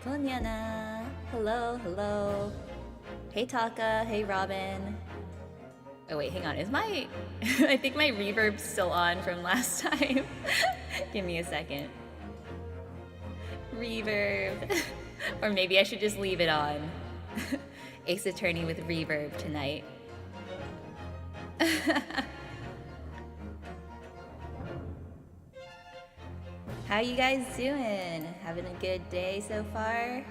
こんやな. Hello, hello. Hey Taka, hey Robin. Oh wait, hang on. Is my... I think my reverb's still on from last time. Give me a second. Reverb. Or maybe I should just leave it on. Ace Attorney with reverb tonight. How you guys doing? Having a good day so far?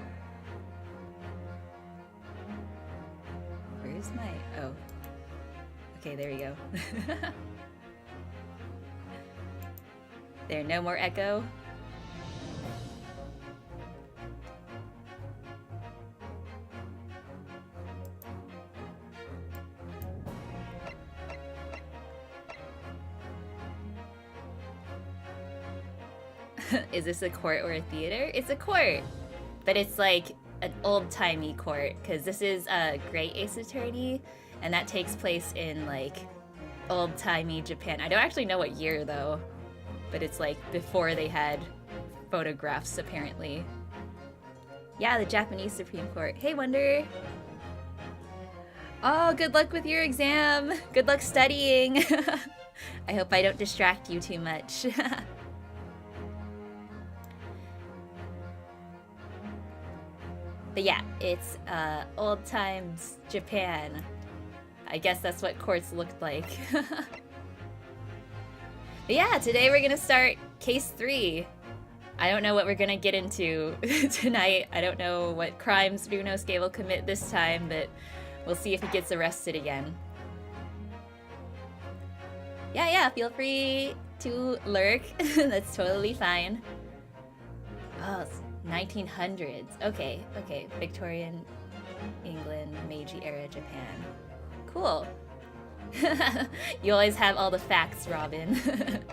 Where's my... Oh. Okay, there we go. There, no more echo? Is this a court or a theater? It's a court, but it's like an old-timey court because this is a Great Ace Attorney, and that takes place in like old-timey Japan. I don't actually know what year though, but it's like before they had photographs apparently. Yeah, the Japanese Supreme Court. Hey, Wonder. Oh, good luck with your exam. Good luck studying. I hope I don't distract you too much. But yeah, it's old times Japan. I guess that's what courts looked like. But yeah, today we're gonna start case 3. I don't know what we're gonna get into tonight. I don't know what crimes Ryunosuke will commit this time, but we'll see if he gets arrested again. Yeah, feel free to lurk. That's totally fine. Oh, 1900s. Okay. Victorian England, Meiji era Japan. Cool. You always have all the facts, Robin. Can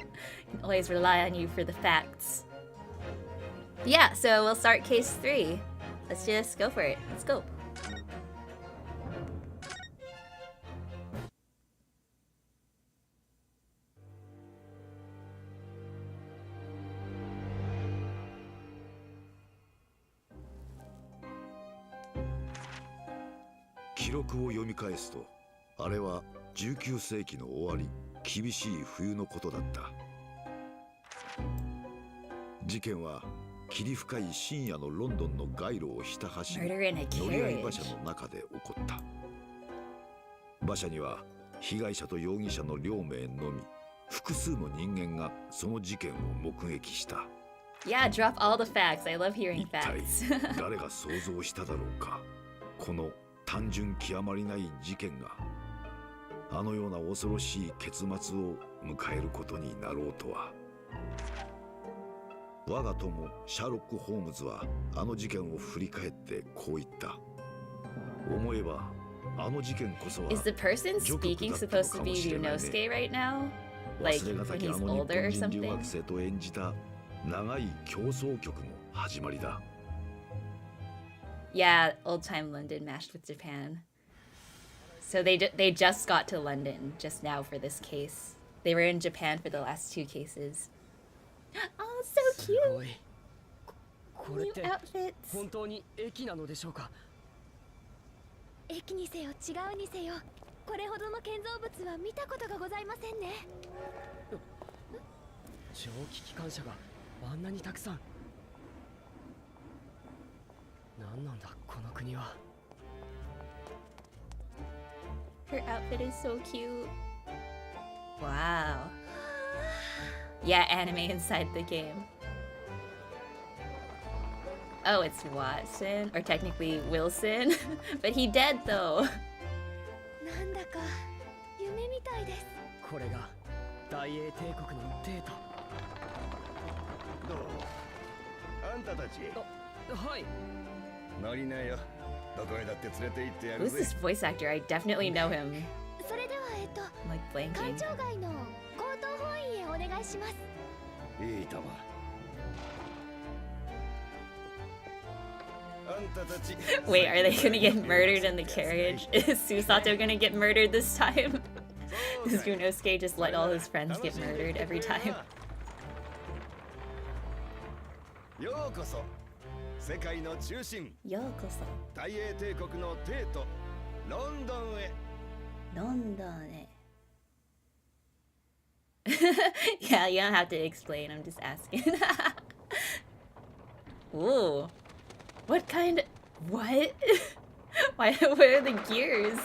always rely on you for the facts. But yeah, so we'll start case 3. Let's just go for it. Let's go.記録を読み返すと、あれは19世紀の終わり、厳しい冬のことだった。事件は霧深い深夜のロンドンの街路をひた走る乗り合い馬車の中で起こった。馬車には被害者と容疑者の両名のみ、複数の人間がその事件を目撃した。Yeah, drop all the facts. I love hearing facts. 一体誰が想像しただろうか。この単純極まりない事件があのような恐ろしい結末を迎えることになろうとは。我が友シャーロック・ホームズはあの事件を振り返ってこう言った。思えばあの事件こそは Is the person speaking supposed to be Ryunosuke right now? Like when he's older or something? 留学生と演じた長い競争曲の始まりだ。Yeah, old-time London mashed with Japan. So they just got to London just now for this case. They were in Japan for the last 2 cases. Oh, so cute! New outfits. 本当に駅なのでしょうか。駅にせよ違うにせよ、これほどの建造物は見たことがございませんね。蒸気機関車があんなにたくさん。何なんだこの国は。Her outfit is so cute. Wow. Yeah, anime inside the game. Oh, it's Watson, or technically Wilson, but he dead though. なんだか夢みたいです。これが大英帝国のデータ。どう？あんたたち。はい。乗りなよ。どこへだって連れて行ってやる Who's ぜ。 this voice actor? I definitely know him. それではI'm like 官 blanking. 庁街の高等法院へお願いします。いいとも。あんたたち。Wait, are they gonna get murdered in the carriage? Is Susato gonna get murdered this time? Does Ryunosuke just let all his friends get murdered every time? ようこそ世界の中心ようこそ大英帝国の帝都ロンドンへ。ロンドンへ。Yeah, you don't have to explain, I'm just asking. Whoa. What kind? What? Why? Where are the gears?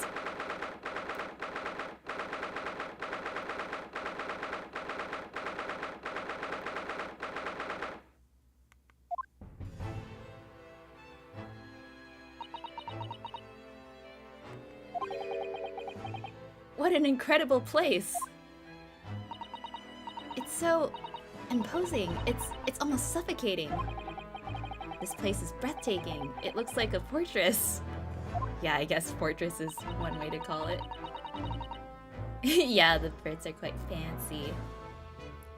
What an incredible place! It's so imposing. It's almost suffocating. This place is breathtaking. It looks like a fortress. Yeah, I guess fortress is one way to call it. Yeah, the Brits are quite fancy.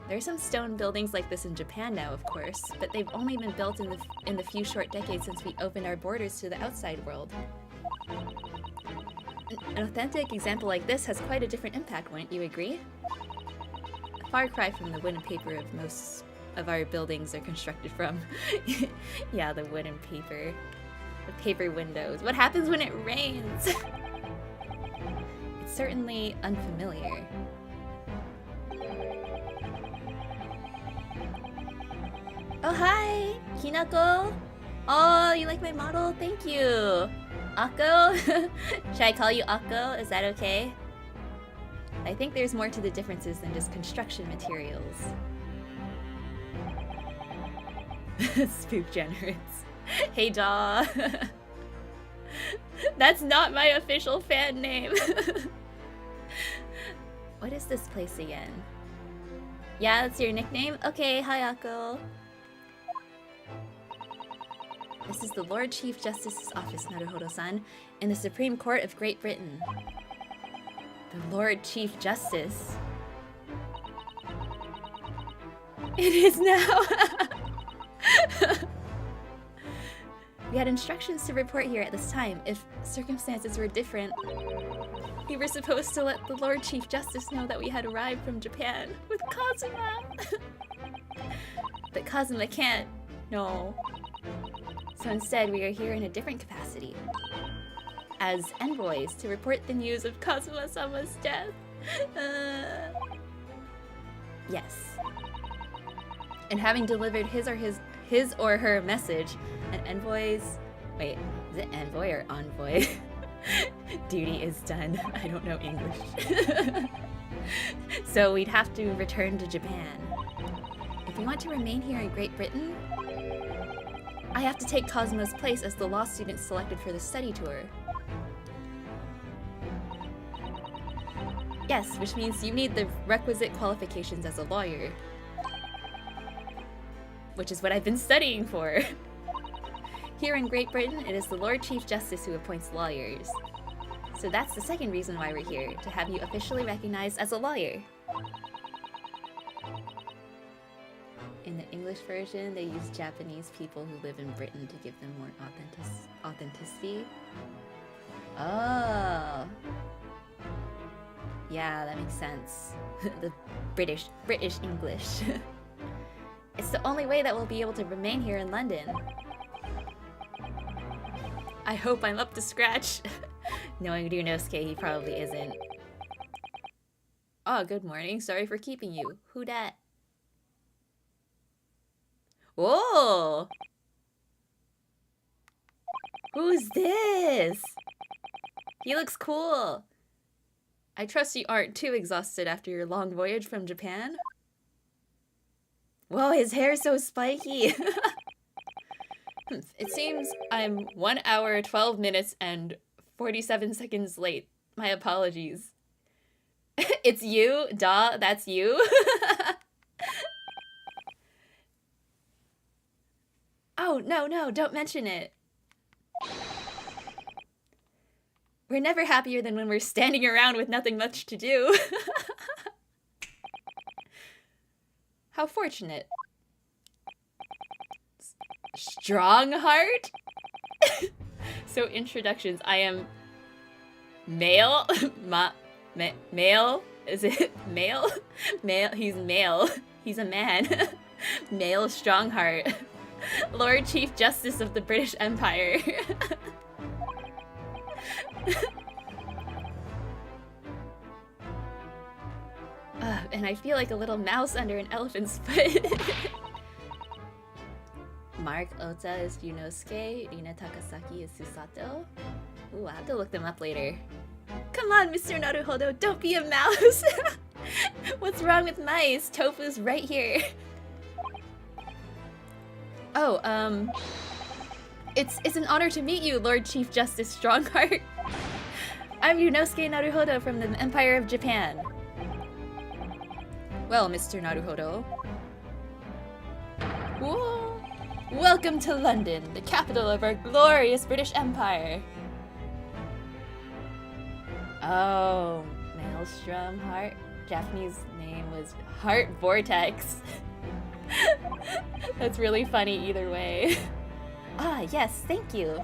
There are some stone buildings like this in Japan now, of course, but they've only been built in the few short decades since we opened our borders to the outside world. An authentic example like this has quite a different impact, wouldn't you agree? A far cry from the wooden paper of most of our buildings are constructed from. Yeah, the wooden paper. The paper windows. What happens when it rains? It's certainly unfamiliar. Oh, hi! Hinako! Oh, you like my model? Thank you! Akko? Should I call you Akko? Is that okay? I think there's more to the differences than just construction materials. Spook generates. Hey, Jaw. That's not my official fan name. What is this place again? Yeah, that's your nickname? Okay, hi, Akko. This is the Lord Chief Justice's office, Naruhodo-san, in the Supreme Court of Great Britain. The Lord Chief Justice. It is now! We had instructions to report here at this time. If circumstances were different, we were supposed to let the Lord Chief Justice know that we had arrived from Japan with Kazuma. But Kazuma can't. No. So instead, we are here in a different capacity. As envoys to report the news of Kazuma-sama's death. Yes. And having delivered his or her message, an envoy's... Wait, is it envoy or envoy? Duty is done. I don't know English. So we'd have to return to Japan. If we want to remain here in Great Britain, I have to take Kazuma's place as the law student selected for the study tour. Yes, which means you need the requisite qualifications as a lawyer. Which is what I've been studying for. Here in Great Britain, it is the Lord Chief Justice who appoints lawyers. So that's the second reason why we're here, to have you officially recognized as a lawyer. In the English version, they use Japanese people who live in Britain to give them more authenticity. Oh. Yeah, that makes sense. The British English. It's the only way that we'll be able to remain here in London. I hope I'm up to scratch. Knowing Ryunosuke, he probably isn't. Oh, good morning. Sorry for keeping you. Who dat? Whoa! Who's this? He looks cool. I trust you aren't too exhausted after your long voyage from Japan? Whoa, his hair's so spiky. It seems I'm 1 hour, 12 minutes, and 47 seconds late. My apologies. It's you? Duh, that's you? Oh, no, don't mention it. We're never happier than when we're standing around with nothing much to do. How fortunate. Strong heart? So introductions. I am male. Male? Is it male? Male. He's male. He's a man. Male strong heart. Lord Chief Justice of the British Empire. And I feel like a little mouse under an elephant's foot. Mark Ota is Yunosuke, Rina Takasaki is Susato. Ooh, I'll have to look them up later. Come on, Mr. Naruhodo, don't be a mouse! What's wrong with mice? Tofu's right here. Oh, it's an honor to meet you, Lord Chief Justice Strongheart. I'm Yunosuke Naruhodo from the Empire of Japan. Well, Mr. Naruhodo. Whoa. Welcome to London, the capital of our glorious British Empire. Oh, Maelstrom Heart. Japanese name was Heart Vortex. That's really funny either way. Ah, yes, thank you.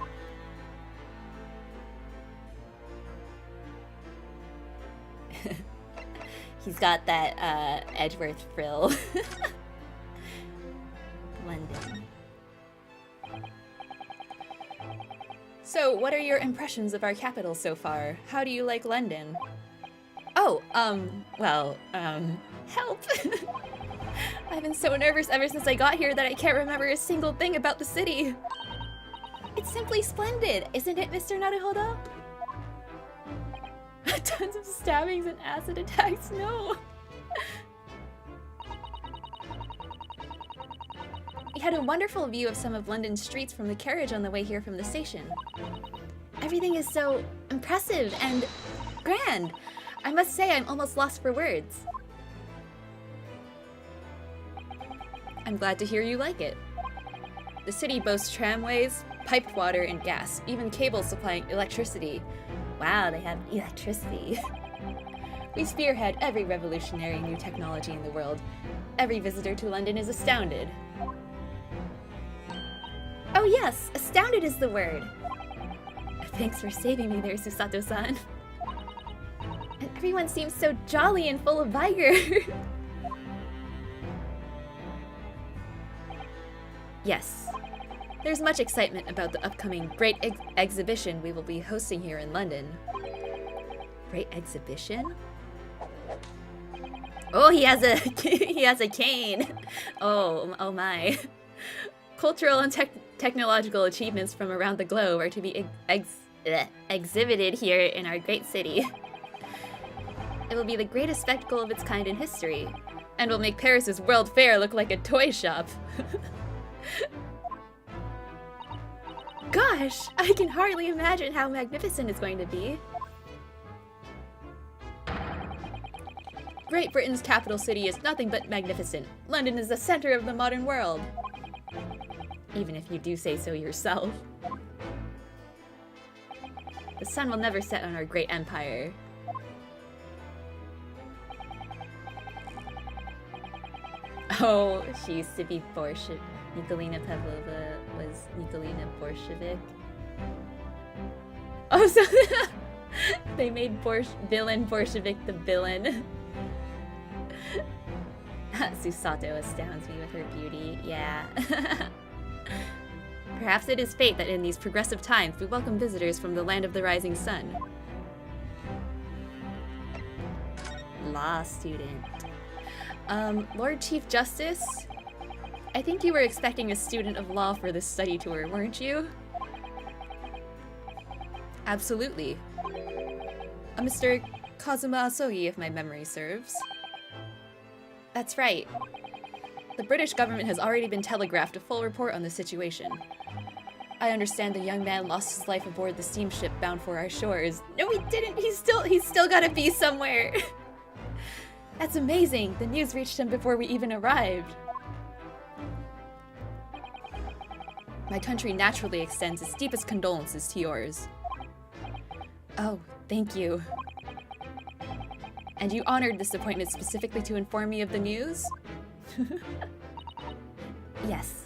He's got that Edgeworth frill. London. So, what are your impressions of our capital so far? How do you like London? Oh, help! I've been so nervous ever since I got here that I can't remember a single thing about the city. It's simply splendid, isn't it, Mr. Naruhodo? Tons of stabbings and acid attacks, no! We had a wonderful view of some of London's streets from the carriage on the way here from the station. Everything is so impressive and grand. I must say I'm almost lost for words. I'm glad to hear you like it. The city boasts tramways, piped water, and gas, even cables supplying electricity. Wow, they have electricity. We spearhead every revolutionary new technology in the world. Every visitor to London is astounded. Oh yes, astounded is the word. Thanks for saving me there, Susato-san. And everyone seems so jolly and full of vigor. Yes. There's much excitement about the upcoming great exhibition we will be hosting here in London. Great exhibition? Oh, he has a cane. Oh my. Cultural and technological achievements from around the globe are to be exhibited here in our great city. It will be the greatest spectacle of its kind in history, and will make Paris's World Fair look like a toy shop. Gosh, I can hardly imagine how magnificent it's going to be. Great Britain's capital city is nothing but magnificent. London is the center of the modern world. Even if you do say so yourself. The sun will never set on our great empire. Oh, she used to be Bolshevik. Nikolina Pavlova was Nikolina Bolshevik. Oh, so they made villain Bolshevik the villain. Susato astounds me with her beauty. Yeah. Perhaps it is fate that in these progressive times we welcome visitors from the land of the rising sun. Law student. Lord Chief Justice? I think you were expecting a student of law for this study tour, weren't you? Absolutely. A Mr. Kazuma Asogi, if my memory serves. That's right. The British government has already been telegraphed a full report on the situation. I understand the young man lost his life aboard the steamship bound for our shores. No, he didn't! He's still gotta be somewhere! That's amazing! The news reached him before we even arrived. My country naturally extends its deepest condolences to yours. Oh, thank you. And you honored this appointment specifically to inform me of the news? Yes.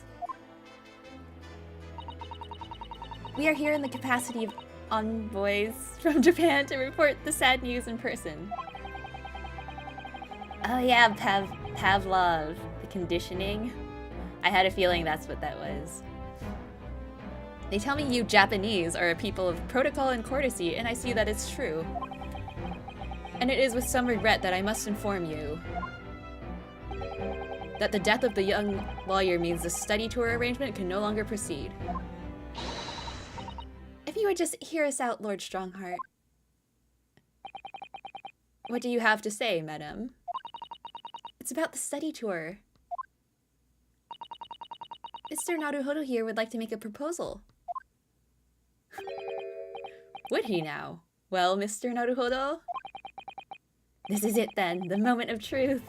We are here in the capacity of envoys from Japan to report the sad news in person. Oh yeah, Pavlov. The conditioning. I had a feeling that's what that was. They tell me you Japanese are a people of protocol and courtesy, and I see that it's true. And it is with some regret that I must inform you that the death of the young lawyer means the study tour arrangement can no longer proceed. If you would just hear us out, Lord Strongheart. What do you have to say, madam? It's about the study tour. Mr. Naruhodo here would like to make a proposal. Would he now? Well, Mr. Naruhodo? This is it then, the moment of truth.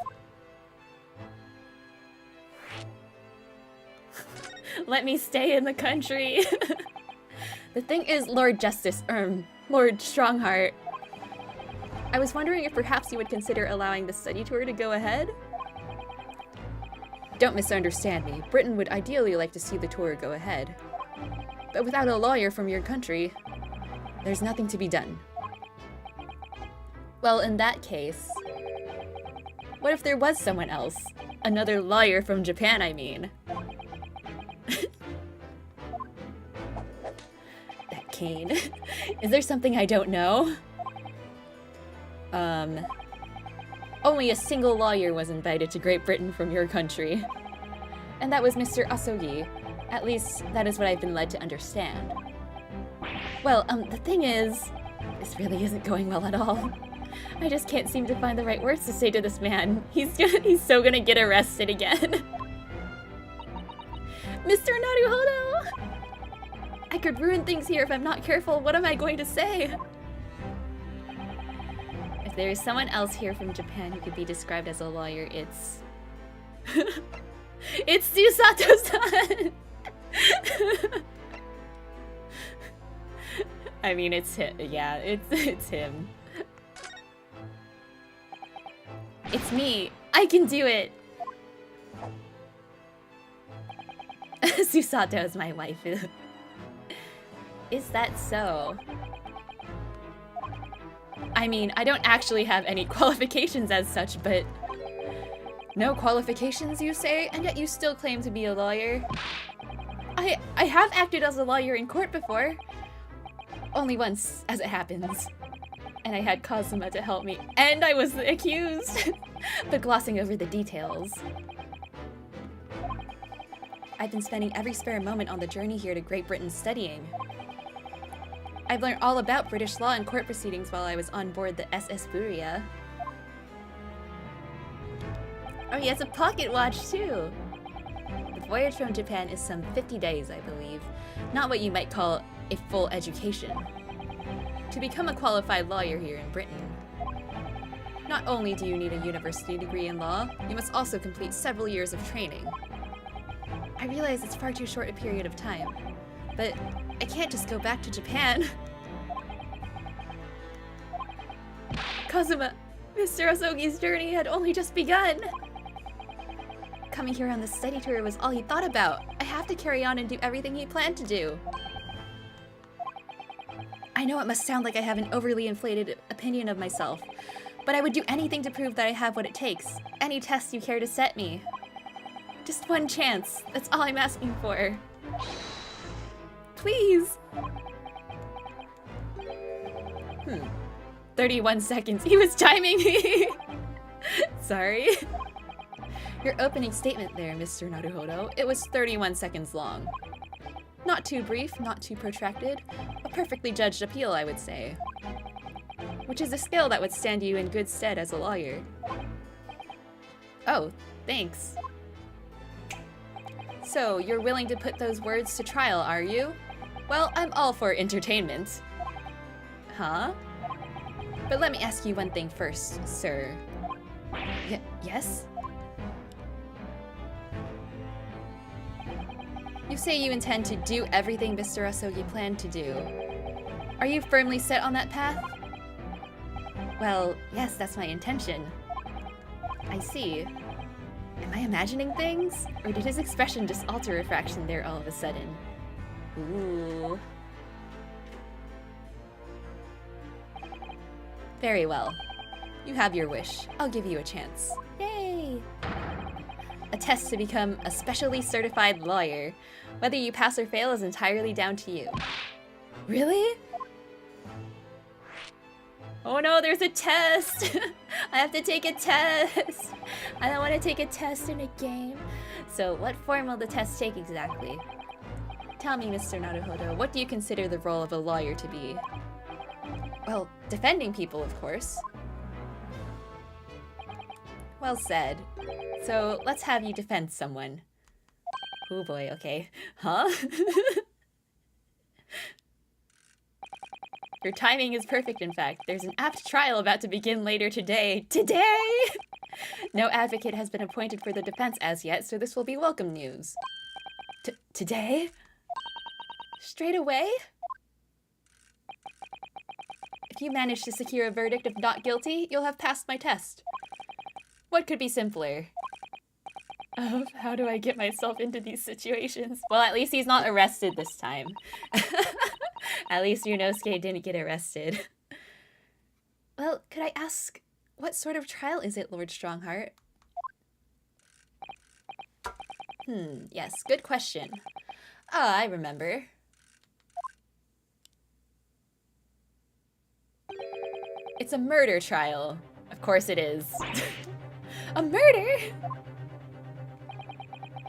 Let me stay in the country. The thing is, Lord Justice, Lord Strongheart. I was wondering if perhaps you would consider allowing the study tour to go ahead? Don't misunderstand me. Britain would ideally like to see the tour go ahead. But without a lawyer from your country, there's nothing to be done. Well, in that case, what if there was someone else? Another lawyer from Japan, I mean. That cane. Is there something I don't know? Only a single lawyer was invited to Great Britain from your country. And that was Mr. Asogi. At least, that is what I've been led to understand. Well, the thing is, this really isn't going well at all. I just can't seem to find the right words to say to this man. He's so gonna get arrested again. Mr. Naruhodo! I could ruin things here if I'm not careful. What am I going to say? If there is someone else here from Japan who could be described as a lawyer, it's... it's Susato-san! I mean, it's him. Yeah, it's him. It's me. I can do it. Susato is my waifu. Is that so? I mean, I don't actually have any qualifications as such, but... No qualifications, you say? And yet you still claim to be a lawyer? I have acted as a lawyer in court before. Only once, as it happens. And I had Kazuma to help me, and I was accused! But glossing over the details. I've been spending every spare moment on the journey here to Great Britain studying. I've learned all about British law and court proceedings while I was on board the SS Buria. Oh, he has a pocket watch too! The voyage from Japan is some 50 days, I believe. Not what you might call a full education. To become a qualified lawyer here in Britain, not only do you need a university degree in law, you must also complete several years of training. I realize it's far too short a period of time, but I can't just go back to Japan. Kazuma, Mr. Asogi's journey had only just begun. Coming here on the study tour was all he thought about. I have to carry on and do everything he planned to do. I know it must sound like I have an overly inflated opinion of myself, but I would do anything to prove that I have what it takes. Any test you care to set me. Just one chance. That's all I'm asking for. Please. 31 seconds. He was timing me. Sorry. Your opening statement there, Mr. Naruhodo, it was 31 seconds long. Not too brief, not too protracted. A perfectly judged appeal, I would say. Which is a skill that would stand you in good stead as a lawyer. Oh, thanks. So, you're willing to put those words to trial, are you? Well, I'm all for entertainment. Huh? But let me ask you one thing first, sir. Yes? You say you intend to do everything Mr. Asogi planned to do. Are you firmly set on that path? Well, yes, that's my intention. I see. Am I imagining things? Or did his expression just alter a fraction there all of a sudden? Ooh. Very well. You have your wish. I'll give you a chance. Yay! A test to become a specially certified lawyer. Whether you pass or fail is entirely down to you. Really? Oh no, there's a test! I have to take a test! I don't want to take a test in a game. So what form will the test take exactly? Tell me, Mr. Naruhodo, what do you consider the role of a lawyer to be? Well, defending people, of course. Well said. So let's have you defend someone. Oh boy, okay. Huh? Your timing is perfect, in fact. There's an apt trial about to begin later today. Today?! No advocate has been appointed for the defense as yet, so this will be welcome news. Today? Straight away? If you manage to secure a verdict of not guilty, you'll have passed my test. What could be simpler? How do I get myself into these situations? Well, at least he's not arrested this time. At least Ryunosuke didn't get arrested. Well, could I ask, what sort of trial is it, Lord Strongheart? Yes, good question. I remember. It's a murder trial. Of course it is. A murder?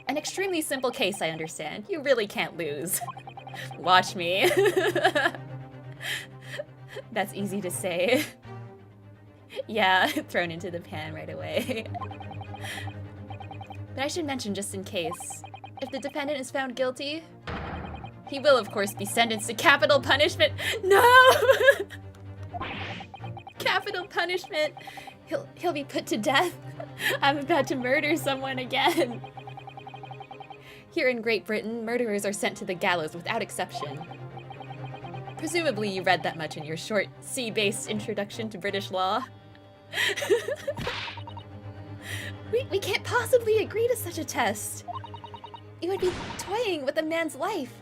An extremely simple case, I understand. You really can't lose. Watch me. That's easy to say. Yeah, thrown into the pan right away. But I should mention just in case, if the defendant is found guilty, he will of course be sentenced to capital punishment. No! Capital punishment. He'll be put to death. I'm about to murder someone again. Here in Great Britain, murderers are sent to the gallows without exception. Presumably you read that much in your short, C-based introduction to British law. We can't possibly agree to such a test. It would be toying with a man's life.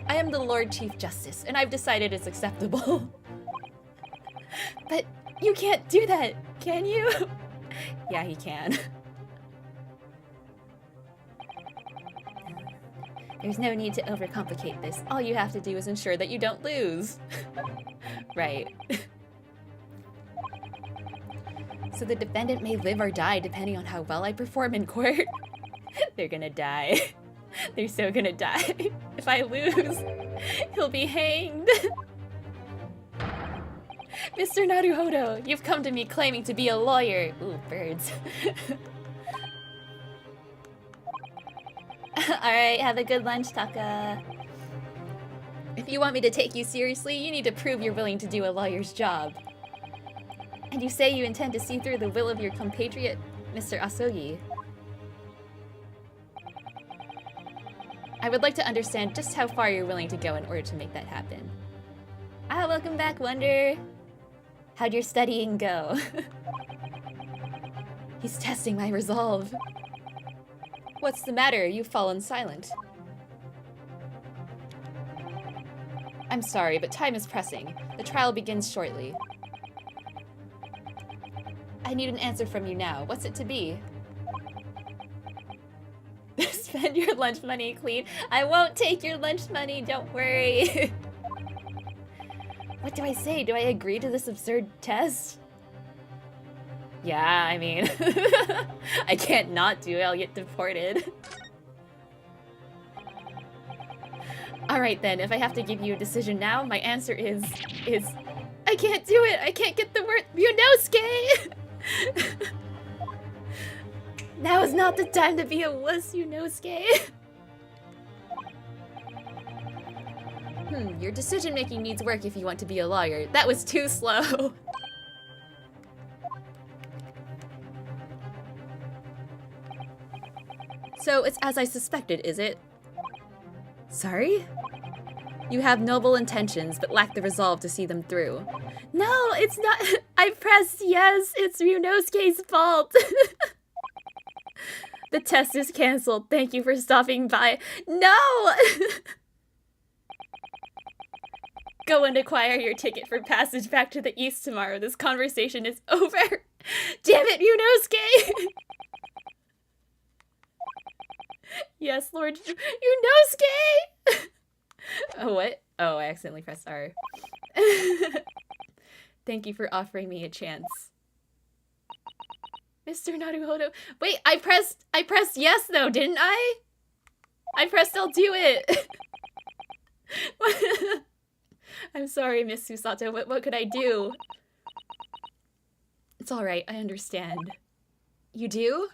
I am the Lord Chief Justice, and I've decided it's acceptable. But you can't do that, can you? Yeah, he can. There's no need to overcomplicate this. All you have to do is ensure that you don't lose. Right. So the defendant may live or die depending on how well I perform in court. They're gonna die. They're so gonna die. If I lose, he'll be hanged. Mr. Naruhodo, you've come to me claiming to be a lawyer. Ooh, birds. Alright, have a good lunch, Taka. If you want me to take you seriously, you need to prove you're willing to do a lawyer's job. And you say you intend to see through the will of your compatriot, Mr. Asogi. I would like to understand just how far you're willing to go in order to make that happen. Welcome back, Wonder. How'd your studying go? He's testing my resolve. What's the matter? You've fallen silent. I'm sorry, but time is pressing. The trial begins shortly. I need an answer from you now. What's it to be? Spend your lunch money, Queen. I won't take your lunch money, don't worry. What do I say? Do I agree to this absurd test? Yeah, I mean, I can't not do it. I'll get deported. Alright then, if I have to give you a decision now, my answer is I can't do it! I can't get the word Ryunosuke! Now is not the time to be a wuss, Ryunosuke. Your decision-making needs work if you want to be a lawyer. That was too slow. So it's as I suspected, is it? Sorry? You have noble intentions, but lack the resolve to see them through. No, it's not. I pressed yes. It's Ryunosuke's fault. The test is canceled. Thank you for stopping by. No! Go and acquire your ticket for passage back to the east tomorrow. This conversation is over. Damn it, Yunosuke! Yes, Lord Yunosuke! Oh, what? Oh, I accidentally pressed R. Thank you for offering me a chance. Mr. Naruhodo. Wait, I pressed yes though, didn't I? I pressed I'll do it. I'm sorry, Miss Susato. What could I do? It's alright, I understand. You do?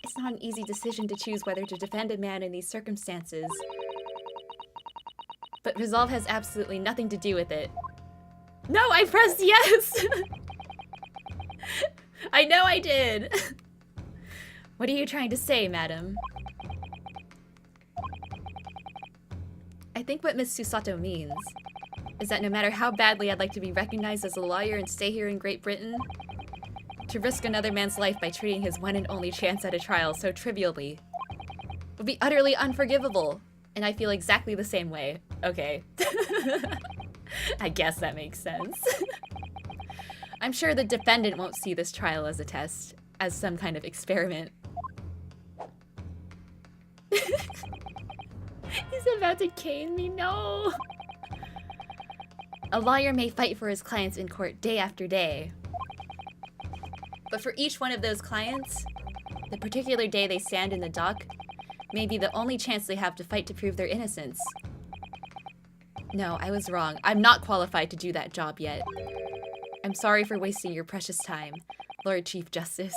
It's not an easy decision to choose whether to defend a man in these circumstances. But resolve has absolutely nothing to do with it. No, I pressed yes! I know I did! What are you trying to say, madam? I think what Miss Susato means is that no matter how badly I'd like to be recognized as a lawyer and stay here in Great Britain, to risk another man's life by treating his one and only chance at a trial so trivially would be utterly unforgivable. And I feel exactly the same way. Okay. I guess that makes sense. I'm sure the defendant won't see this trial as a test, as some kind of experiment. He's about to cane me, no! A lawyer may fight for his clients in court day after day. But for each one of those clients, the particular day they stand in the dock may be the only chance they have to fight to prove their innocence. No, I was wrong. I'm not qualified to do that job yet. I'm sorry for wasting your precious time, Lord Chief Justice.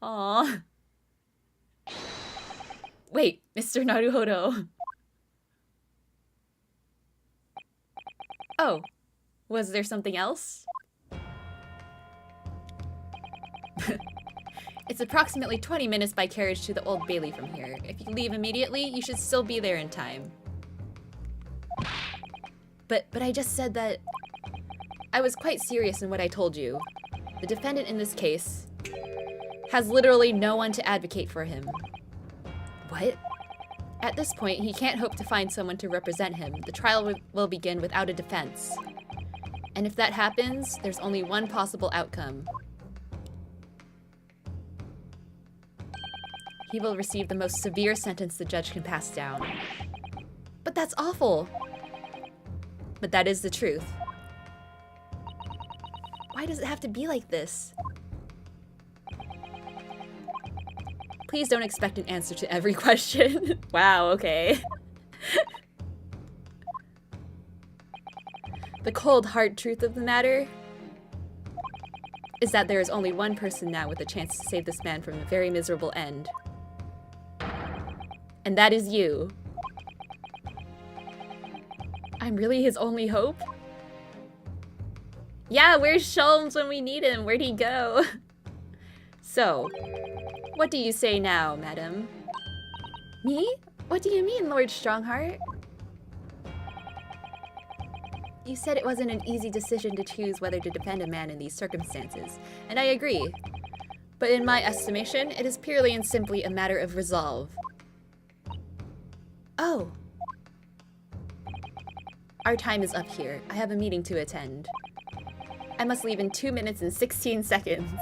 Aww. Wait, Mr. Naruhodo. Oh, was there something else? It's approximately 20 minutes by carriage to the Old Bailey from here. If you leave immediately, you should still be there in time. But I just said that I was quite serious in what I told you. The defendant in this case has literally no one to advocate for him. What? At this point, he can't hope to find someone to represent him. The trial will begin without a defense. And if that happens, there's only one possible outcome. He will receive the most severe sentence the judge can pass down. But that's awful! But that is the truth. Why does it have to be like this? Please don't expect an answer to every question. Wow, okay. The cold, hard truth of the matter is that there is only one person now with a chance to save this man from a very miserable end. And that is you. I'm really his only hope? Yeah, where's Sholmes when we need him? Where'd he go? So, what do you say now, madam? Me? What do you mean, Lord Strongheart? You said it wasn't an easy decision to choose whether to defend a man in these circumstances, and I agree. But in my estimation, it is purely and simply a matter of resolve. Oh. Our time is up here. I have a meeting to attend. I must leave in 2 minutes and 16 seconds.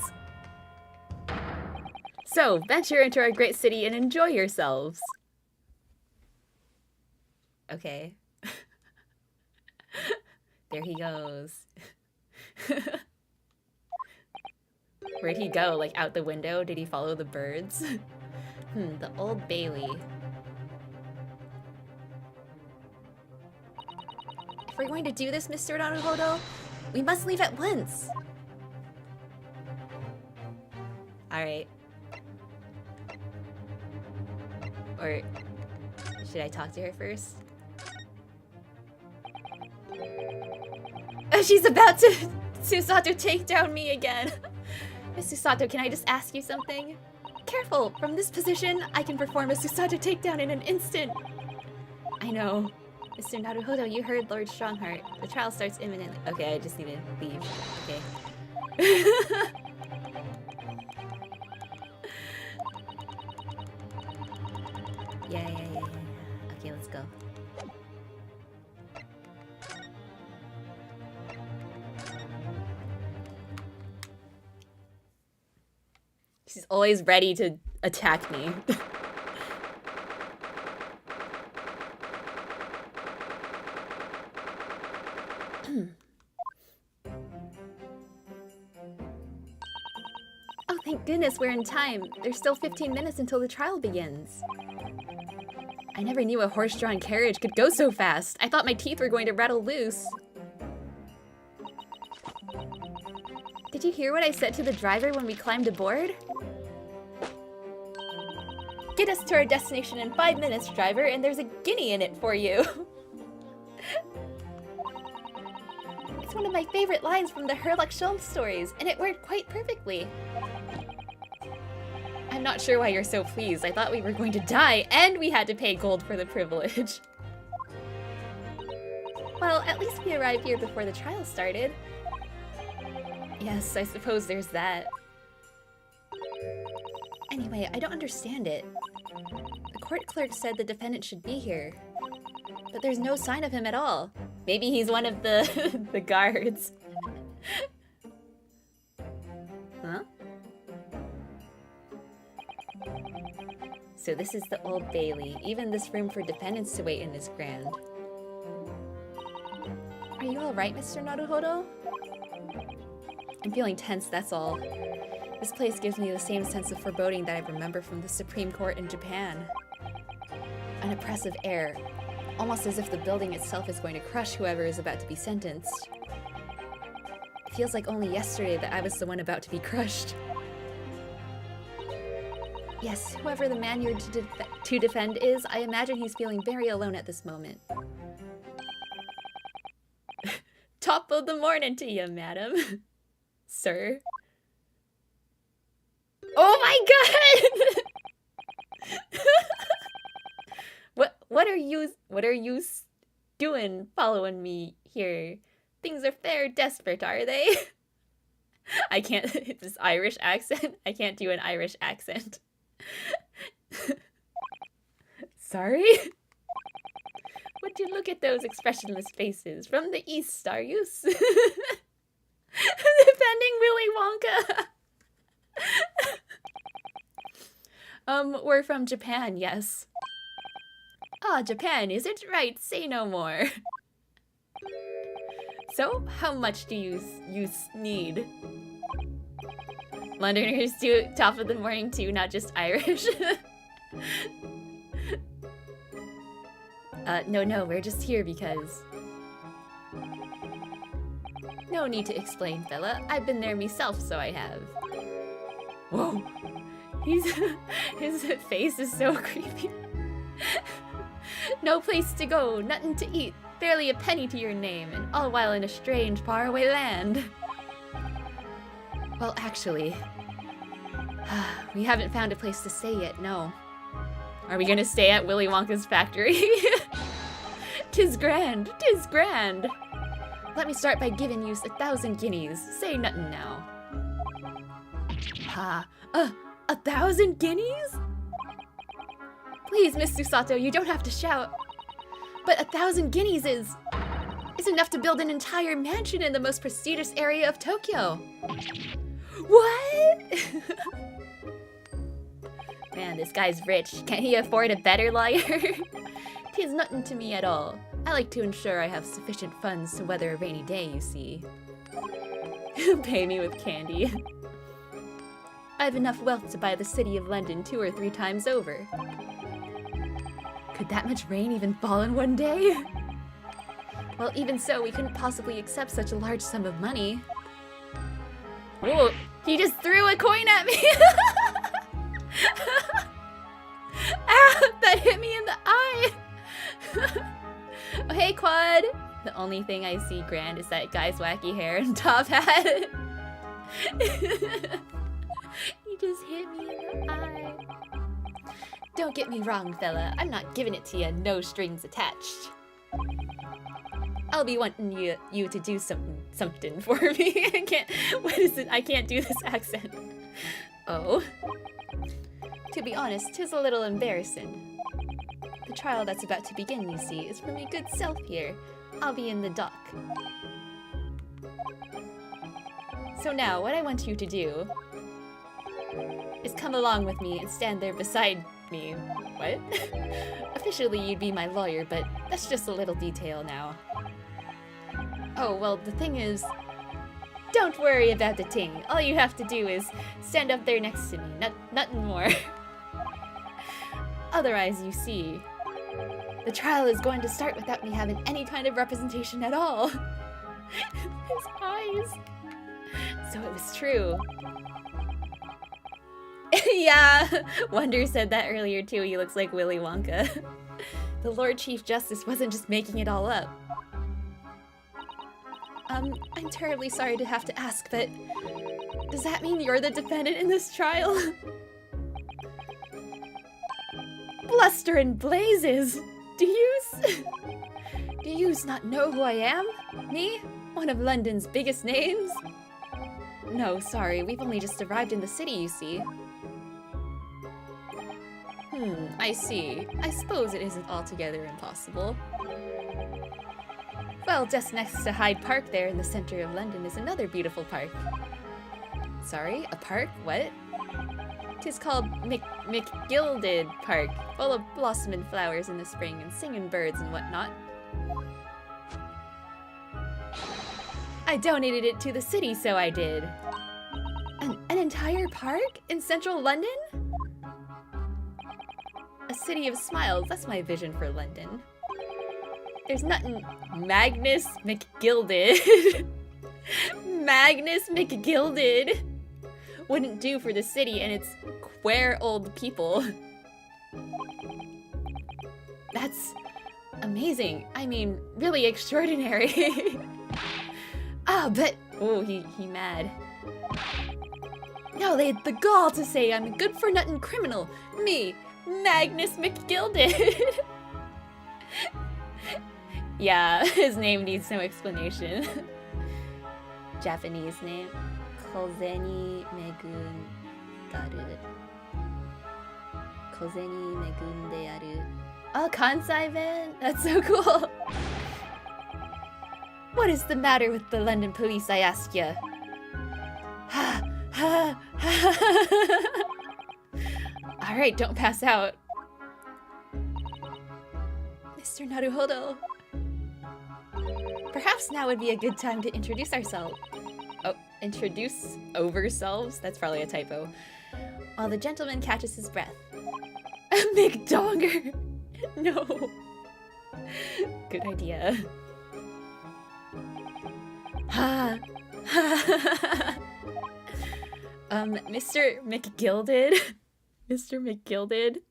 So, venture into our great city and enjoy yourselves. Okay. There he goes. Where'd he go? Like out the window? Did he follow the birds? The Old Bailey. If we're going to do this, Mr. Naruhodo, we must leave at once. Alright. Or should I talk to her first? Oh, she's about to Susato take down me again. Miss Susato, can I just ask you something? Careful! From this position, I can perform a Susato takedown in an instant! I know. Mr. Naruhodo, you heard Lord Strongheart. The trial starts imminently. Okay, I just need to leave. Okay. Yeah. Okay, let's go. She's always ready to attack me. Oh, thank goodness we're in time. There's still 15 minutes until the trial begins. I never knew a horse-drawn carriage could go so fast. I thought my teeth were going to rattle loose. Did you hear what I said to the driver when we climbed aboard? Get us to our destination in 5 minutes, driver, and there's a guinea in it for you. It's one of my favorite lines from the Herlock Sholmes stories, and it worked quite perfectly. I'm not sure why you're so pleased. I thought we were going to die, and we had to pay gold for the privilege. Well, at least we arrived here before the trial started. Yes, I suppose there's that. Anyway, I don't understand it. The court clerk said the defendant should be here, but there's no sign of him at all. Maybe he's one of the the guards. Huh? So this is the Old Bailey. Even this room for defendants to wait in is grand. Are you alright, Mr. Naruhodo? I'm feeling tense, that's all. This place gives me the same sense of foreboding that I remember from the Supreme Court in Japan. An oppressive air, almost as if the building itself is going to crush whoever is about to be sentenced. It feels like only yesterday that I was the one about to be crushed. Yes, whoever the man you're to defend is, I imagine he's feeling very alone at this moment. Top of the morning to you, madam. Sir. Oh my god! What are you doing following me here? Things are fair desperate, are they? I can't, this Irish accent. I can't do an Irish accent. Sorry? Would you look at those expressionless faces? From the East, are you? Defending Willy Wonka. We're from Japan, yes. Ah, Japan, is it right? Say no more. So, how much do you need? Londoners do top of the morning too, not just Irish. No, we're just here because... No need to explain, fella. I've been there myself, so I have. Whoa. His face is so creepy. No place to go, nothing to eat, barely a penny to your name, and all while in a strange, faraway land. Well, actually, we haven't found a place to stay yet, no. Are we gonna stay at Willy Wonka's factory? 'Tis grand, 'tis grand. Let me start by giving you 1,000 guineas. Say nothing now. Ha, 1,000 guineas? Please, Miss Susato, you don't have to shout. But 1,000 guineas is enough to build an entire mansion in the most prestigious area of Tokyo. What? Man, this guy's rich. Can't he afford a better lawyer? 'Tis nothing to me at all. I like to ensure I have sufficient funds to weather a rainy day, you see. Pay me with candy. I have enough wealth to buy the city of London 2 or 3 times over. Could that much rain even fall in one day? Well, even so, we couldn't possibly accept such a large sum of money. Whoa, he just threw a coin at me! Ah, that hit me in the eye! Oh, hey, Quad! The only thing I see grand is that guy's wacky hair and top hat. He just hit me in the eye. Don't get me wrong, fella. I'm not giving it to you, no strings attached. I'll be wanting you to do something for me. I can't. What is it? I can't do this accent. Oh. To be honest, 'tis a little embarrassing. The trial that's about to begin, you see, is for my good self here. I'll be in the dock. So now, what I want you to do is come along with me and stand there beside me. What? Officially, you'd be my lawyer, but that's just a little detail now. Oh, well, the thing is, don't worry about the ting. All you have to do is stand up there next to me, nothing more. Otherwise, you see, the trial is going to start without me having any kind of representation at all. His eyes. So it was true. Yeah, Wonder said that earlier too. He looks like Willy Wonka. The Lord Chief Justice wasn't just making it all up. I'm terribly sorry to have to ask, but does that mean you're the defendant in this trial? Bluster and blazes! Do yous not know who I am? Me? One of London's biggest names? No, sorry, we've only just arrived in the city, you see. I see. I suppose it isn't altogether impossible. Well, just next to Hyde Park there in the center of London is another beautiful park. Sorry, a park? What? 'Tis called McGilded Park, full of blossoming flowers in the spring and singing birds and whatnot. I donated it to the city, so I did. An entire park in central London? A city of smiles, that's my vision for London. There's nothing Magnus McGilded. Magnus McGilded wouldn't do for the city and its queer old people. That's amazing. I mean, really extraordinary. But oh, he mad. No, they had the gall to say I'm a good-for-nothing criminal. Me, Magnus McGilded. Yeah, his name needs no explanation. Japanese name. Kozeni Megundaru. Kozeni Megundearu. Oh, Kansai man? That's so cool. What is the matter with the London police, I ask ya? Ha, ha, ha. Alright, don't pass out. Mr. Naruhodo. Perhaps now would be a good time to introduce ourselves. Oh, introduce ourselves? That's probably a typo. While the gentleman catches his breath. McDonger! No. Good idea. Ha! Ha! Mr. McGilded? Mr. McGilded?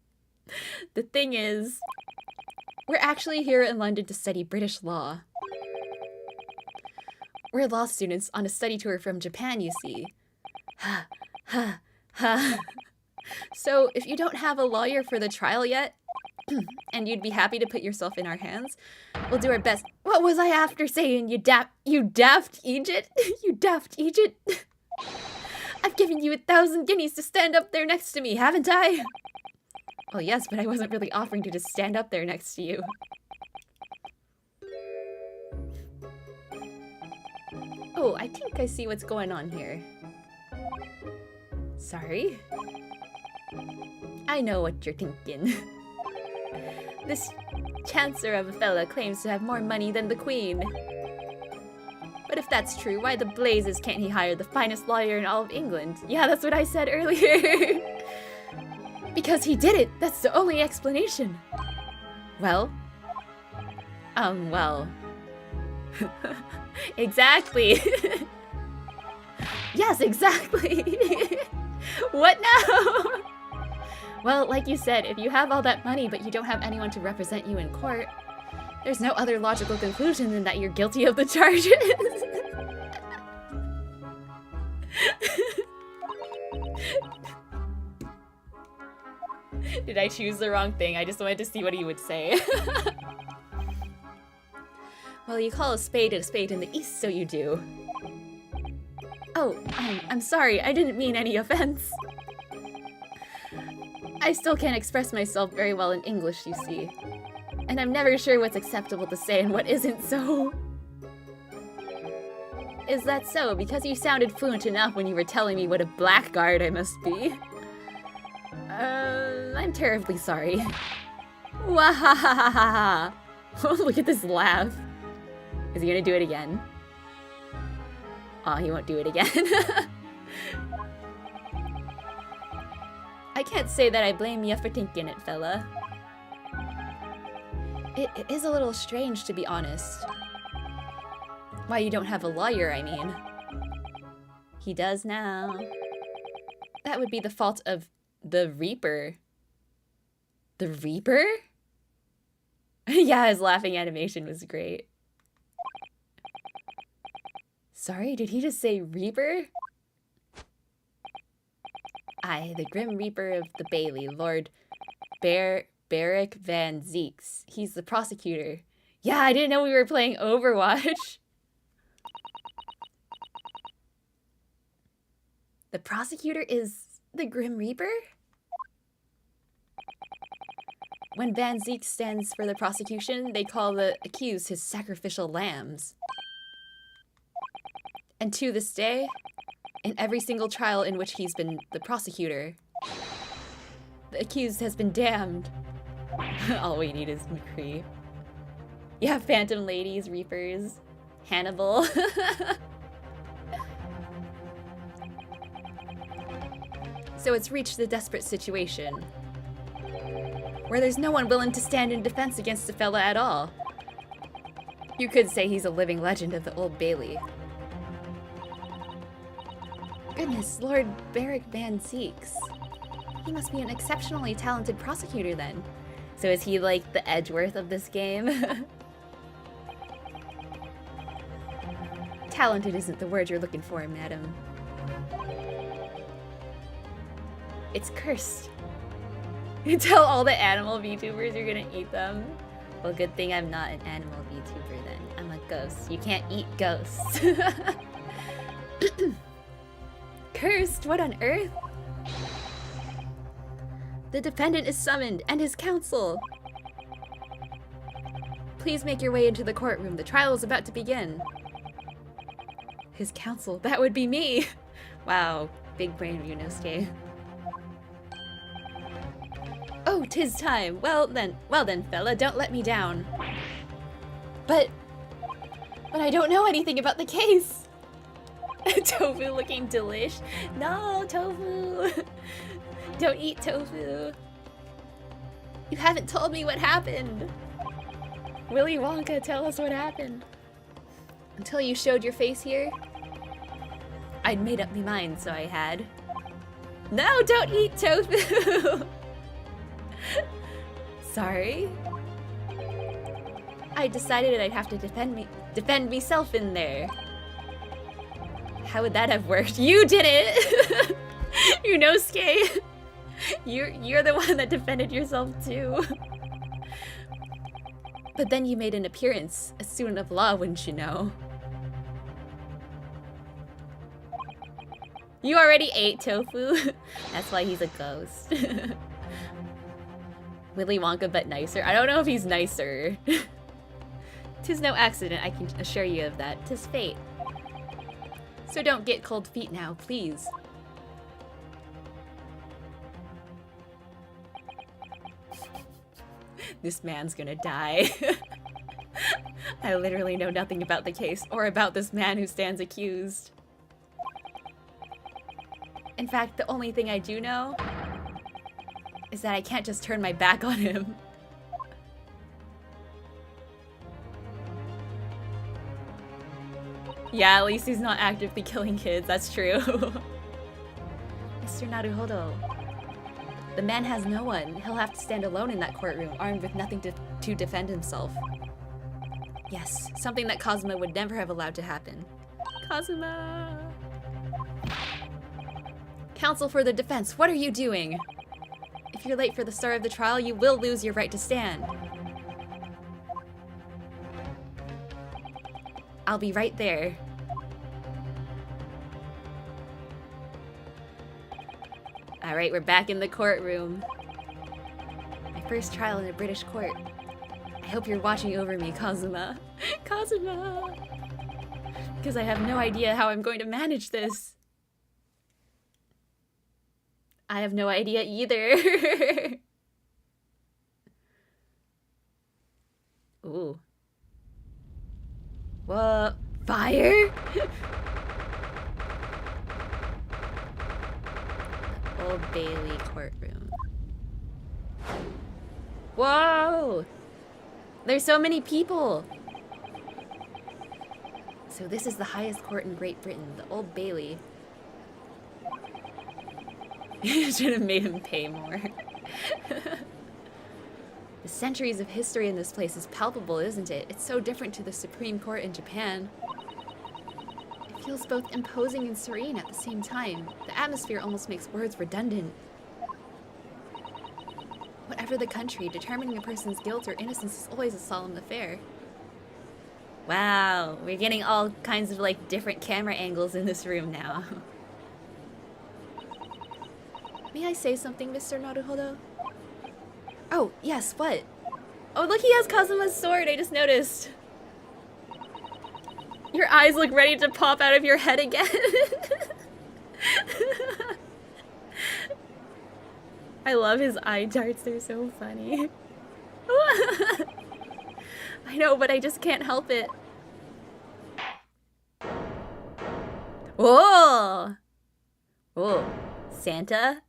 The thing is, we're actually here in London to study British law. We're law students on a study tour from Japan, you see. Ha! Ha! Ha! So, if you don't have a lawyer for the trial yet, and you'd be happy to put yourself in our hands, we'll do our best. What was I after saying, you daft Egypt? You daft Egypt? I've given you 1,000 guineas to stand up there next to me, haven't I? Well, yes, but I wasn't really offering to just stand up there next to you. Oh, I think I see what's going on here. Sorry? I know what you're thinking. This chancer of a fella claims to have more money than the Queen. But if that's true, why the blazes can't he hire the finest lawyer in all of England? Yeah, that's what I said earlier. Because he did it! That's the only explanation! Well? Well... Exactly! Yes, exactly! What now? Well, like you said, if you have all that money but you don't have anyone to represent you in court, there's no other logical conclusion than that you're guilty of the charges. Did I choose the wrong thing? I just wanted to see what he would say. Well, you call a spade in the East, so you do. Oh, I'm sorry, I didn't mean any offense. I still can't express myself very well in English, you see. And I'm never sure what's acceptable to say and what isn't, so... Is that so? Because you sounded fluent enough when you were telling me what a blackguard I must be. I'm terribly sorry. Wahahaha! Look at this laugh. Is he gonna do it again? Aw, he won't do it again. I can't say that I blame you for thinking it, fella. It is a little strange, to be honest. Why you don't have a lawyer, I mean. He does now. That would be the fault of the Reaper. The Reaper? Yeah, his laughing animation was great. Sorry, did he just say Reaper? Aye, the Grim Reaper of the Bailey, Lord Barrick Van Zeeks. He's the prosecutor. Yeah, I didn't know we were playing Overwatch. The prosecutor is the Grim Reaper? When Van Zeek stands for the prosecution, they call the accused his sacrificial lambs. And to this day, in every single trial in which he's been the prosecutor, the accused has been damned. All we need is McCree. Yeah, Phantom Ladies, Reapers, Hannibal. So it's reached the desperate situation where there's no one willing to stand in defense against the fella at all. You could say he's a living legend of the Old Bailey. Goodness, Lord Barrick Van Zeeks. He must be an exceptionally talented prosecutor then. So is he like the Edgeworth of this game? Talented isn't the word you're looking for, madam. It's cursed. You tell all the animal VTubers you're gonna eat them. Well, good thing I'm not an animal VTuber then. I'm a ghost. You can't eat ghosts. Cursed? What on earth? The defendant is summoned, and his counsel. Please make your way into the courtroom. The trial is about to begin. His counsel? That would be me! Wow, big brain Ryunosuke. Oh, 'tis time. Well then, fella, don't let me down. But I don't know anything about the case. Tofu looking delish. No, tofu. Don't eat tofu. You haven't told me what happened. Willy Wonka, tell us what happened. Until you showed your face here, I'd made up my mind, so I had. No, don't eat tofu. Sorry. I decided I'd have to defend myself in there. How would that have worked? You did it! Ryunosuke! You're the one that defended yourself too. But then you made an appearance, a student of law, wouldn't you know? You already ate tofu. That's why he's a ghost. Willy Wonka but nicer. I don't know if he's nicer. 'Tis no accident, I can assure you of that. 'Tis fate. So don't get cold feet now, please. This man's gonna die. I literally know nothing about the case or about this man who stands accused. In fact, the only thing I do know is that I can't just turn my back on him. Yeah, at least he's not actively killing kids, that's true. Mr. Naruhodo. The man has no one. He'll have to stand alone in that courtroom, armed with nothing to defend himself. Yes, something that Kazuma would never have allowed to happen. Kazuma! Counsel for the defense, what are you doing? If you're late for the start of the trial, you will lose your right to stand. I'll be right there. Alright, we're back in the courtroom. My first trial in a British court. I hope you're watching over me, Kazuma. Kazuma! Because I have no idea how I'm going to manage this. I have no idea either. Ooh. What? Fire? Old Bailey courtroom. Whoa! There's so many people! So this is the highest court in Great Britain, the Old Bailey. You should have made him pay more. The centuries of history in this place is palpable, isn't it? It's so different to the Supreme Court in Japan. It feels both imposing and serene at the same time. The atmosphere almost makes words redundant. Whatever the country, determining a person's guilt or innocence is always a solemn affair. Wow, we're getting all kinds of like different camera angles in this room now. May I say something, Mr. Naruhodo? Oh, yes, what? Oh, look, he has Kazuma's sword, I just noticed. Your eyes look ready to pop out of your head again. I love his eye darts, they're so funny. I know, but I just can't help it. Whoa! Whoa, Santa?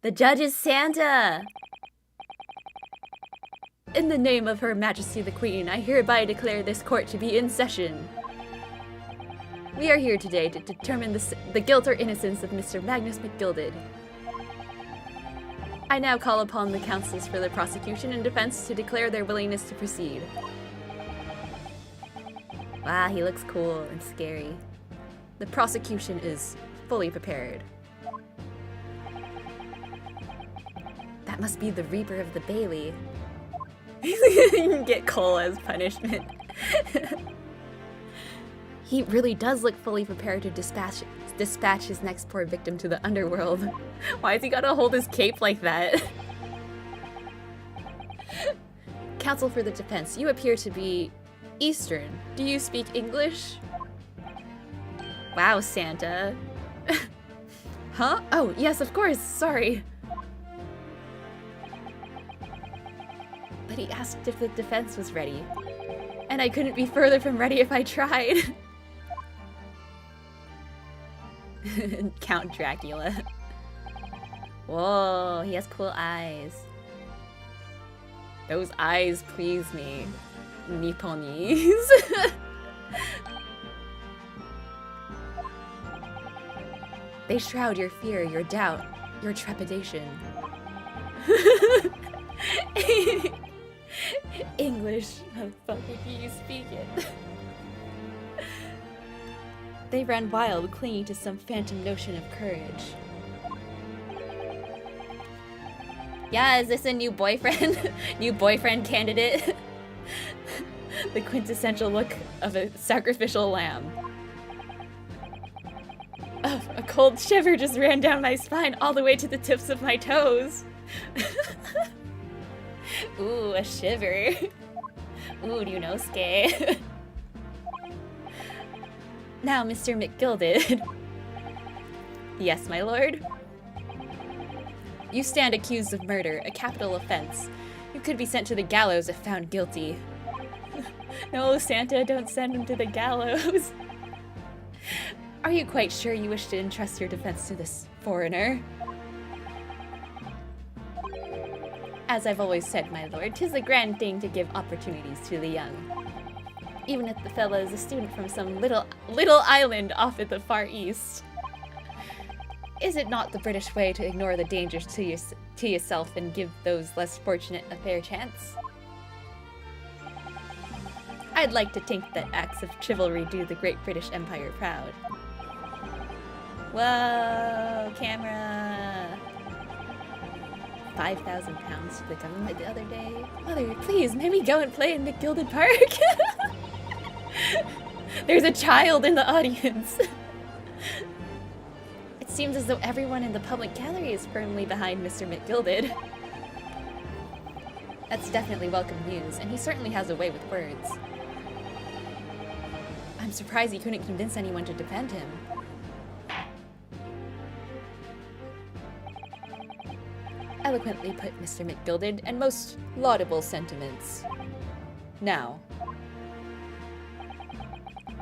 The judge is Santa! In the name of Her Majesty the Queen, I hereby declare this court to be in session. We are here today to determine the guilt or innocence of Mr. Magnus McGilded. I now call upon the counsels for the prosecution and defense to declare their willingness to proceed. Wow, he looks cool and scary. The prosecution is fully prepared. That must be the Reaper of the Bailey. You can get Cole as punishment. He really does look fully prepared to dispatch his next poor victim to the underworld. Why has he gotta hold his cape like that? Counsel for the defense, you appear to be Eastern. Do you speak English? Wow, Santa. Huh? Oh, yes, of course, sorry. But he asked if the defense was ready. And I couldn't be further from ready if I tried. Count Dracula. Whoa, he has cool eyes. Those eyes please me. Nipponese. They shroud your fear, your doubt, your trepidation. English, motherfucker, do you speak it? They ran wild, clinging to some phantom notion of courage. Yeah, is this a new boyfriend? New boyfriend candidate? The quintessential look of a sacrificial lamb. Oh, a cold shiver just ran down my spine all the way to the tips of my toes. Ooh, a shiver. Ooh, Ryunosuke. Now, Mr. McGilded. Yes, my lord? You stand accused of murder, a capital offense. You could be sent to the gallows if found guilty. No, Santa, don't send him to the gallows. Are you quite sure you wish to entrust your defense to this foreigner? As I've always said, my lord, 'tis a grand thing to give opportunities to the young. Even if the fellow is a student from some little island off at the Far East. Is it not the British way to ignore the dangers to yourself and give those less fortunate a fair chance? I'd like to think that acts of chivalry do the great British Empire proud. Whoa, camera! 5,000 pounds to the government the other day. Mother, please, may we go and play in McGilded Park? There's a child in the audience. It seems as though everyone in the public gallery is firmly behind Mr. McGilded. That's definitely welcome news, and he certainly has a way with words. I'm surprised he couldn't convince anyone to defend him. Eloquently put, Mr. McGilded, and most laudable sentiments. Now,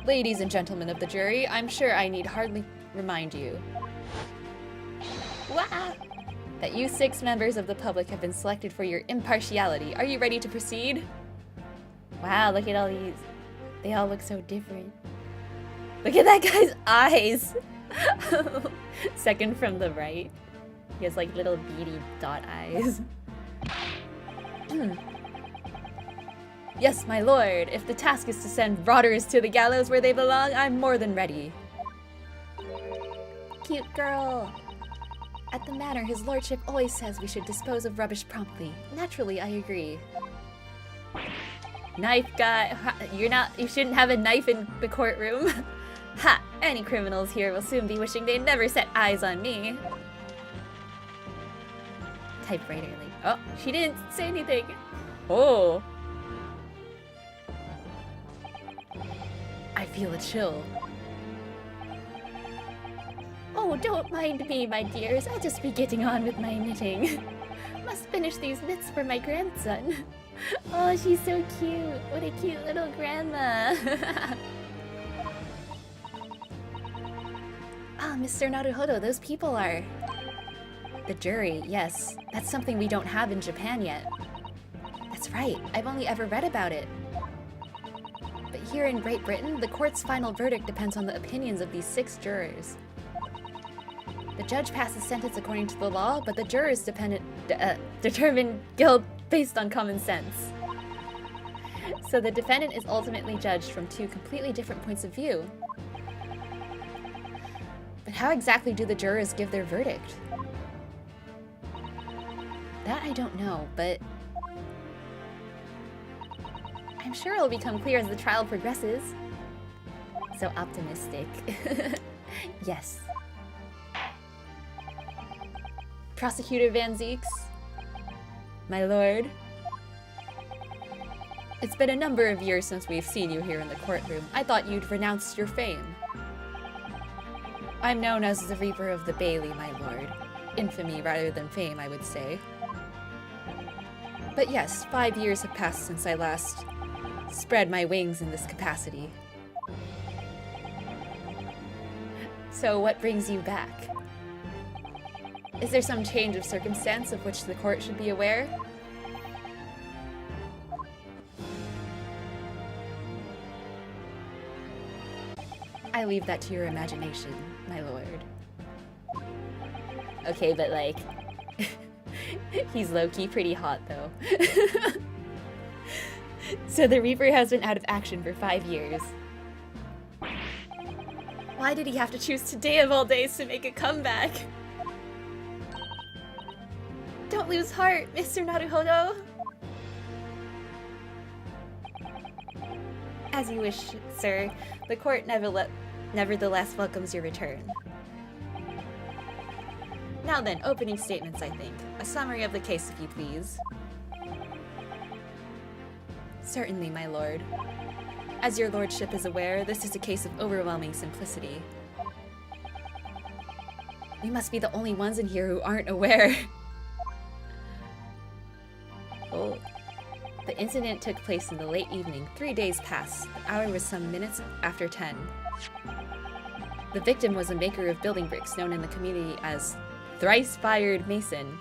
ladies and gentlemen of the jury, I'm sure I need hardly remind you that you 6 members of the public have been selected for your impartiality. Are you ready to proceed? Wow, look at all these. They all look so different. Look at that guy's eyes! Second from the right. He has like little beady dot eyes. Yes, my lord. If the task is to send rotters to the gallows where they belong, I'm more than ready. Cute girl. At the manor, his lordship always says we should dispose of rubbish promptly. Naturally, I agree. Knife guy. You shouldn't have a knife in the courtroom. Ha! Any criminals here will soon be wishing they'd never set eyes on me. Typewriter lady. Oh, she didn't say anything. Oh. I feel a chill. Oh, don't mind me, my dears. I'll just be getting on with my knitting. Must finish these knits for my grandson. Oh, she's so cute. What a cute little grandma. Ah, Mr. Naruhodo, those people are... The jury, yes. That's something we don't have in Japan yet. That's right. I've only ever read about it. But here in Great Britain, the court's final verdict depends on the opinions of these 6 jurors. The judge passes sentence according to the law, but the jurors determine guilt based on common sense. So the defendant is ultimately judged from 2 completely different points of view. But how exactly do the jurors give their verdict? That I don't know, but I'm sure it'll become clear as the trial progresses. So optimistic. Yes. Prosecutor Van Zeeks, my lord. It's been a number of years since we've seen you here in the courtroom. I thought you'd renounced your fame. I'm known as the Reaper of the Bailey, my lord. Infamy rather than fame, I would say. But yes, 5 years have passed since I last spread my wings in this capacity. So what brings you back? Is there some change of circumstance of which the court should be aware? I leave that to your imagination, my lord. Okay, but like... he's low-key pretty hot, though. So the Reaper has been out of action for 5 years. Why did he have to choose today of all days to make a comeback? Don't lose heart, Mr. Naruhodo! As you wish, sir. The court nevertheless welcomes your return. Now then, opening statements, I think. A summary of the case, if you please. Certainly, my lord. As your lordship is aware, this is a case of overwhelming simplicity. We must be the only ones in here who aren't aware. Oh. The incident took place in the late evening, 3 days past. The hour was some minutes after 10. The victim was a maker of building bricks known in the community as Thrice-Fired Mason.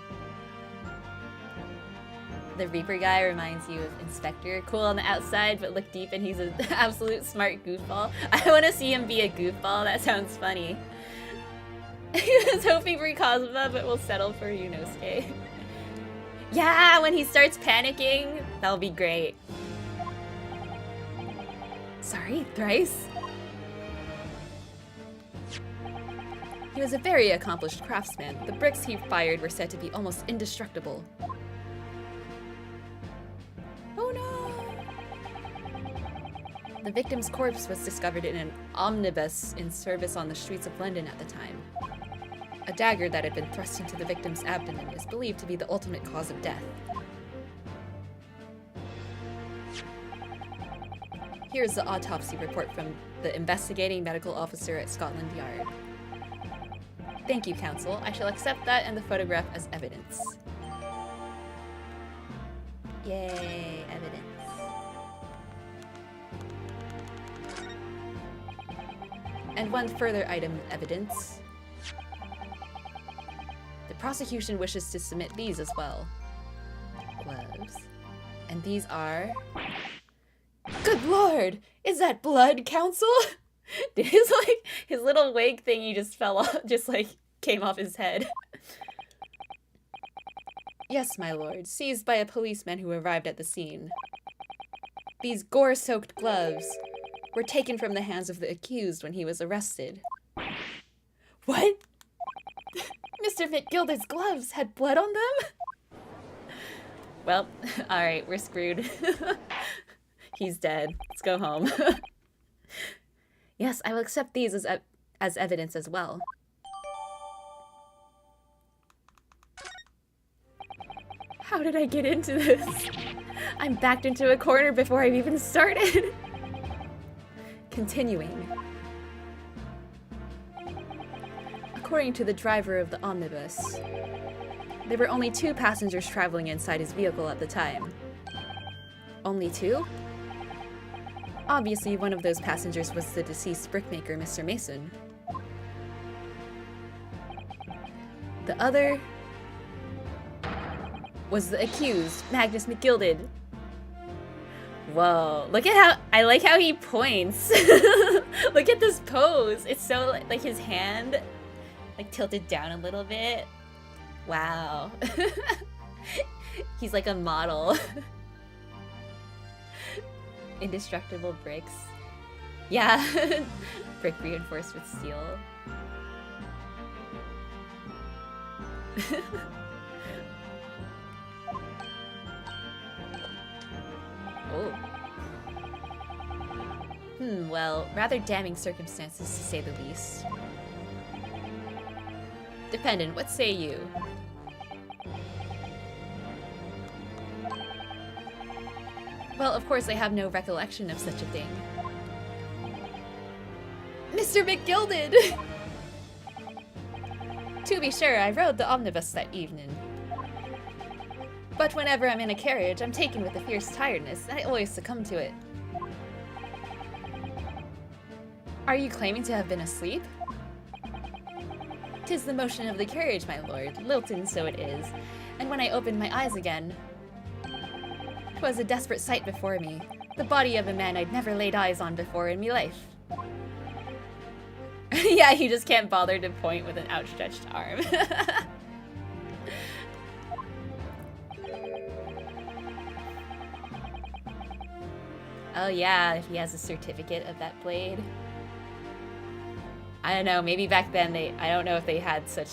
The Reaper guy reminds you of Inspector. Cool on the outside, but look deep and he's an absolute smart goofball. I want to see him be a goofball. That sounds funny. He was hoping for Kazuma, but will settle for Yunosuke. Yeah, when he starts panicking, that'll be great. Sorry, thrice? He was a very accomplished craftsman. The bricks he fired were said to be almost indestructible. Oh no! The victim's corpse was discovered in an omnibus in service on the streets of London at the time. A dagger that had been thrust into the victim's abdomen is believed to be the ultimate cause of death. Here's the autopsy report from the investigating medical officer at Scotland Yard. Thank you, counsel. I shall accept that and the photograph as evidence. Yay, evidence. And one further item of evidence. The prosecution wishes to submit these as well. Gloves. And these are... Good lord! Is that blood, counsel? His little wig thingy just fell off, just came off his head. Yes, my lord, seized by a policeman who arrived at the scene. These gore-soaked gloves were taken from the hands of the accused when he was arrested. What? Mr. McGilda's gloves had blood on them? Well, alright, we're screwed. He's dead. Let's go home. Yes, I will accept these as evidence as well. How did I get into this? I'm backed into a corner before I've even started. Continuing. According to the driver of the omnibus, there were only 2 passengers traveling inside his vehicle at the time. Only 2? Obviously, one of those passengers was the deceased brickmaker, Mr. Mason. The other was the accused, Magnus McGilded. Whoa, look at how, I like how he points. Look at this pose. It's so, like his hand, tilted down a little bit. Wow. He's like a model. Indestructible bricks. Yeah. Brick reinforced with steel. Oh. Well, rather damning circumstances to say the least. Defendant, what say you? Well, of course I have no recollection of such a thing. Mr. McGilded! To be sure, I rode the omnibus that evening. But whenever I'm in a carriage, I'm taken with a fierce tiredness, and I always succumb to it. Are you claiming to have been asleep? 'Tis the motion of the carriage, my lord, lilting so it is, and when I opened my eyes again, 'twas a desperate sight before me, the body of a man I'd never laid eyes on before in me life. Yeah, he just can't bother to point with an outstretched arm. Oh yeah, if he has a certificate of that blade. I don't know, maybe back then I don't know if they had such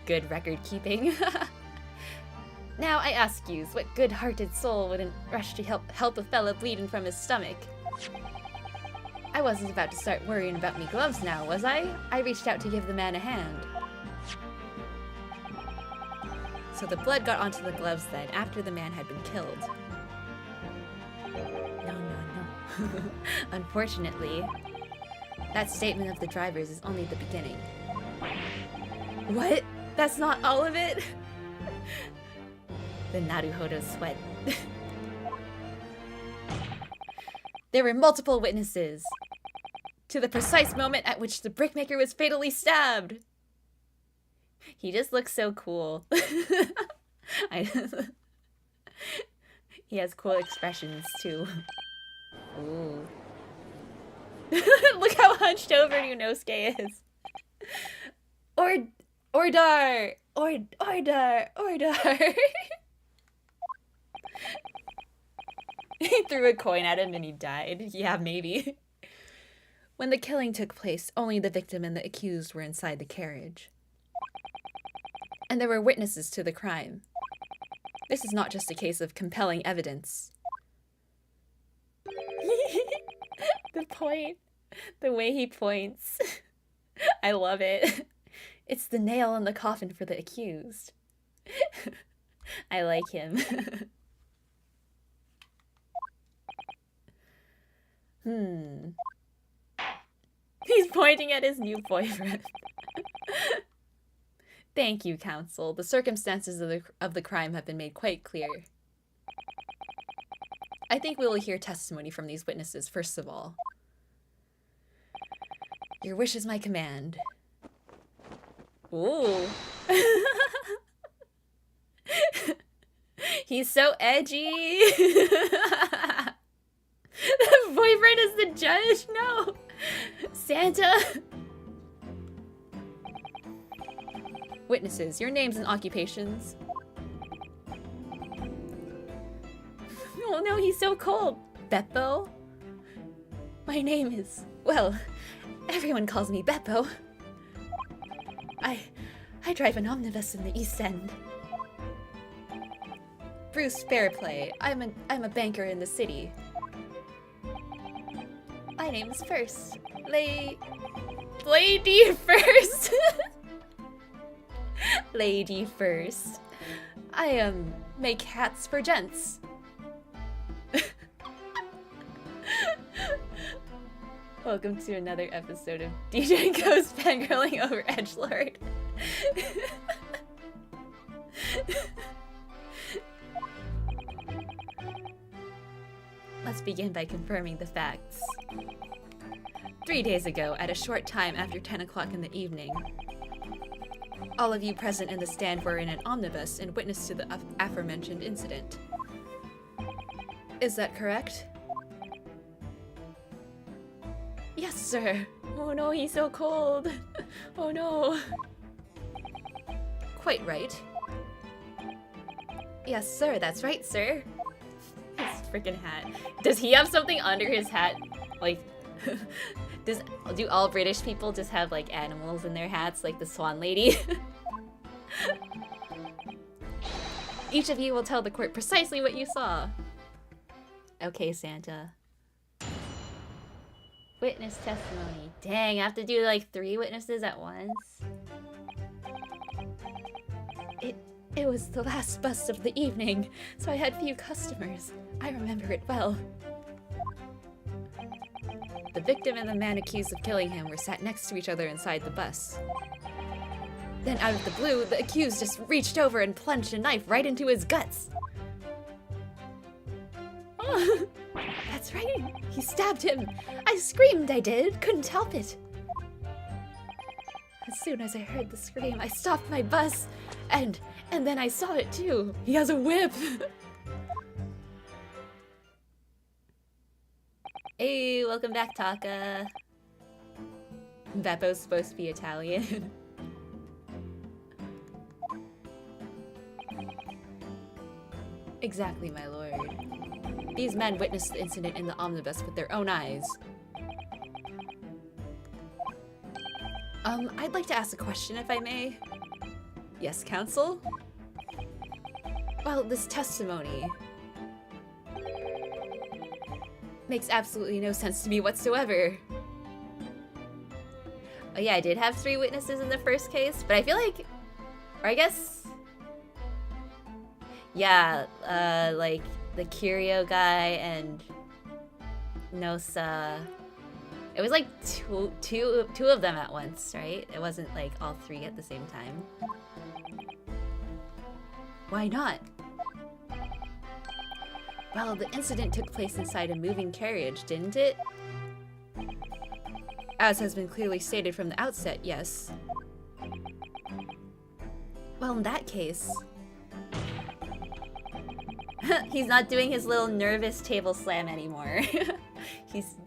good record keeping. Now I ask yous, what good-hearted soul wouldn't rush to help a fella bleeding from his stomach? I wasn't about to start worrying about me gloves now, was I? I reached out to give the man a hand. So the blood got onto the gloves then, after the man had been killed. No. Unfortunately, that statement of the driver's is only the beginning. What? That's not all of it? The Naruhodo sweat. There were multiple witnesses to the precise moment at which the brickmaker was fatally stabbed. He just looks so cool. He has cool expressions too. Ooh. Look how hunched over Yunosuke is. Ordar! He threw a coin at him and he died. Yeah, maybe. When the killing took place, only the victim and the accused were inside the carriage. And there were witnesses to the crime. This is not just a case of compelling evidence. The point. The way he points. I love it. It's the nail in the coffin for the accused. I like him. He's pointing at his new boyfriend. Thank you, counsel. The circumstances of the crime have been made quite clear. I think we will hear testimony from these witnesses first of all. Your wish is my command. Ooh. He's so edgy. The boyfriend is the judge? No. Santa. Witnesses, your names and occupations. Oh no, he's so cold. Beppo? My name is, well, everyone calls me Beppo. I drive an omnibus in the East End. Bruce Fairplay. I'm a banker in the city. My name's First. Lady First. Lady First. I make hats for gents. Welcome to another episode of DJ Ghost fangirling over Edgelord. Let's begin by confirming the facts. 3 days ago, at a short time after 10 o'clock in the evening, all of you present in the stand were in an omnibus and witness to the aforementioned incident. Is that correct? Yes, sir. Oh no, he's so cold. Oh no. Quite right. Yes, sir, that's right, sir. His freaking hat. Does he have something under his hat? Like, do all British people just have like animals in their hats, like the Swan Lady? Each of you will tell the court precisely what you saw. Okay, Santa. Witness testimony. Dang, I have to do like 3 witnesses at once. It was the last bus of the evening, so I had few customers. I remember it well. The victim and the man accused of killing him were sat next to each other inside the bus. Then out of the blue, the accused just reached over and plunged a knife right into his guts. Oh, that's right, he stabbed him. I screamed, I did, couldn't help it. As soon as I heard the scream, I stopped my bus, and then I saw it too. He has a whip. Hey, welcome back, Taka. Beppo's supposed to be Italian. Exactly, my lord. These men witnessed the incident in the omnibus with their own eyes. I'd like to ask a question, if I may. Yes, counsel? Well, this testimony makes absolutely no sense to me whatsoever. Oh yeah, I did have 3 witnesses in the first case, but I feel like, or I guess, yeah, like the Curio guy and Nosa. It was like two of them at once, right? It wasn't like all 3 at the same time. Why not? Well, the incident took place inside a moving carriage, didn't it? As has been clearly stated from the outset, yes. Well, in that case... He's not doing his little nervous table slam anymore.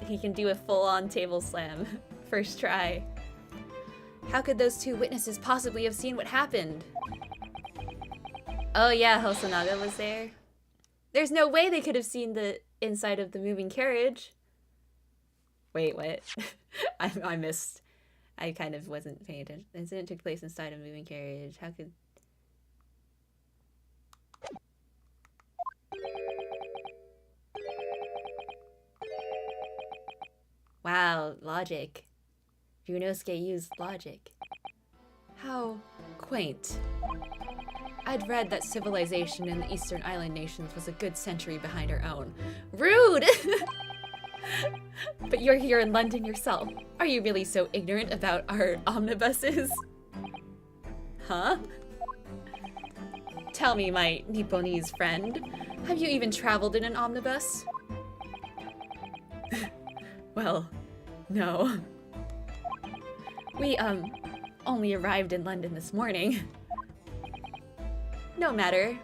He can do a full-on table slam. First try. How could those 2 witnesses possibly have seen what happened? Oh yeah, Hosonaga was there. There's no way they could have seen the inside of the moving carriage. Wait, what? I missed. I kind of wasn't paying attention. The incident took place inside a moving carriage. How could... Wow, logic. Ryunosuke used logic. How quaint. I'd read that civilization in the Eastern Island nations was a good century behind our own. Rude! But you're here in London yourself. Are you really so ignorant about our omnibuses? Huh? Tell me, my Nipponese friend, have you even traveled in an omnibus? Well, no. We, only arrived in London this morning. No matter.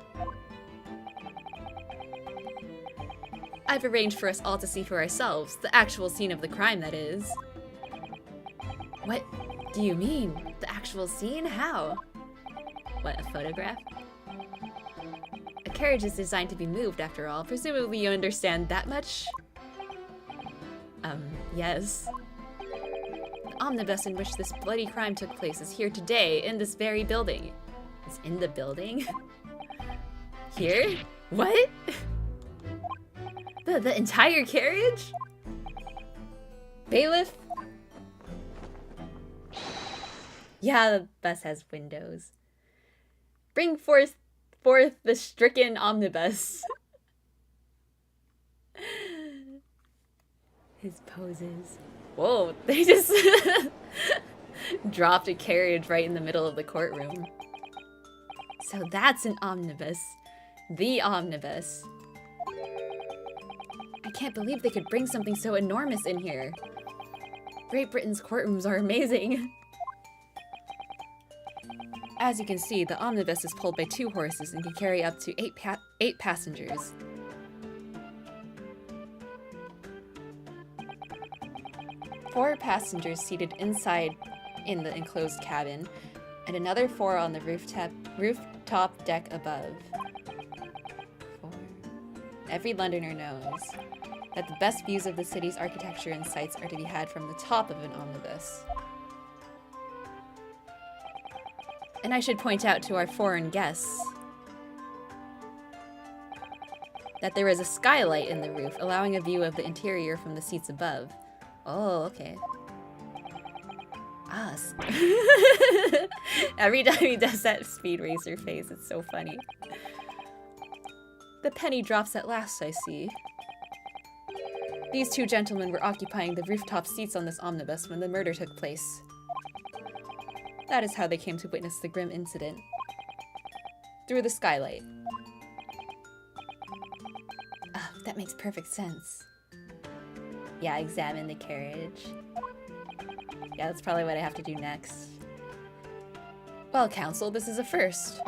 I've arranged for us all to see for ourselves, the actual scene of the crime, that is. What do you mean? The actual scene? How? What, a photograph? A carriage is designed to be moved, after all. Presumably you understand that much? Yes. The omnibus in which this bloody crime took place is here today, in this very building. It's in the building? Here? What? The entire carriage? Bailiff? Yeah, the bus has windows. Bring forth the stricken omnibus. His poses. Whoa, they just dropped a carriage right in the middle of the courtroom. So that's an omnibus. The omnibus. I can't believe they could bring something so enormous in here. Great Britain's courtrooms are amazing. As you can see, the omnibus is pulled by 2 horses and can carry up to 8 passengers. Four passengers seated inside in the enclosed cabin, and another 4 on the rooftop deck above. 4. Every Londoner knows that the best views of the city's architecture and sights are to be had from the top of an omnibus. And I should point out to our foreign guests that there is a skylight in the roof, allowing a view of the interior from the seats above. Oh, okay. Us. Every time he does that Speed Racer face, it's so funny. The penny drops at last, I see. These 2 gentlemen were occupying the rooftop seats on this omnibus when the murder took place. That is how they came to witness the grim incident. Through the skylight. Oh, that makes perfect sense. Yeah, examine the carriage. Yeah, that's probably what I have to do next. Well, counsel, this is a first.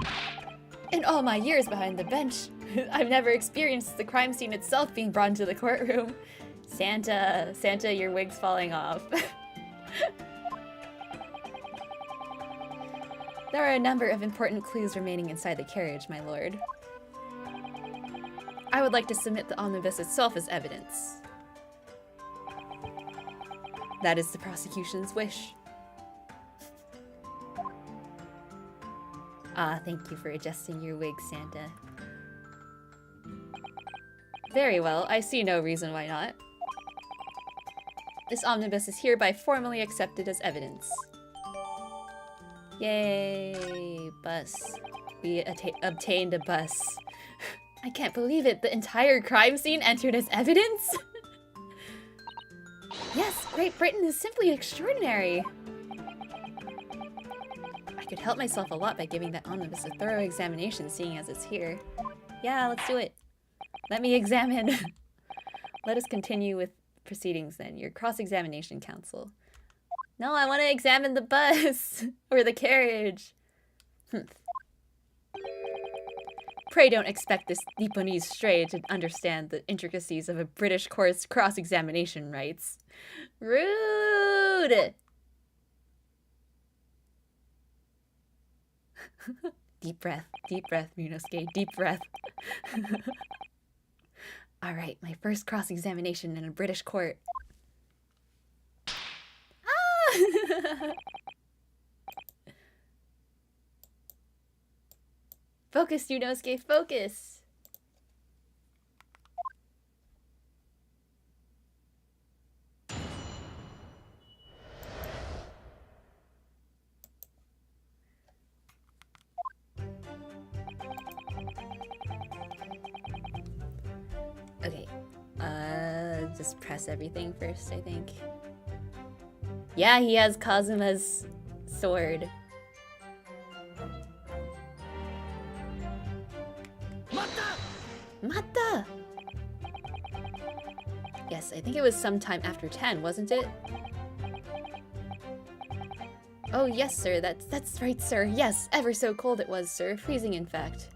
In all my years behind the bench, I've never experienced the crime scene itself being brought into the courtroom. Santa, your wig's falling off. There are a number of important clues remaining inside the carriage, my lord. I would like to submit the omnibus itself as evidence. That is the prosecution's wish. Ah, thank you for adjusting your wig, Santa. Very well, I see no reason why not. This omnibus is hereby formally accepted as evidence. Yay, bus. We obtained a bus. I can't believe it, the entire crime scene entered as evidence? Yes, Great Britain is simply extraordinary. I could help myself a lot by giving that omnibus a thorough examination, seeing as it's here. Yeah, let's do it. Let me examine. Let us continue with proceedings then. Your cross-examination, counsel. No, I want to examine the bus or the carriage. Pray don't expect this Nipponese stray to understand the intricacies of a British court's cross-examination rights. Rude! Deep breath, Ryunosuke, deep breath. Alright, my first cross-examination in a British court. Ah! Focus, Ryunosuke, focus! Okay, just press everything first, I think. Yeah, he has Kazuma's sword. Mata! Yes, Yes, I think it was sometime after 10, wasn't it? Oh, yes, sir. That's right, sir. Yes, ever so cold it was, sir. Freezing, in fact.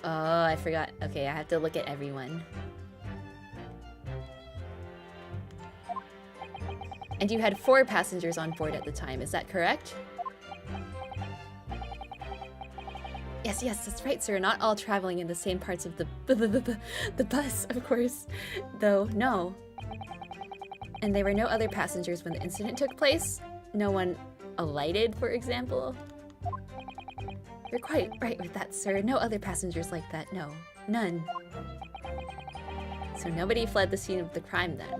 Oh, I forgot. Okay, I have to look at everyone. And you had 4 passengers on board at the time, is that correct? Yes, that's right, sir. Not all traveling in the same parts of the bus, of course. Though, no. And there were no other passengers when the incident took place? No one alighted, for example? You're quite right with that, sir. No other passengers like that, no. None. So nobody fled the scene of the crime, then?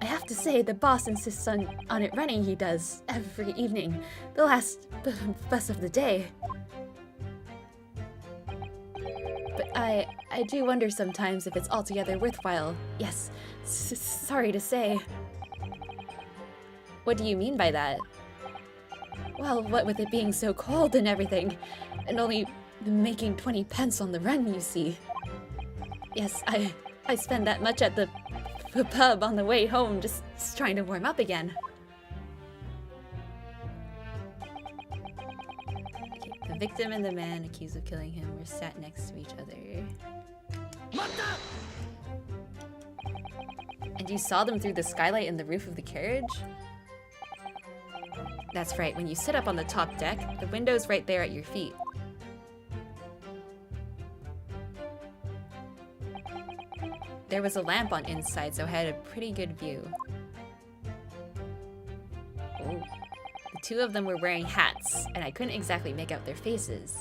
I have to say, the boss insists on it running, he does, every evening. The last bus of the day. But I do wonder sometimes if it's altogether worthwhile. Yes, sorry to say. What do you mean by that? Well, what with it being so cold and everything, and only making 20 pence on the run, you see. Yes, I spend that much at the pub on the way home, just trying to warm up again. Okay, the victim and the man accused of killing him were sat next to each other. And you saw them through the skylight in the roof of the carriage? That's right, when you sit up on the top deck, the window's right there at your feet. There was a lamp on inside, so I had a pretty good view. Oh. The 2 of them were wearing hats, and I couldn't exactly make out their faces.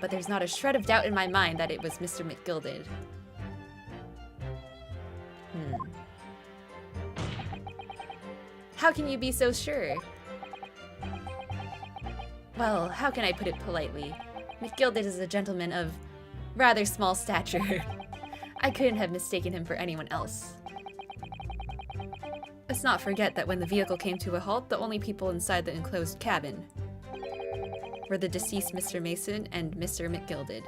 But there's not a shred of doubt in my mind that it was Mr. McGilded. How can you be so sure? Well, how can I put it politely? McGilded is a gentleman of rather small stature. I couldn't have mistaken him for anyone else. Let's not forget that when the vehicle came to a halt, the only people inside the enclosed cabin were the deceased Mr. Mason and Mr. McGilded.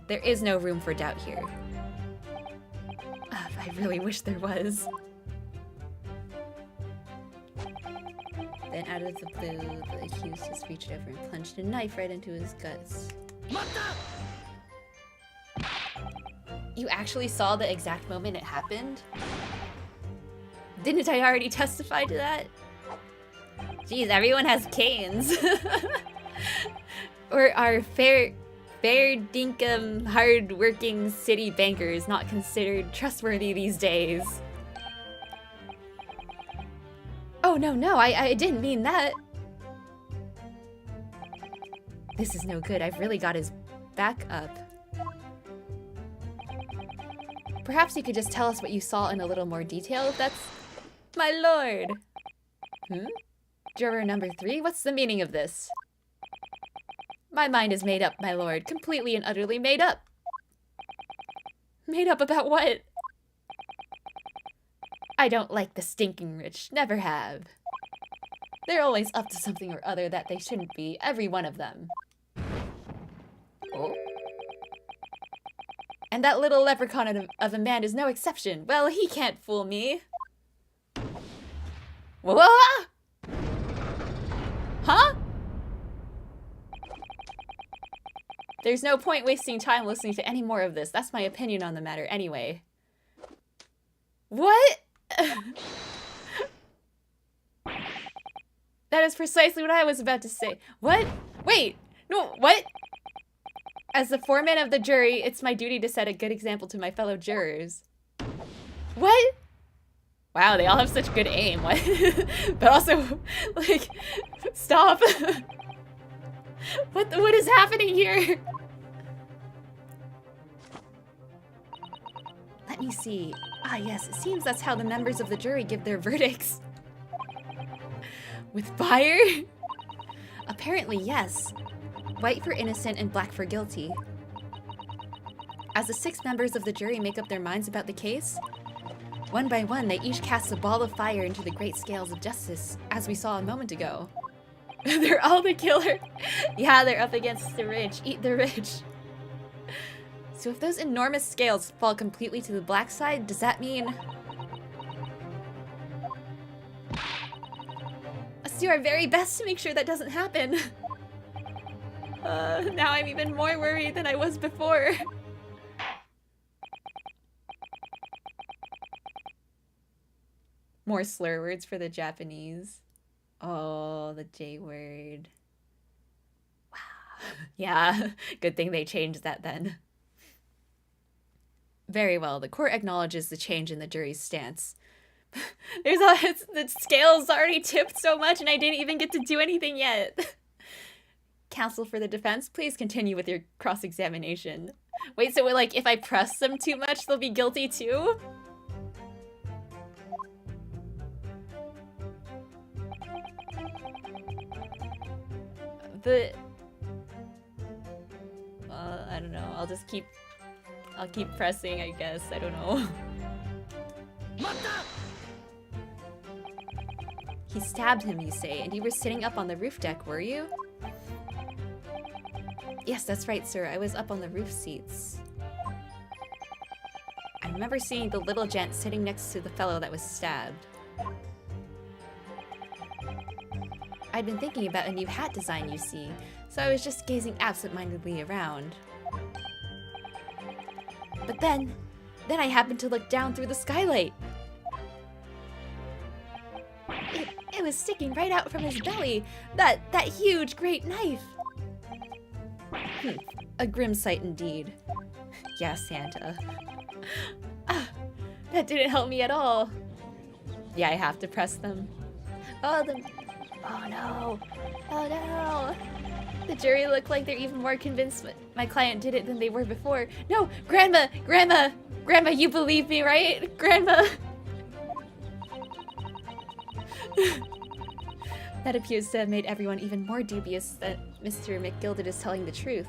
There is no room for doubt here. I really wish there was. Then out of the blue, the accused just reached over and plunged a knife right into his guts. You actually saw the exact moment it happened? Didn't I already testify to that? Jeez, everyone has canes. Or are fair dinkum, hard-working city bankers not considered trustworthy these days? Oh, no, I didn't mean that. This is no good. I've really got his back up. Perhaps you could just tell us what you saw in a little more detail, if that's... My lord! Juror number 3? What's the meaning of this? My mind is made up, my lord. Completely and utterly made up. Made up about what? I don't like the stinking rich. Never have. They're always up to something or other that they shouldn't be. Every one of them. Oh? And that little leprechaun of a man is no exception. Well, he can't fool me. Whoa! Huh? There's no point wasting time listening to any more of this. That's my opinion on the matter anyway. What? That is precisely what I was about to say. What? Wait! No, what? As the foreman of the jury, it's my duty to set a good example to my fellow jurors. What? Wow, they all have such good aim. What? But also, like, stop. What is happening here? Let me see. Ah, yes, it seems that's how the members of the jury give their verdicts. With fire? Apparently, yes. White for innocent and black for guilty. As the 6 members of the jury make up their minds about the case, one by one, they each cast a ball of fire into the great scales of justice, as we saw a moment ago. They're all the killer. Yeah, they're up against the rich. Eat the rich. So if those enormous scales fall completely to the black side, does that mean... Let's do our very best to make sure that doesn't happen. Now I'm even more worried than I was before. More slur words for the Japanese. Oh, the J word. Wow. Yeah, good thing they changed that then. Very well, the court acknowledges the change in the jury's stance. The scale's already tipped so much and I didn't even get to do anything yet. Counsel for the defense, please continue with your cross-examination. Wait, so like if I press them too much, they'll be guilty too? I don't know. I'll keep pressing, I guess. I don't know. He stabbed him, you say, and you were sitting up on the roof deck, were you? Yes, that's right, sir. I was up on the roof seats. I remember seeing the little gent sitting next to the fellow that was stabbed. I'd been thinking about a new hat design, you see, so I was just gazing absent-mindedly around. But then I happened to look down through the skylight. It was sticking right out from his belly, that huge great knife. A grim sight indeed. Yeah, Santa. That didn't help me at all. Yeah, I have to press them. Oh no. Oh no. The jury look like they're even more convinced my client did it than they were before. No, Grandma, you believe me, right? Grandma. That appears to have made everyone even more dubious that Mr. McGilded is telling the truth.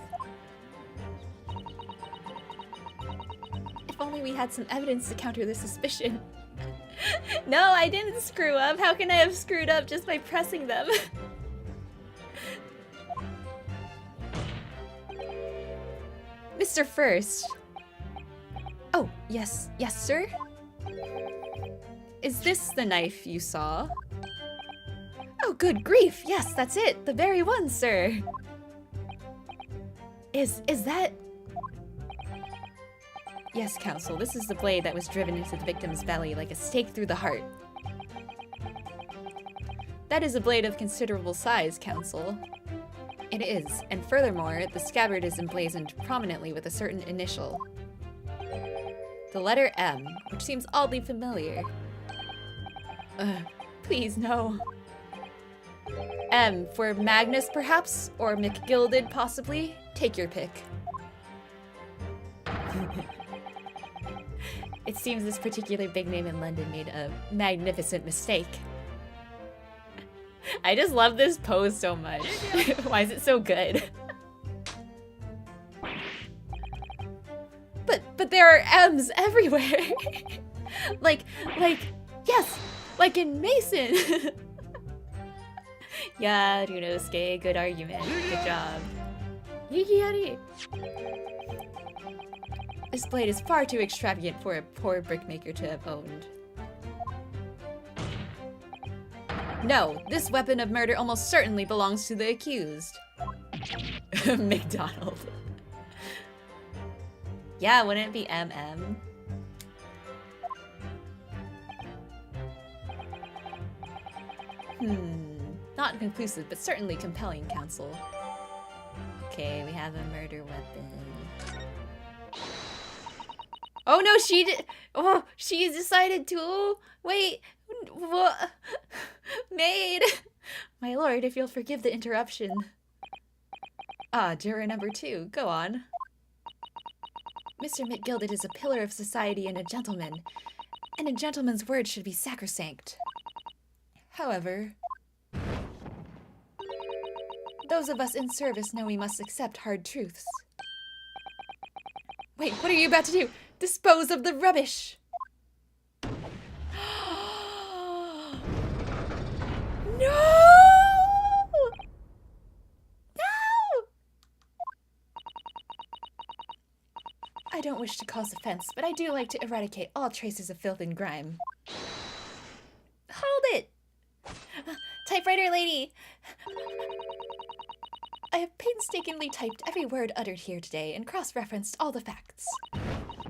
If only we had some evidence to counter the suspicion. No, I didn't screw up. How can I have screwed up just by pressing them? Mr. First. Oh, yes, sir? Is this the knife you saw? Oh, good grief! Yes, that's it! The very one, sir! Is that... Yes, counsel, this is the blade that was driven into the victim's belly like a stake through the heart. That is a blade of considerable size, counsel. It is, and furthermore, the scabbard is emblazoned prominently with a certain initial. The letter M, which seems oddly familiar. Please, no. M, for Magnus, perhaps? Or McGilded, possibly? Take your pick. It seems this particular big name in London made a magnificent mistake. I just love this pose so much. Why is it so good? But there are M's everywhere. like, yes, like in Mason. Yeah, Ryunosuke, good argument. Good job. Yigiyari. This blade is far too extravagant for a poor brickmaker to have owned. No, this weapon of murder almost certainly belongs to the accused. McDonald. Yeah, wouldn't it be MM? Not conclusive, but certainly compelling, counsel. Okay, we have a murder weapon. Oh no, she did. Oh, she decided to. Wait, what? Maid! My lord, if you'll forgive the interruption. Ah, juror number 2, go on. Mr. McGilded is a pillar of society and a gentleman's word should be sacrosanct. However, those of us in service know we must accept hard truths. Wait, what are you about to do? Dispose of the rubbish! No! I don't wish to cause offense, but I do like to eradicate all traces of filth and grime. Hold it! Typewriter lady! I have painstakingly typed every word uttered here today and cross-referenced all the facts.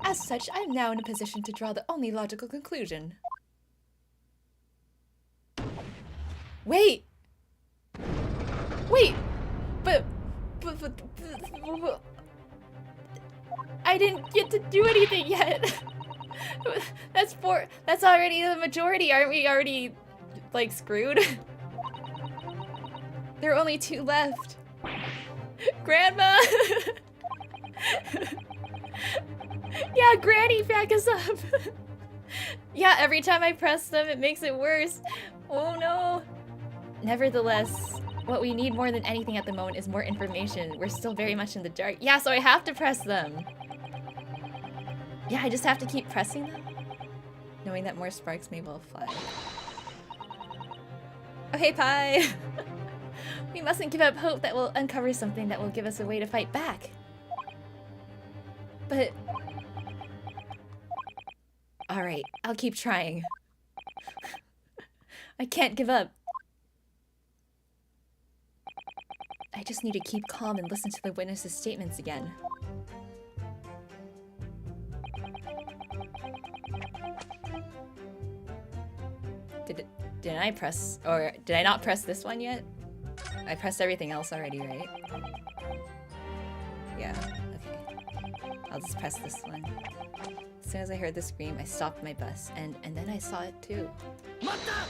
As such, I am now in a position to draw the only logical conclusion. Wait! Wait! But I didn't get to do anything yet! That's already the majority. Aren't we already, like, screwed? There are only 2 left. Grandma! Yeah, Granny, back us up! Yeah, every time I press them, it makes it worse. Oh no! Nevertheless, what we need more than anything at the moment is more information. We're still very much in the dark. Yeah, so I have to press them. Yeah, I just have to keep pressing them, knowing that more sparks may well fly. Oh, hey, Pie! We mustn't give up hope that we'll uncover something that will give us a way to fight back. But... Alright, I'll keep trying. I can't give up. I just need to keep calm and listen to the witnesses' statements again. Did I press, or did I not press this one yet? I pressed everything else already, right? Yeah, okay. I'll just press this one. As soon as I heard the scream, I stopped my bus, and then I saw it too. Mata!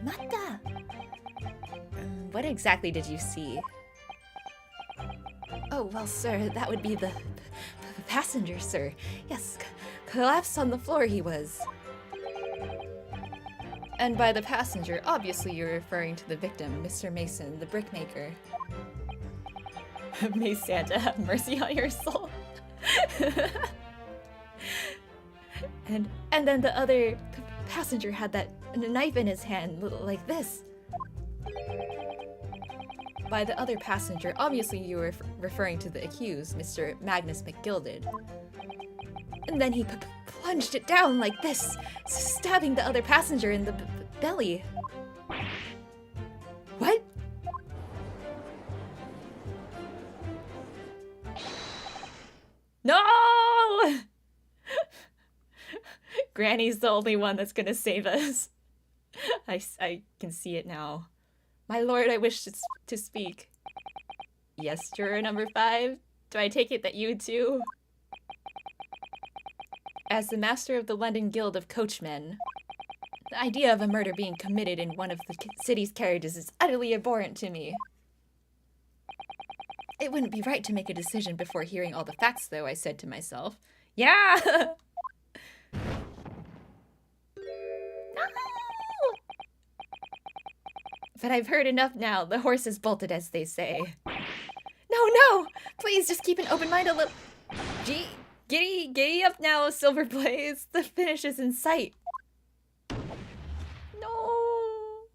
Mata! What exactly did you see? Oh, well, sir, that would be the passenger, sir. Yes, collapsed on the floor he was. And by the passenger, obviously you're referring to the victim, Mr. Mason, the brickmaker. May Santa have mercy on your soul. and then the other passenger had that knife in his hand, like this. By the other passenger, obviously you were referring to the accused, Mr. Magnus McGilded. And then he plunged it down like this, stabbing the other passenger in the belly. What? No! Granny's the only one that's gonna save us. I can see it now. My lord, I wish to speak. Yes, juror number 5. Do I take it that you too? As the master of the London Guild of Coachmen, the idea of a murder being committed in one of the city's carriages is utterly abhorrent to me. It wouldn't be right to make a decision before hearing all the facts, though, I said to myself. Yeah! No! But I've heard enough now. The horse is bolted, as they say. No! Please, just keep an open mind a little... Giddy up now, Silver Blaze. The finish is in sight. No!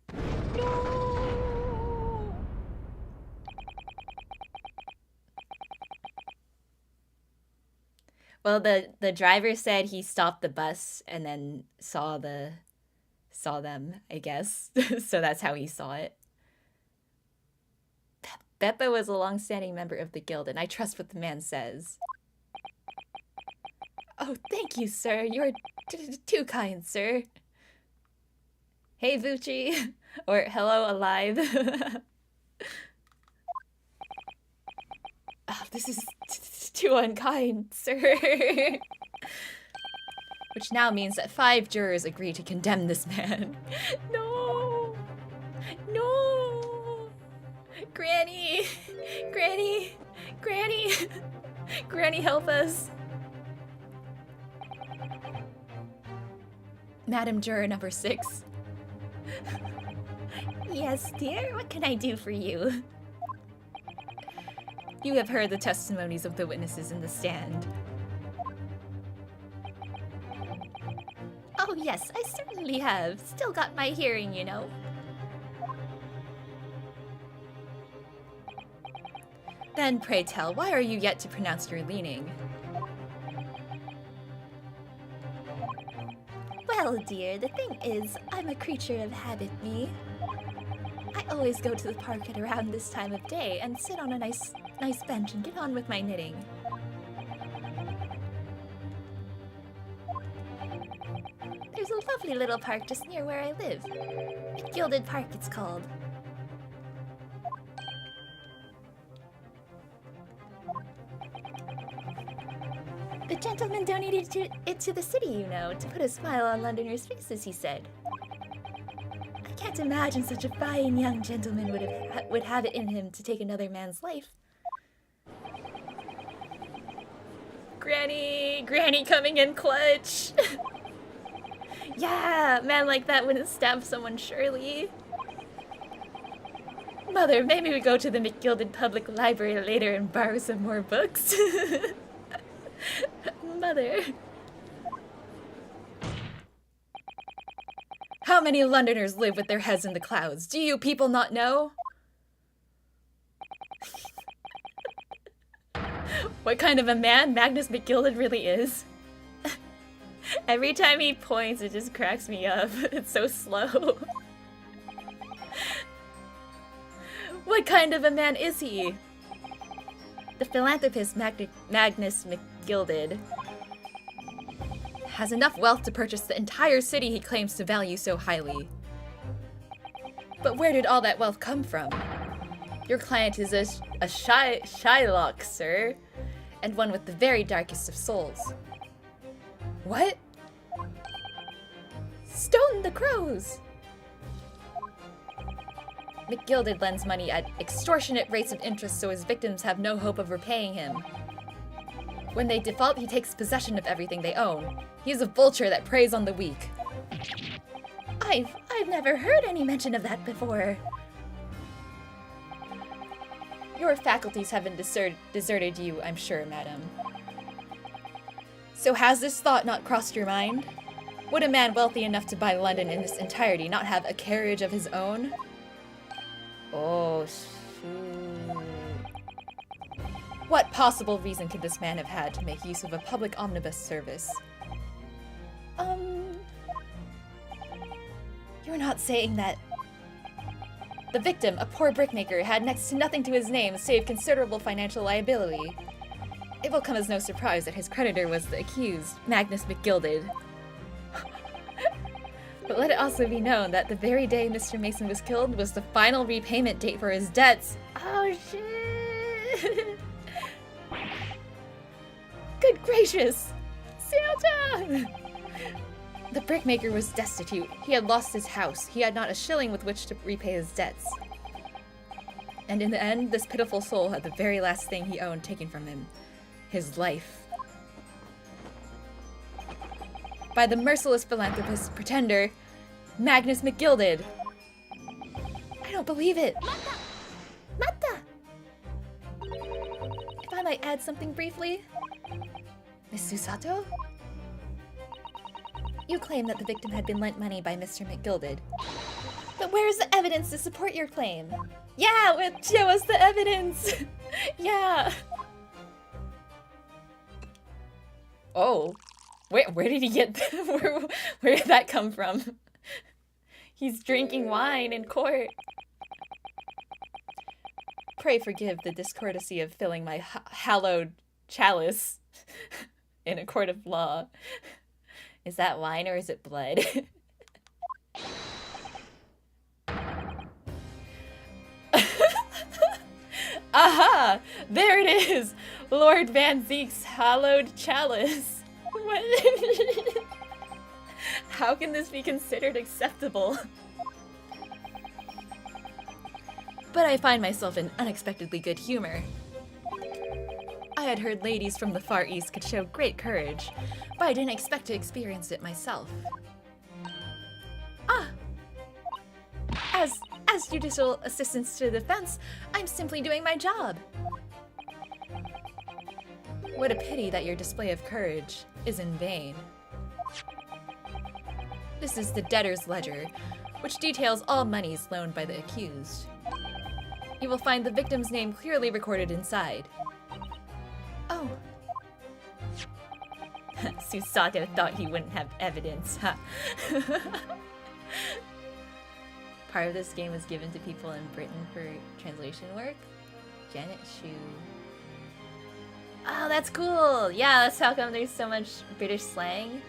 Well, the driver said he stopped the bus and then saw them, I guess. So that's how he saw it. Beppo was a long-standing member of the guild, and I trust what the man says. Oh, thank you, sir. You're too kind, sir. Hey, Vucci. Or hello, alive. Oh, this is too unkind, sir. Which now means that 5 jurors agree to condemn this man. No! Granny! Granny, help us! Madam Juror number 6. Yes, dear, what can I do for you? You have heard the testimonies of the witnesses in the stand. Oh yes, I certainly have. Still got my hearing, you know. Then pray tell, why are you yet to pronounce your leaning? Well, dear, the thing is, I'm a creature of habit, me. I always go to the park at around this time of day and sit on a nice bench and get on with my knitting. There's a lovely little park just near where I live. Gilded Park, it's called. The gentleman donated it to the city, you know, to put a smile on Londoners' faces, he said. I can't imagine such a fine young gentleman would have it in him to take another man's life. Granny coming in clutch. Yeah, man like that wouldn't stab someone, surely. Mother, maybe we go to the McGilded Public Library later and borrow some more books. Mother. How many Londoners live with their heads in the clouds? Do you people not know? What kind of a man Magnus McGilded really is? Every time he points, it just cracks me up. It's so slow. What kind of a man is he? The philanthropist Magnus McGilded has enough wealth to purchase the entire city he claims to value so highly. But where did all that wealth come from? Your client is a Shylock, sir, and one with the very darkest of souls. What? Stone the crows! McGilded lends money at extortionate rates of interest so his victims have no hope of repaying him. When they default, he takes possession of everything they own. He is a vulture that preys on the weak. I've never heard any mention of that before. Your faculties haven't deserted you, I'm sure, madam. So has this thought not crossed your mind? Would a man wealthy enough to buy London in its entirety not have a carriage of his own? Oh, shoot. What possible reason could this man have had to make use of a public omnibus service? You're not saying that... The victim, a poor brickmaker, had next to nothing to his name save considerable financial liability. It will come as no surprise that his creditor was the accused, Magnus McGilded. But let it also be known that the very day Mr. Mason was killed was the final repayment date for his debts. Oh shit! Good gracious! Santa! The brickmaker was destitute. He had lost his house. He had not a shilling with which to repay his debts. And in the end, this pitiful soul had the very last thing he owned taken from him. His life. By the merciless philanthropist pretender, Magnus McGilded. I don't believe it. Mata! If I might add something briefly. Miss Susato? You claim that the victim had been lent money by Mr. McGilded. But where is the evidence to support your claim? Yeah, show us the evidence! Yeah! Oh. Where did he get that? Where did that come from? He's drinking wine in court. Pray forgive the discourtesy of filling my hallowed chalice in a court of law. Is that wine or is it blood? Aha! There it is! Lord Van Zeek's hallowed chalice. What? How can this be considered acceptable? But I find myself in unexpectedly good humor. I had heard ladies from the Far East could show great courage, but I didn't expect to experience it myself. Ah! As judicial assistants to the defense, I'm simply doing my job. What a pity that your display of courage is in vain. This is the debtor's ledger, which details all monies loaned by the accused. You will find the victim's name clearly recorded inside. Oh. Susato thought he wouldn't have evidence, huh? Part of this game was given to people in Britain for translation work. Janet Shu. Oh, that's cool! Yeah, that's how come there's so much British slang.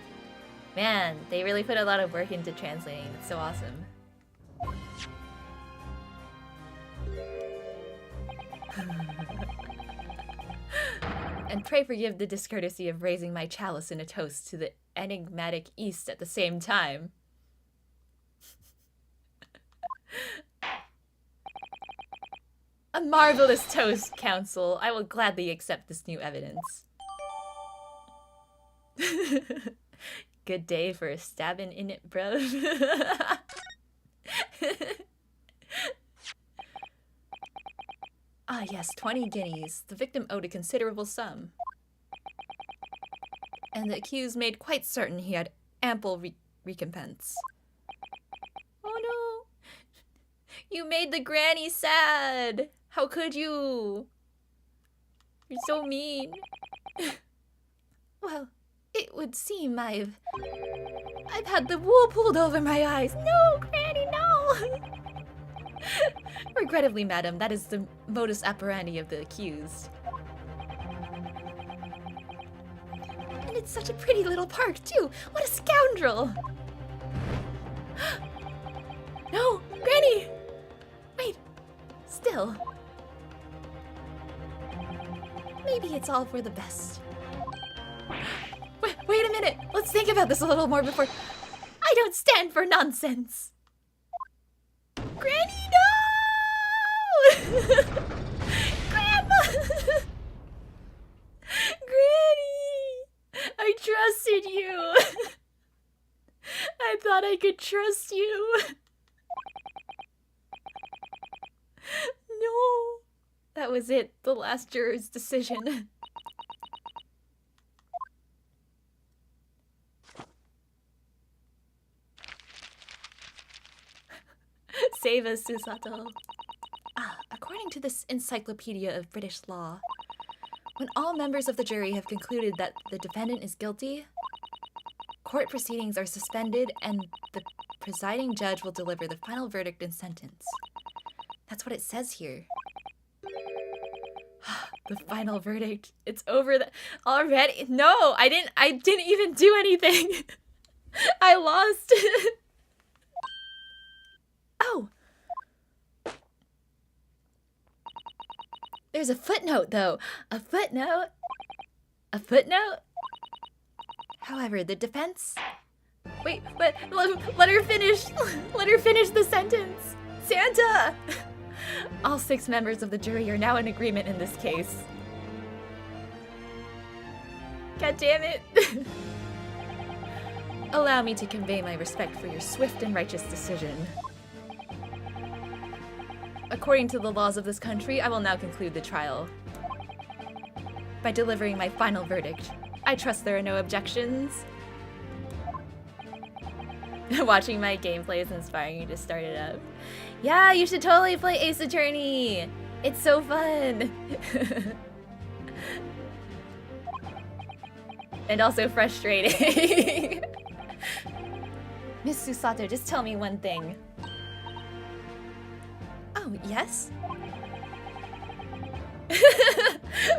Man, they really put a lot of work into translating. It's so awesome. And pray forgive the discourtesy of raising my chalice in a toast to the enigmatic East at the same time. A marvelous toast, Council. I will gladly accept this new evidence. Good day for a stabbing in it, bro. Ah, yes, 20 guineas. The victim owed a considerable sum. And the accused made quite certain he had ample recompense. Oh no! You made the granny sad! How could you? You're so mean. Well, it would seem I've had the wool pulled over my eyes. No, Granny, no! Regrettably, madam, that is the modus operandi of the accused. And it's such a pretty little park, too! What a scoundrel! No! Granny! Wait! Still. Maybe it's all for the best. Wait a minute! Let's think about this a little more before... I don't stand for nonsense! Granny, no! Grandma! Granny! I trusted you! I thought I could trust you! No! That was it, the last juror's decision. Save us, Susato. According to this encyclopedia of British law, when all members of the jury have concluded that the defendant is guilty, court proceedings are suspended and the presiding judge will deliver the final verdict and sentence. That's what it says here. The final verdict. It's over already. No, I didn't even do anything. I lost. Oh. There's a footnote, though. A footnote? A footnote? However, the defense... Wait, but let her finish. Let her finish the sentence. Santa! All 6 members of the jury are now in agreement in this case. God damn it. Allow me to convey my respect for your swift and righteous decision. According to the laws of this country, I will now conclude the trial by delivering my final verdict. I trust there are no objections. Watching my gameplay is inspiring you to start it up. Yeah, you should totally play Ace Attorney! It's so fun! And also frustrating. Miss Susato, just tell me one thing. Oh, yes?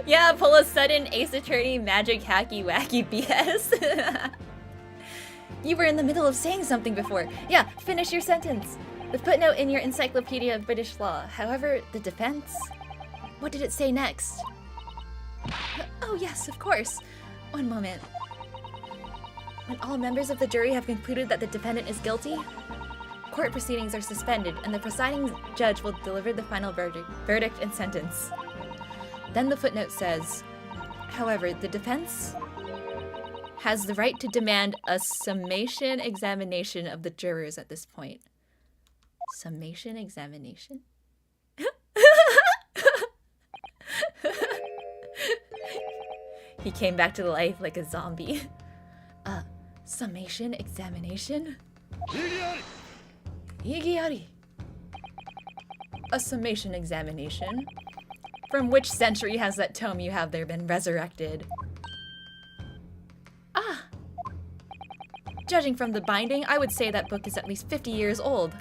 Yeah, pull a sudden Ace Attorney magic hacky wacky BS. You were in the middle of saying something before. Yeah, finish your sentence. The footnote in your Encyclopedia of British Law. However, the defense? What did it say next? Oh yes, of course. One moment. When all members of the jury have concluded that the defendant is guilty, court proceedings are suspended and the presiding judge will deliver the final verdict and sentence. Then the footnote says, however, the defense has the right to demand a summation examination of the jurors at this point. Summation examination? He came back to life like a zombie. Summation examination? Igiari! A summation examination? From which century has that tome you have there been resurrected? Ah! Judging from the binding, I would say that book is at least 50 years old.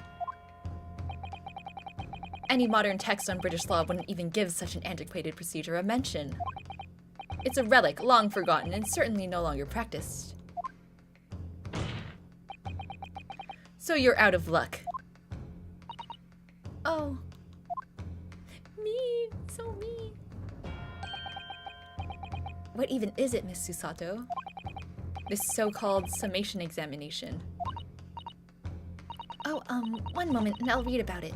Any modern text on British law wouldn't even give such an antiquated procedure a mention. It's a relic, long forgotten, and certainly no longer practiced. So you're out of luck. Oh. Me, so me. What even is it, Miss Susato? This so-called summation examination. Oh, one moment and I'll read about it.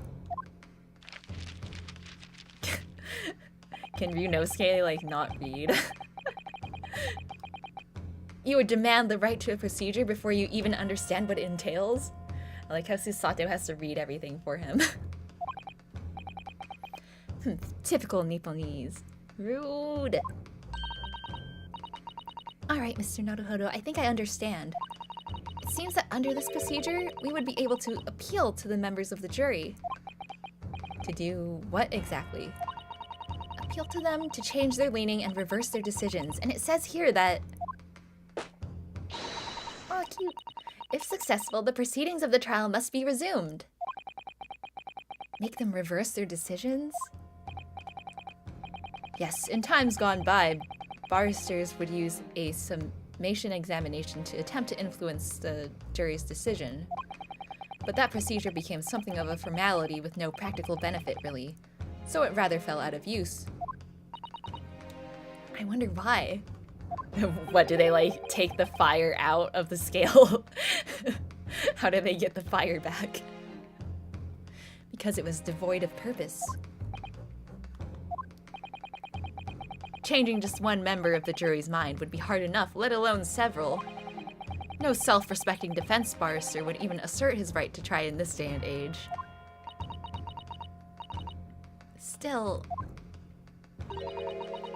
Can Ryunosuke, like, not read? You would demand the right to a procedure before you even understand what it entails? I like how Susato has to read everything for him. Typical Nipponese. Rude. Alright, Mr. Naruhodo, I think I understand. It seems that under this procedure, we would be able to appeal to the members of the jury. To do what exactly? Appeal to them to change their leaning and reverse their decisions. And it says here that... Oh, cute. If successful, the proceedings of the trial must be resumed. Make them reverse their decisions? Yes, in times gone by, barristers would use a summation examination to attempt to influence the jury's decision. But that procedure became something of a formality with no practical benefit, really. So it rather fell out of use. I wonder why. What, do they, like, take the fire out of the scale? How do they get the fire back? Because it was devoid of purpose. Changing just one member of the jury's mind would be hard enough, let alone several. No self-respecting defense barrister would even assert his right to try in this day and age. Still,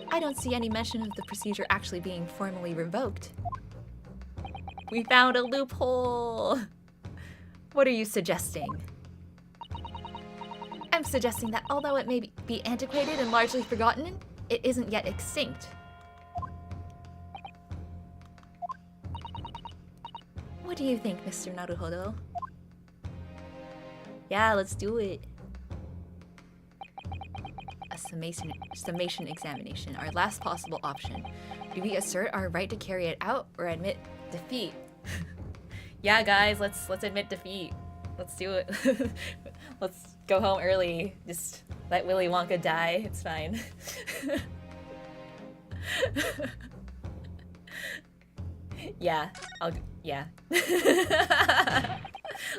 I don't see any mention of the procedure actually being formally revoked. We found a loophole! What are you suggesting? I'm suggesting that although it may be antiquated and largely forgotten, it isn't yet extinct. What do you think, Mr. Naruhodo? Yeah, let's do it. A summation examination, our last possible option. Do we assert our right to carry it out or admit defeat? Yeah, guys, let's admit defeat. Let's do it. Let's go home early. Just let Willy Wonka die. It's fine. Yeah, yeah.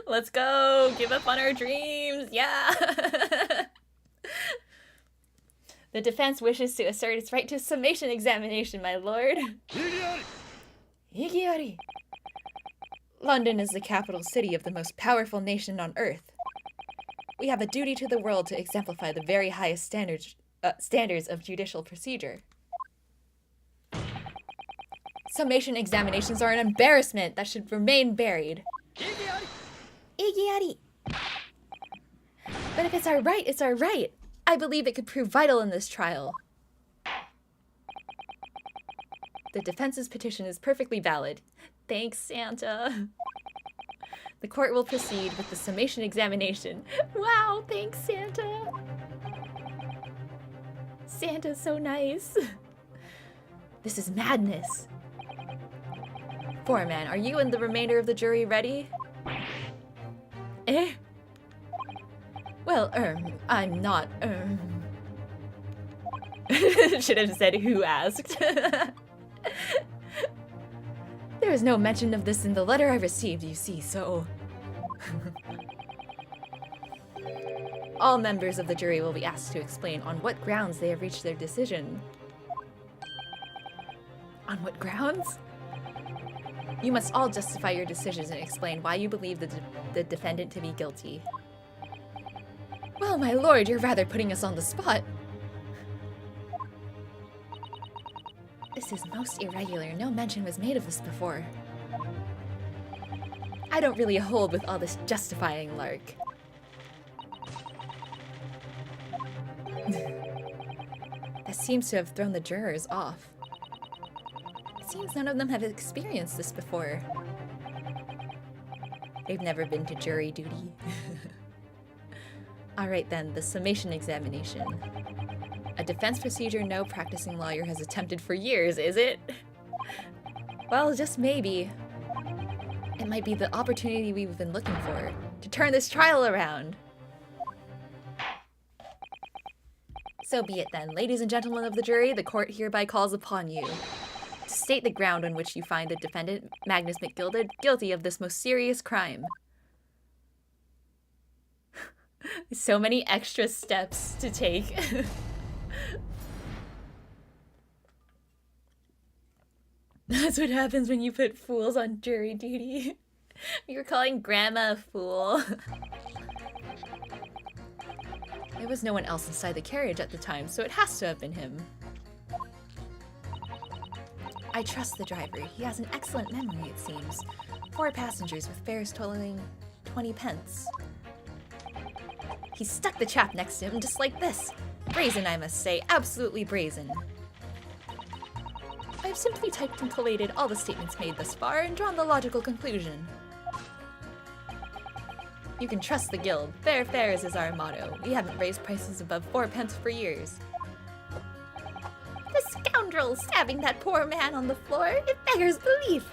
Let's go. Give up on our dreams. Yeah. The defense wishes to assert its right to a summation examination, my lord. Higiari! London is the capital city of the most powerful nation on earth. We have a duty to the world to exemplify the very highest standards of judicial procedure. Summation examinations are an embarrassment that should remain buried. Igiari! But if it's our right, it's our right. I believe it could prove vital in this trial. The defense's petition is perfectly valid. Thanks, Santa. The court will proceed with the summation examination. Wow, thanks, Santa. Santa's so nice. This is madness. Foreman, are you and the remainder of the jury ready? Eh? Well, I'm not, Should have said who asked. There is no mention of this in the letter I received, you see, so... All members of the jury will be asked to explain on what grounds they have reached their decision. On what grounds? You must all justify your decisions and explain why you believe the defendant to be guilty. Well, my lord, you're rather putting us on the spot. This is most irregular. No mention was made of this before. I don't really hold with all this justifying lark. seems to have thrown the jurors off. It seems none of them have experienced this before. They've never been to jury duty. Alright then, the summation examination. A defense procedure no practicing lawyer has attempted for years, is it? Well, just maybe. It might be the opportunity we've been looking for, to turn this trial around. So be it then, ladies and gentlemen of the jury, the court hereby calls upon you to state the ground on which you find the defendant, Magnus McGilded, guilty of this most serious crime. So many extra steps to take. That's what happens when you put fools on jury duty. You're calling Grandma a fool. There was no one else inside the carriage at the time, so it has to have been him. I trust the driver. He has an excellent memory, it seems. 4 passengers with fares totaling 20 pence. He stuck the chap next to him just like this. Brazen, I must say. Absolutely brazen. I've simply typed and collated all the statements made thus far and drawn the logical conclusion. You can trust the guild. Fair fares is our motto. We haven't raised prices above 4 pence for years. The scoundrel stabbing that poor man on the floor, it beggars belief.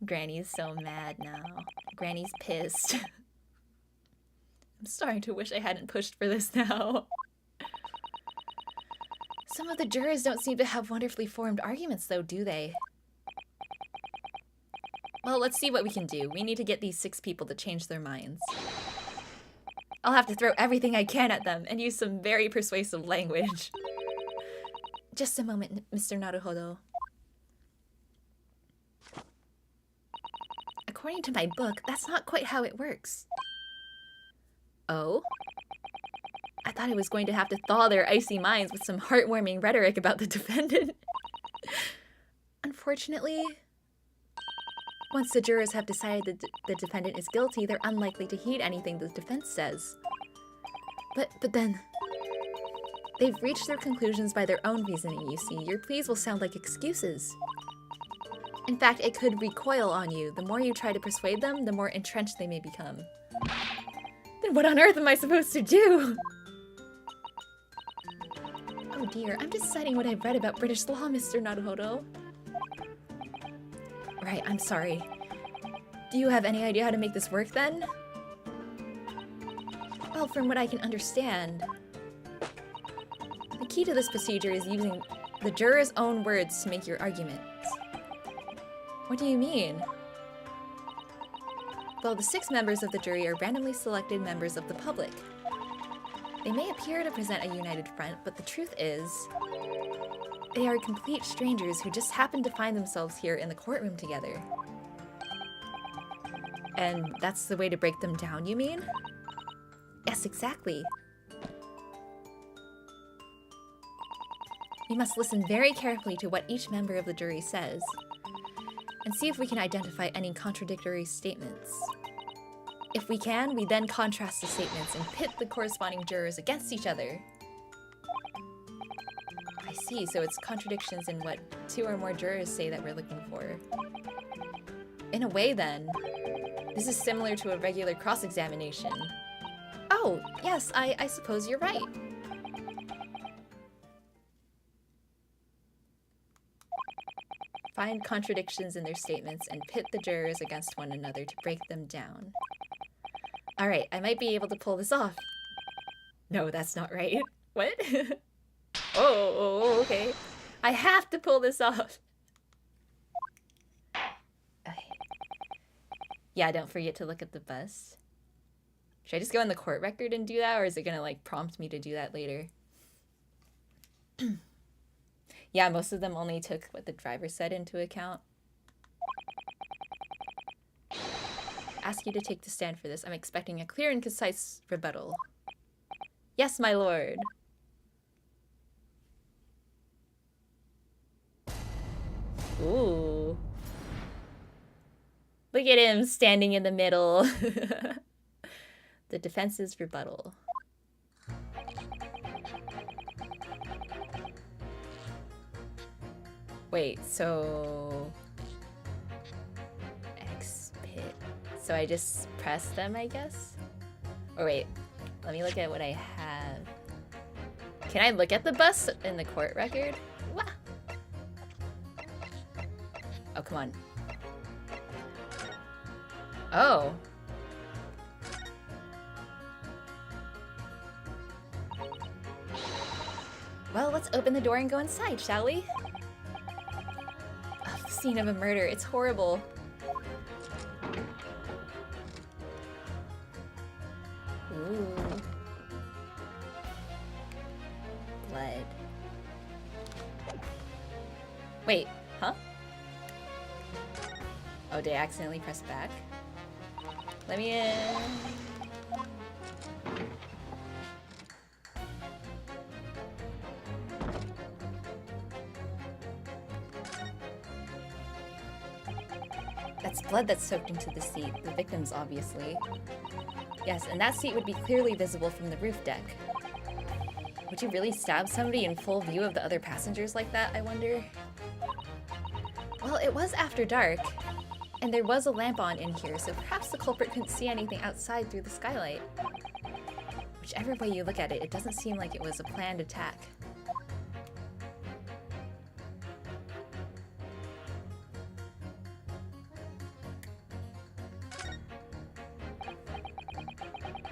Granny's so mad now. Granny's pissed. I'm starting to wish I hadn't pushed for this now. Some of the jurors don't seem to have wonderfully formed arguments though, do they? Well, let's see what we can do. We need to get these 6 people to change their minds. I'll have to throw everything I can at them and use some very persuasive language. Just a moment, Mr. Naruhodo. According to my book, that's not quite how it works. Oh? I thought I was going to have to thaw their icy minds with some heartwarming rhetoric about the defendant. Unfortunately, once the jurors have decided that the defendant is guilty, they're unlikely to heed anything the defense says. But then, they've reached their conclusions by their own reasoning, you see. Your pleas will sound like excuses. In fact, it could recoil on you. The more you try to persuade them, the more entrenched they may become. Then what on earth am I supposed to do? Oh dear, I'm just citing what I've read about British law, Mr. Naruhodo. Right, I'm sorry. Do you have any idea how to make this work then? Well, from what I can understand, the key to this procedure is using the juror's own words to make your arguments. What do you mean? Well, the 6 members of the jury are randomly selected members of the public. They may appear to present a united front, but the truth is, they are complete strangers who just happen to find themselves here in the courtroom together. And that's the way to break them down, you mean? Yes, exactly. We must listen very carefully to what each member of the jury says, and see if we can identify any contradictory statements. If we can, we then contrast the statements and pit the corresponding jurors against each other. I see, so it's contradictions in what 2 or more jurors say that we're looking for. In a way, then, this is similar to a regular cross-examination. Oh, yes, I suppose you're right. Find contradictions in their statements and pit the jurors against one another to break them down. Alright, I might be able to pull this off. No, that's not right. What? Oh, okay. I have to pull this off. Okay. Yeah, don't forget to look at the bust. Should I just go in the court record and do that, or is it gonna, like, prompt me to do that later? Yeah, most of them only took what the driver said into account. Ask you to take the stand for this. I'm expecting a clear and concise rebuttal. Yes, my lord. Ooh. Look at him standing in the middle. The defense's rebuttal. Wait, so... X pit. So I just press them, I guess? Or wait, let me look at what I have. Can I look at the bus in the court record? Wah! Oh, come on. Oh. Well, let's open the door and go inside, shall we? Oh, the scene of a murder. It's horrible. Ooh. Blood. Wait, huh? Oh, did I accidentally press back? Let me in. That's blood that's soaked into the seat. The victim's, obviously. Yes, and that seat would be clearly visible from the roof deck. Would you really stab somebody in full view of the other passengers like that, I wonder? Well, it was after dark, and there was a lamp on in here, so perhaps the culprit couldn't see anything outside through the skylight. Whichever way you look at it, it doesn't seem like it was a planned attack.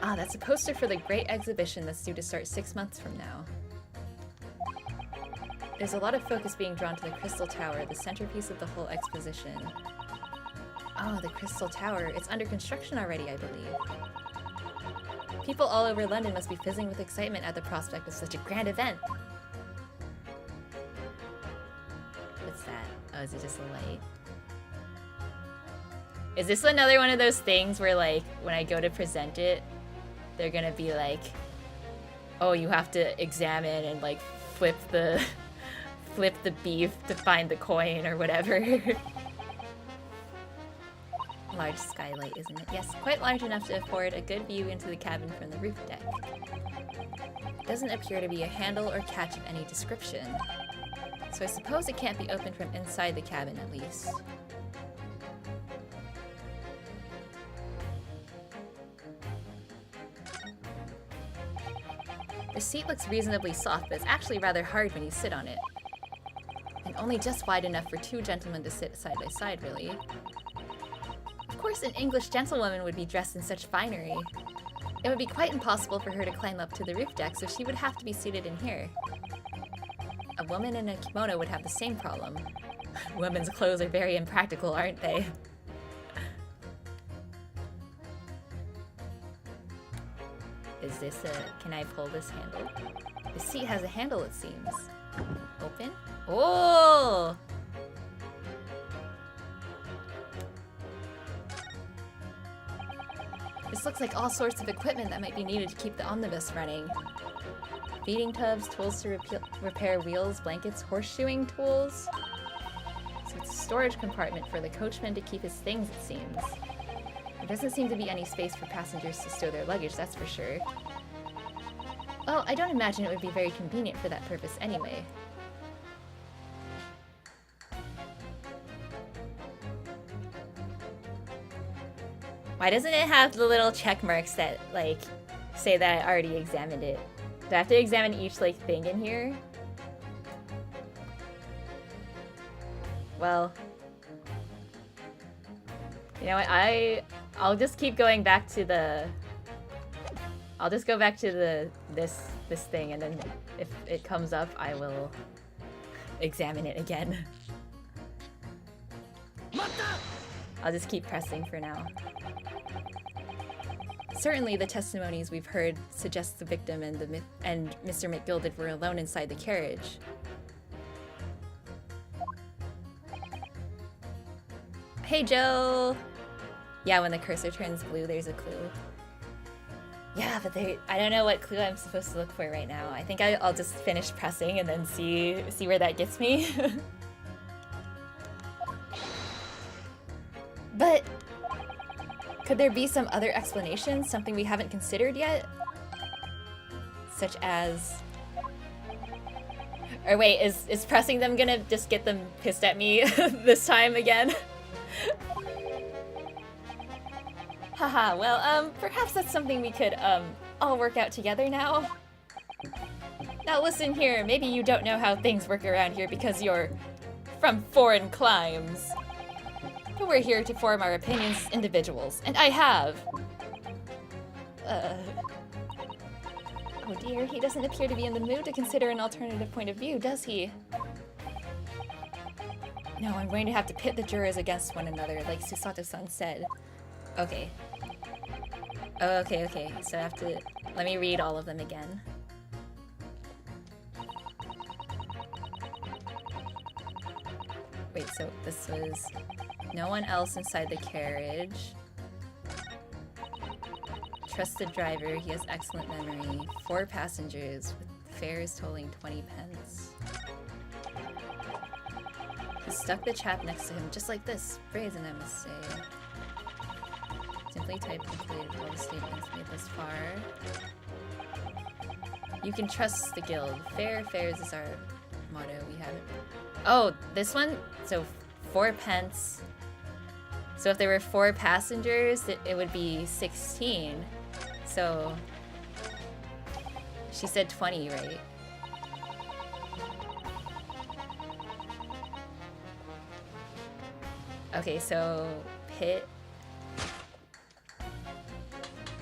Ah, that's a poster for the great exhibition that's due to start 6 months from now. There's a lot of focus being drawn to the Crystal Tower, the centerpiece of the whole exposition. Oh, the Crystal Tower. It's under construction already, I believe. People all over London must be fizzing with excitement at the prospect of such a grand event. What's that? Oh, is it just a light? Is this another one of those things where, like, when I go to present it, they're gonna be like, oh, you have to examine and, like, flip the beef to find the coin or whatever. Large skylight, isn't it? Yes, quite large enough to afford a good view into the cabin from the roof deck. Doesn't appear to be a handle or catch of any description. So I suppose it can't be opened from inside the cabin, at least. The seat looks reasonably soft, but it's actually rather hard when you sit on it. And only just wide enough for two gentlemen to sit side by side, really. Of course, an English gentlewoman would be dressed in such finery. It would be quite impossible for her to climb up to the roof deck, so she would have to be seated in here. A woman in a kimono would have the same problem. Women's clothes are very impractical, aren't they? Is this a... Can I pull this handle? The seat has a handle, it seems. Open? Oh! This looks like all sorts of equipment that might be needed to keep the omnibus running. Feeding tubs, tools to repair wheels, blankets, horseshoeing tools. So it's a storage compartment for the coachman to keep his things, it seems. There doesn't seem to be any space for passengers to stow their luggage, that's for sure. Well, I don't imagine it would be very convenient for that purpose anyway. Why doesn't it have the little check marks that, like, say that I already examined it? Do I have to examine each, like, thing in here? Well... You know what, I'll just keep going back to the... I'll just go back to this thing, and then if it comes up, I will examine it again. I'll just keep pressing for now. Certainly, the testimonies we've heard suggest the victim and Mr. McGilded were alone inside the carriage. Hey, Joe! Yeah, when the cursor turns blue, there's a clue. Yeah, but I don't know what clue I'm supposed to look for right now. I think I'll just finish pressing and then see where that gets me. But could there be some other explanation, something we haven't considered yet? Such as... Or wait, is pressing them gonna just get them pissed at me this time again? Haha, well, perhaps that's something we could, all work out together now. Now listen here, maybe you don't know how things work around here because you're from foreign climes. But we're here to form our opinions as individuals, and I have. Oh dear, he doesn't appear to be in the mood to consider an alternative point of view, does he? No, I'm going to have to pit the jurors against one another, like Susato-san said. Okay. Oh, okay, so I have to... Let me read all of them again. Wait, so this was... No one else inside the carriage. Trust the driver, he has excellent memory. 4 passengers, with fares totaling 20 pence. He stuck the chap next to him, just like this. Brazen, I must say. Simply type completed all the statements made thus far. You can trust the guild. Fares is our motto. We have it. Oh, this one? So 4 pence. So if there were 4 passengers, it would be 16. So she said 20, right? Okay, so pit.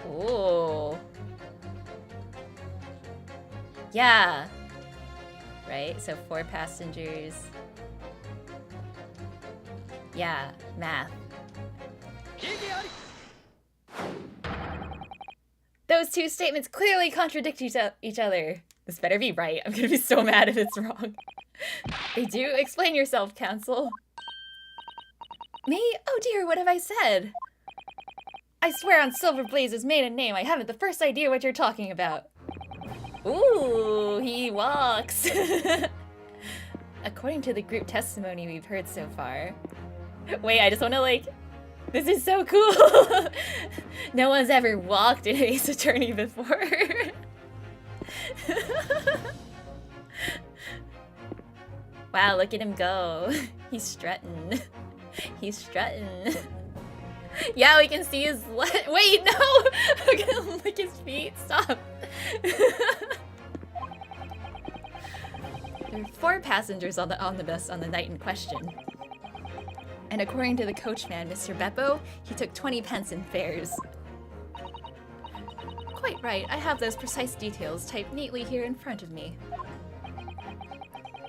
Oh. Yeah. Right, so 4 passengers. Yeah, math. Those 2 statements clearly contradict each other. This better be right. I'm gonna be so mad if it's wrong. They do? Explain yourself, counsel. Me? Oh dear, what have I said? I swear on Silver Blaze's maiden name, I haven't the first idea what you're talking about. Ooh, he walks. According to the group testimony we've heard so far. Wait, I just wanna this is so cool! No one's ever walked in Ace Attorney before. Wow, look at him go. He's strutting. He's strutting. Yeah, we can see his wait, no! Look at him lick his feet. Stop. There were 4 passengers on the omnibus on the night in question. And according to the coachman, Mr. Beppo, he took 20 pence in fares. Quite right, I have those precise details typed neatly here in front of me.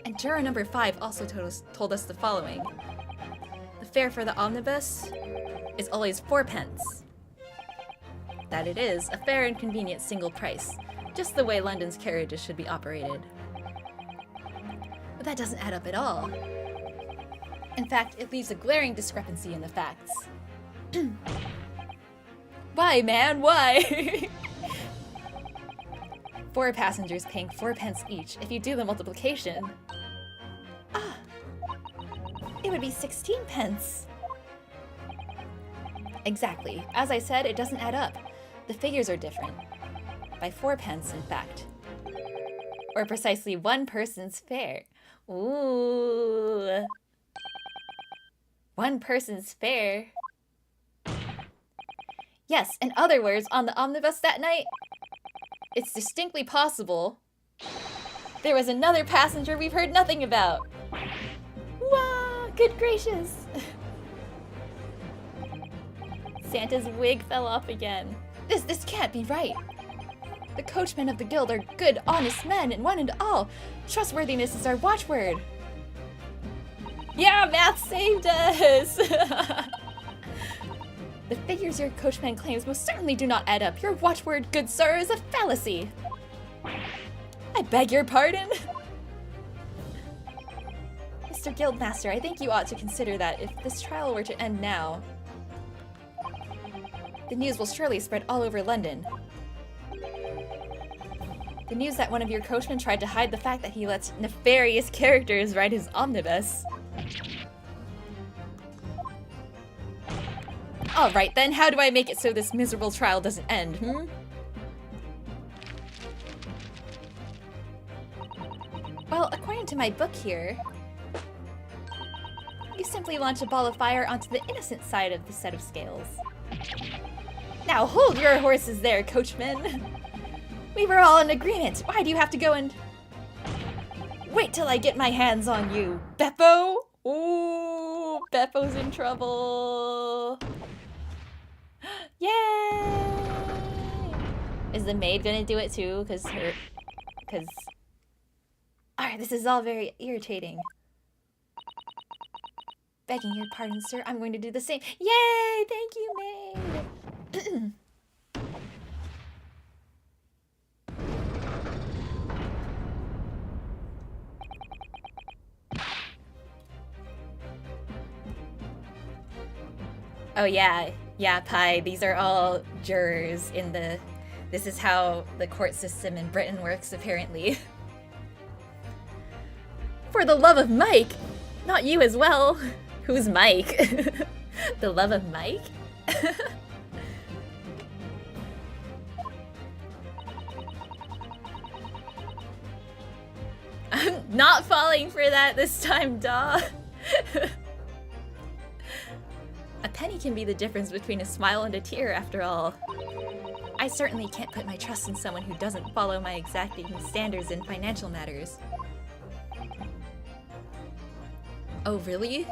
And juror number 5 also told us the following. The fare for the omnibus is always 4 pence. That it is, a fair and convenient single price, just the way London's carriages should be operated. But that doesn't add up at all. In fact, it leaves a glaring discrepancy in the facts. Why, man? Why? 4 passengers paying 4 pence each. If you do the multiplication... it would be 16 pence. Exactly. As I said, it doesn't add up. The figures are different. By 4 pence, in fact. Or precisely 1 person's fare. Ooh... 1 person's fare. Yes, in other words, on the omnibus that night, it's distinctly possible there was another passenger we've heard nothing about. Wow, good gracious. Santa's wig fell off again. This can't be right. The coachmen of the guild are good, honest men, and one and all. Trustworthiness is our watchword. Yeah, math saved us! The figures your coachman claims most certainly do not add up. Your watchword, good sir, is a fallacy. I beg your pardon? Mr. Guildmaster, I think you ought to consider that if this trial were to end now, the news will surely spread all over London. The news that one of your coachmen tried to hide the fact that he lets nefarious characters ride his omnibus. Alright then, how do I make it so this miserable trial doesn't end, Well, according to my book here. You simply launch a ball of fire onto the innocent side of the set of scales. Now hold your horses there, coachman. We were all in agreement. Why do you have to go and... Wait till I get my hands on you, Beppo! Ooh, Beppo's in trouble. Yay! Is the maid gonna do it too? Alright, this is all very irritating. Begging your pardon, sir, I'm going to do the same. Yay! Thank you, maid! Oh yeah, Pi, these are all jurors in the... This is how the court system in Britain works, apparently. For the love of Mike! Not you as well! Who's Mike? The love of Mike? I'm not falling for that this time, duh! A penny can be the difference between a smile and a tear, after all. I certainly can't put my trust in someone who doesn't follow my exacting standards in financial matters. Oh, really?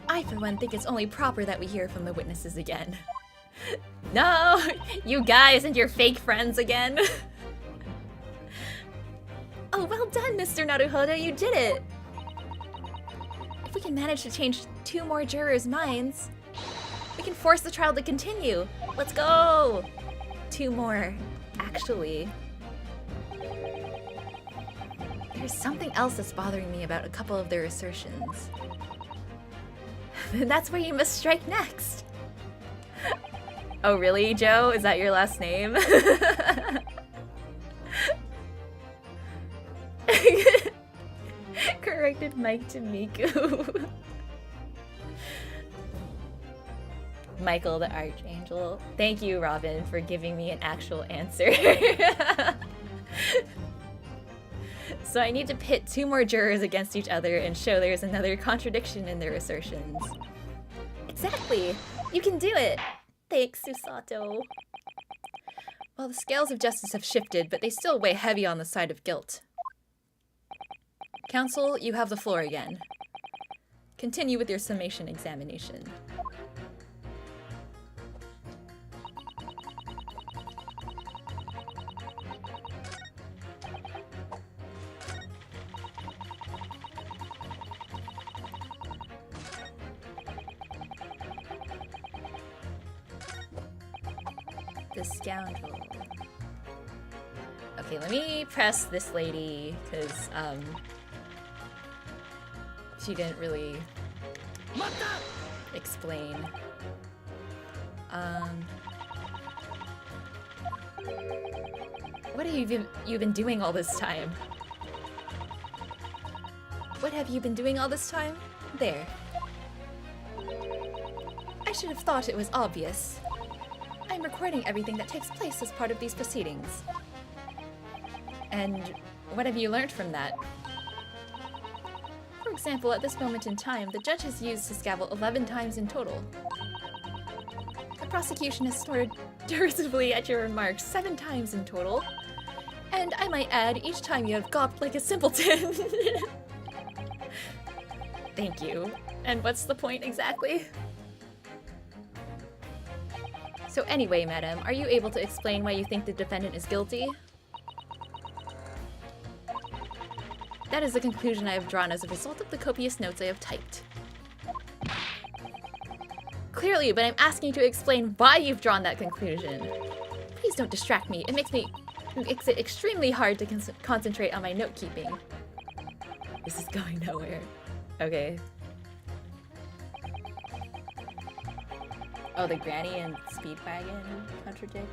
I, for one, think it's only proper that we hear from the witnesses again. No! You guys and your fake friends again! Oh, well done, Mr. Naruhodo, you did it! If we can manage to change 2 more jurors' minds, we can force the trial to continue! Let's go! 2 more, actually. There's something else that's bothering me about a couple of their assertions. That's where you must strike next! Oh really, Joe? Is that your last name? Corrected Mike to Miku. Michael the Archangel. Thank you, Robin, for giving me an actual answer. So I need to pit 2 more jurors against each other and show there's another contradiction in their assertions. Exactly! You can do it! Thanks, Susato. Well, the scales of justice have shifted, but they still weigh heavy on the side of guilt. Counsel, you have the floor again. Continue with your summation examination. The scoundrel. Okay, let me press this lady, because, she didn't really explain. What have you been doing all this time? What have you been doing all this time? There. I should have thought it was obvious. I'm recording everything that takes place as part of these proceedings. And what have you learned from that? For example, at this moment in time, the judge has used his gavel 11 times in total. The prosecution has snorted derisively at your remarks 7 times in total. And I might add, each time you have gawped like a simpleton. Thank you. And what's the point exactly? So anyway, madam, are you able to explain why you think the defendant is guilty? That is the conclusion I have drawn as a result of the copious notes I have typed. Clearly, but I'm asking you to explain why you've drawn that conclusion. Please don't distract me. It makes it extremely hard to concentrate on my note-keeping. This is going nowhere. Okay. Oh, the granny and Speedwagon contradict?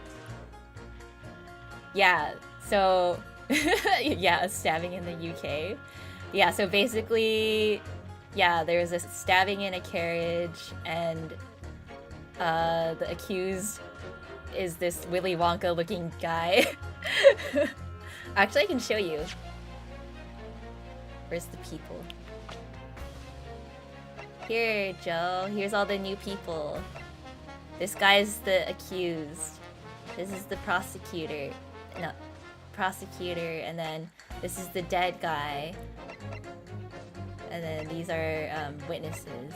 Yeah, so... yeah, a stabbing in the UK. Yeah, so basically... Yeah, there was a stabbing in a carriage, and the accused is this Willy Wonka-looking guy. Actually, I can show you. Where's the people? Here, Joe. Here's all the new people. This guy's the accused. This is the prosecutor. No, prosecutor. And then this is the dead guy. And then these are witnesses.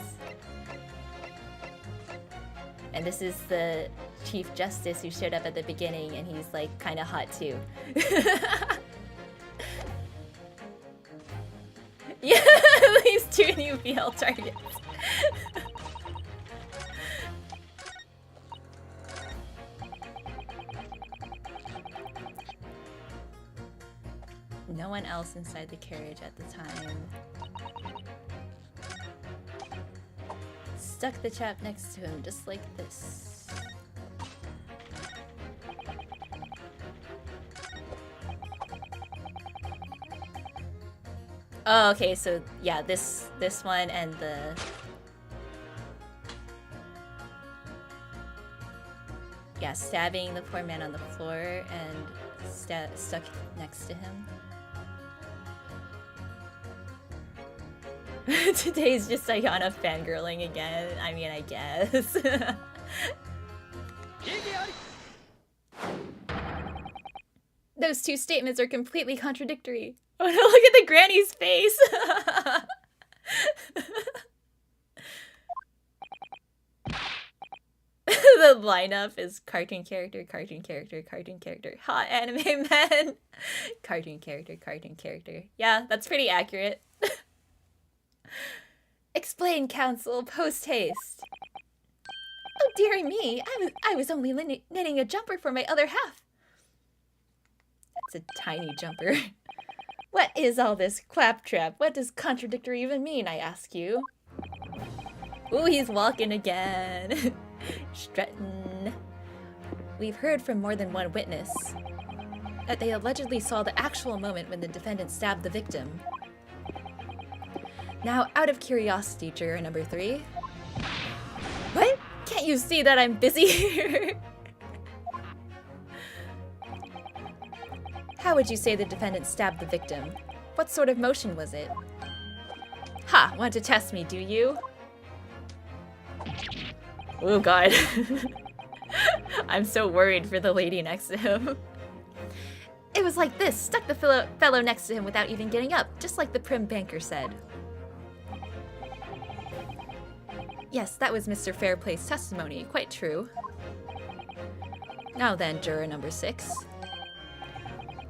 And this is the Chief Justice who showed up at the beginning, and he's like kind of hot too. Yeah, these two new BL targets. No one else inside the carriage at the time. Stuck the chap next to him just like this. Oh, okay, so yeah, this one and the stabbing the poor man on the floor and stuck next to him. Today's just Ayana fangirling again. I mean, I guess. Those two statements are completely contradictory. Oh no, look at the granny's face! The lineup is cartoon character, cartoon character, cartoon character, hot anime men, cartoon character, cartoon character. Yeah, that's pretty accurate. Explain, counsel, post haste. Oh dearie me, I was only knitting a jumper for my other half. That's a tiny jumper. What is all this claptrap? What does contradictory even mean, I ask you? Ooh, he's walking again. Strutting. We've heard from more than one witness that they allegedly saw the actual moment when the defendant stabbed the victim. Now, out of curiosity, juror number 3. What? Can't you see that I'm busy here? How would you say the defendant stabbed the victim? What sort of motion was it? Ha! Want to test me, do you? Oh god. I'm so worried for the lady next to him. It was like this, stuck the fellow next to him without even getting up, just like the prim banker said. Yes, that was Mr. Fairplay's testimony, quite true. Now then, juror number 6.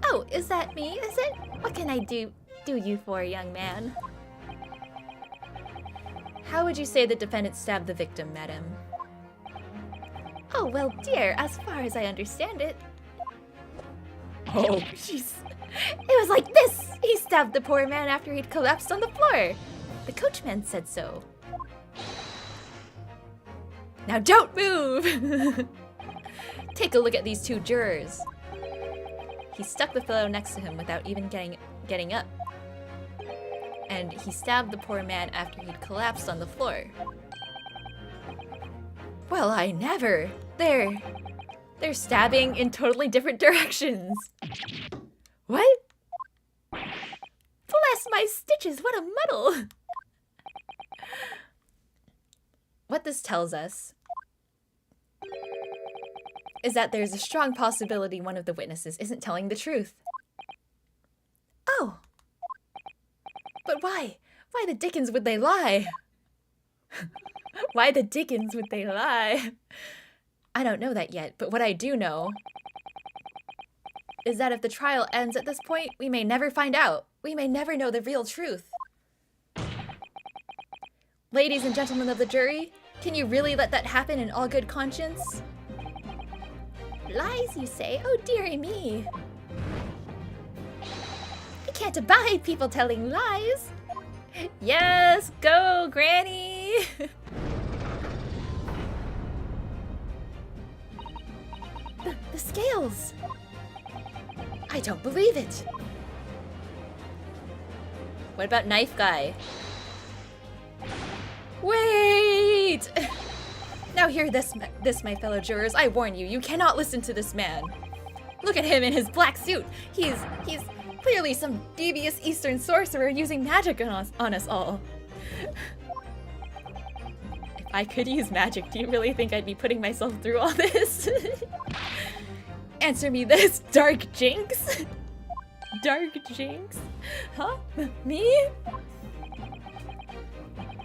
Oh, is that me, is it? What can I do you for, young man? How would you say the defendant stabbed the victim, madam? Oh, well, dear, as far as I understand it... Oh, jeez. It was like this! He stabbed the poor man after he'd collapsed on the floor. The coachman said so. Now don't move! Take a look at these two jurors. He stuck the fellow next to him without even getting up. And he stabbed the poor man after he'd collapsed on the floor. Well, I never. They're stabbing in totally different directions. What? Bless my stitches, what a muddle! What this tells us is that there's a strong possibility one of the witnesses isn't telling the truth. Oh! But why? Why the dickens would they lie? Why the dickens would they lie? I don't know that yet, but what I do know is that if the trial ends at this point, we may never find out. We may never know the real truth. Ladies and gentlemen of the jury, can you really let that happen in all good conscience? Lies, you say? Oh, dearie me. I can't abide people telling lies. Yes, go, Granny! The scales! I don't believe it! What about Knife Guy? Wait! Now hear this, my fellow jurors. I warn you, you cannot listen to this man. Look at him in his black suit. He's clearly some devious Eastern sorcerer using magic on us all. If I could use magic, do you really think I'd be putting myself through all this? Answer me this, Dark Jinx. Dark Jinx? Huh? Me?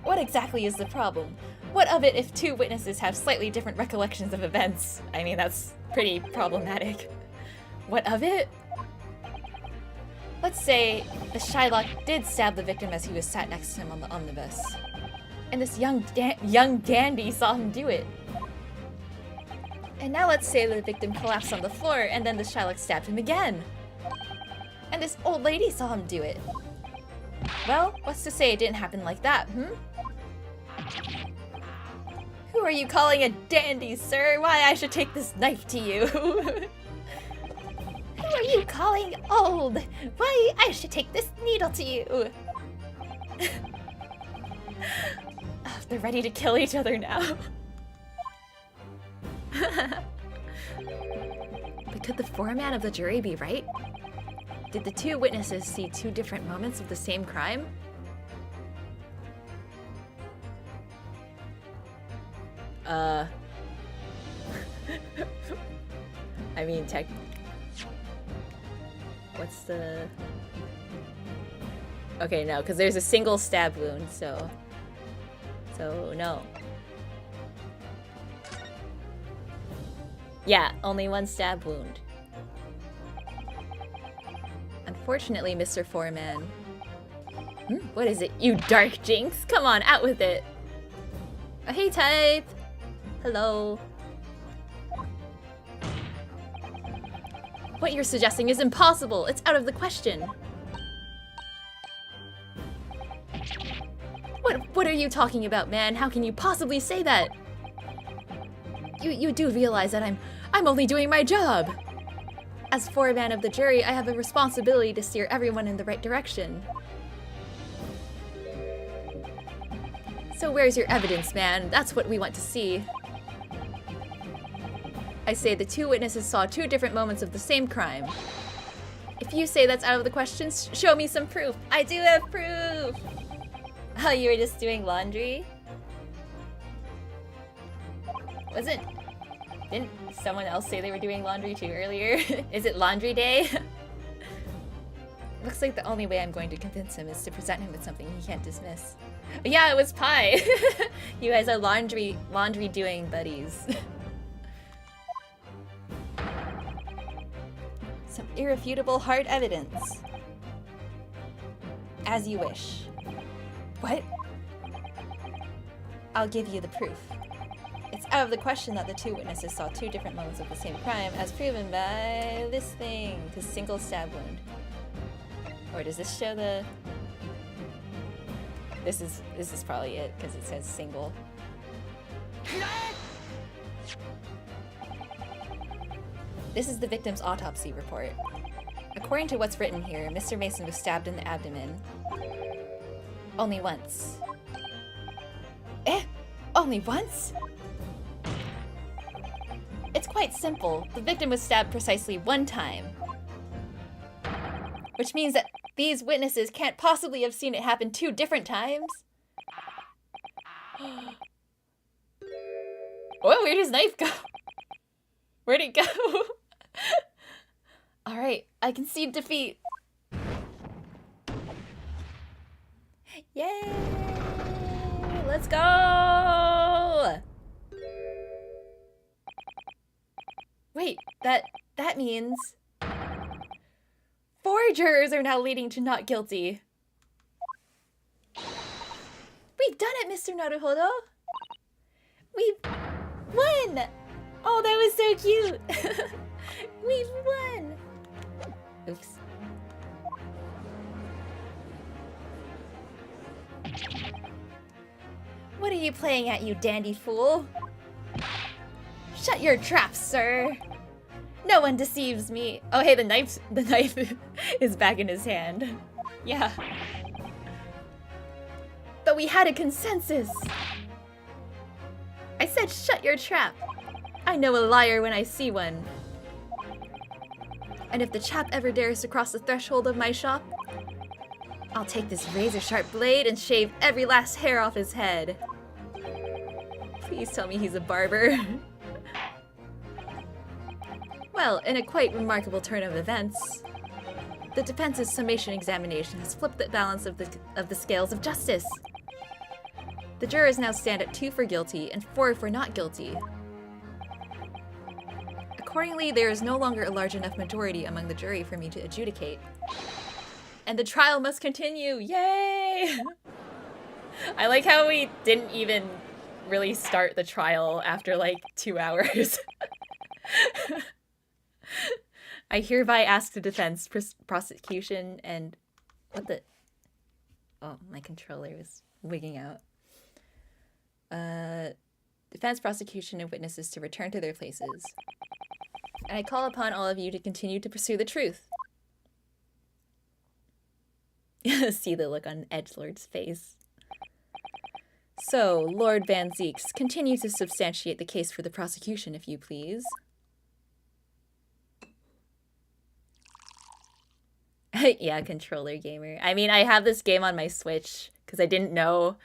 What exactly is the problem? What of it if two witnesses have slightly different recollections of events? I mean, that's pretty problematic. What of it? Let's say the Shylock did stab the victim as he was sat next to him on the omnibus. And this young dandy saw him do it. And now let's say the victim collapsed on the floor and then the Shylock stabbed him again. And this old lady saw him do it. Well, what's to say it didn't happen like that, Who are you calling a dandy, sir? Why I should take this knife to you? Who are you calling old? Why I should take this needle to you? Oh, they're ready to kill each other now. But could the foreman of the jury be right? Did the two witnesses see two different moments of the same crime? I mean, what's the... Okay, no, because there's a single stab wound, so no. Yeah, only one stab wound. Unfortunately, Mr. Foreman. What is it, you Dark Jinx? Come on, out with it. Oh, hey, type. Hello. What you're suggesting is impossible. It's out of the question. What are you talking about, man? How can you possibly say that? You do realize that I'm only doing my job. As foreman of the jury, I have a responsibility to steer everyone in the right direction. So where's your evidence, man? That's what we want to see. I say the two witnesses saw two different moments of the same crime. If you say that's out of the question, show me some proof. I do have proof! Oh, you were just doing laundry? Didn't someone else say they were doing laundry too earlier? Is it laundry day? Looks like the only way I'm going to convince him is to present him with something he can't dismiss. Yeah, it was pie! You guys are laundry doing buddies. Some irrefutable hard evidence. As you wish. What? I'll give you the proof. It's out of the question that the two witnesses saw two different moments of the same crime, as proven by this thing, this single stab wound. Or does this show the... This is probably it, because it says single. This is the victim's autopsy report. According to what's written here, Mr. Mason was stabbed in the abdomen. Only once. Eh? Only once? It's quite simple. The victim was stabbed precisely one time. Which means that these witnesses can't possibly have seen it happen two different times. Oh, where did his knife go? Where'd it go? Alright, I concede defeat. Yay! Let's go! Wait, that means 4 jurors are now leading to not guilty. We've done it, Mr. Naruhodo! We've won! Oh, that was so cute! We've won! Oops. What are you playing at, you dandy fool? Shut your trap, sir! No one deceives me! Oh hey, the knife is back in his hand. Yeah. But we had a consensus! I said shut your trap! I know a liar when I see one. And if the chap ever dares to cross the threshold of my shop, I'll take this razor-sharp blade and shave every last hair off his head. Please tell me he's a barber. Well, in a quite remarkable turn of events, the defense's summation examination has flipped the balance of the scales of justice. The jurors now stand at 2 for guilty and 4 for not guilty. Accordingly, there is no longer a large enough majority among the jury for me to adjudicate. And the trial must continue! Yay! I like how we didn't even really start the trial after like 2 hours. I hereby ask the defense, prosecution, and... What the... Oh, my controller was wigging out. Defense, prosecution, and witnesses to return to their places. And I call upon all of you to continue to pursue the truth. See the look on Edgelord's face. So, Lord Van Zeeks, continue to substantiate the case for the prosecution, if you please. Yeah, controller gamer. I mean, I have this game on my Switch because I didn't know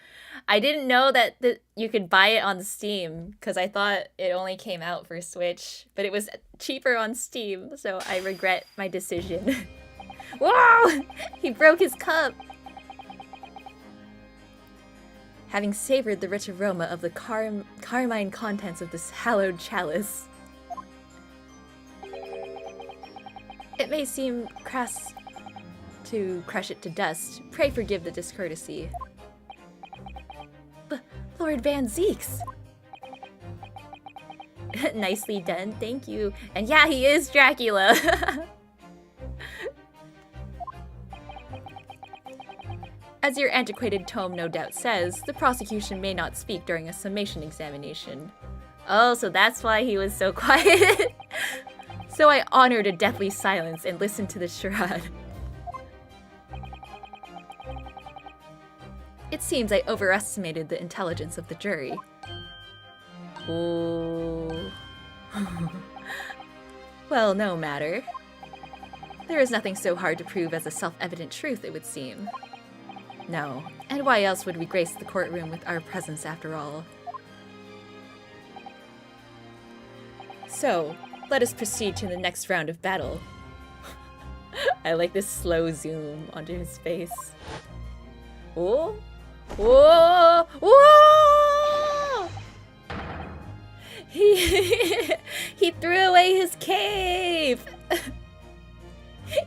that you could buy it on Steam because I thought it only came out for Switch, but it was cheaper on Steam, so I regret my decision. Whoa! He broke his cup! Having savored the rich aroma of the carmine contents of this hallowed chalice, it may seem crass to crush it to dust. Pray forgive the discourtesy. Lord Van Zeeks! Nicely done, thank you. And yeah, he is Dracula! As your antiquated tome no doubt says, the prosecution may not speak during a summation examination. Oh, so that's why he was so quiet. So I honored a deathly silence and listened to the charade. It seems I overestimated the intelligence of the jury. Oh. Well, no matter. There is nothing so hard to prove as a self-evident truth, it would seem. No, and why else would we grace the courtroom with our presence after all? So, let us proceed to the next round of battle. I like this slow zoom onto his face. Oh? Whoa! Whoa! He threw away his cape!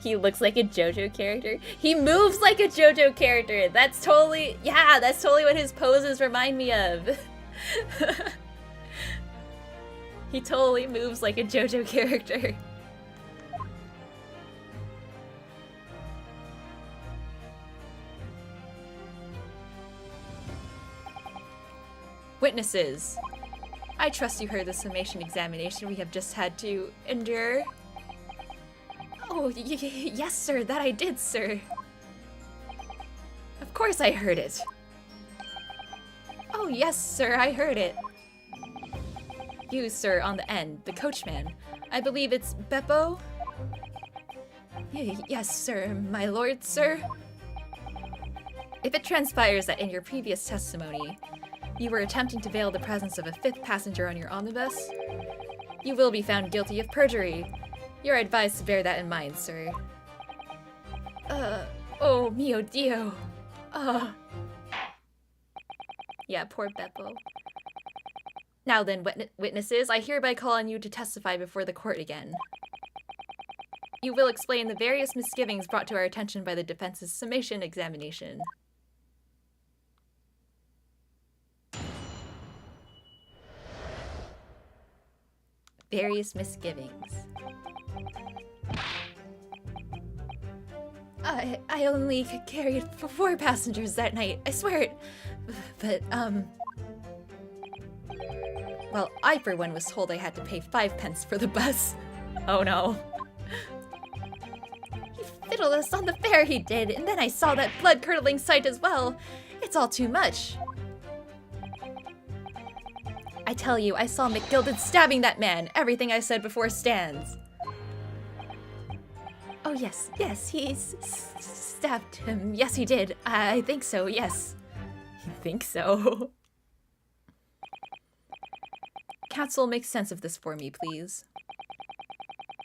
He looks like a JoJo character. He moves like a JoJo character. That's totally what his poses remind me of. He totally moves like a JoJo character. Witnesses, I trust you heard the summation examination we have just had to endure. Oh, yes, sir, that I did, sir. Of course I heard it. Oh, yes, sir, I heard it. You, sir, on the end, the coachman. I believe it's Beppo? Yes, sir, my lord, sir. If it transpires that in your previous testimony, you were attempting to veil the presence of a 5th passenger on your omnibus, you will be found guilty of perjury. You're advised to bear that in mind, sir. Oh mio Dio. Yeah, poor Beppo. Now then, witnesses, I hereby call on you to testify before the court again. You will explain the various misgivings brought to our attention by the defense's summation examination. Various misgivings. I only carried 4 passengers that night, I swear it. But, well, I for one was told I had to pay 5 pence for the bus. Oh no. He fiddled us on the fare, he did, and then I saw that blood-curdling sight as well. It's all too much. I tell you, I saw McGilded stabbing that man. Everything I said before stands. yes, he stabbed him. Yes, he did. I think so, yes. You think so? Council, make sense of this for me, please.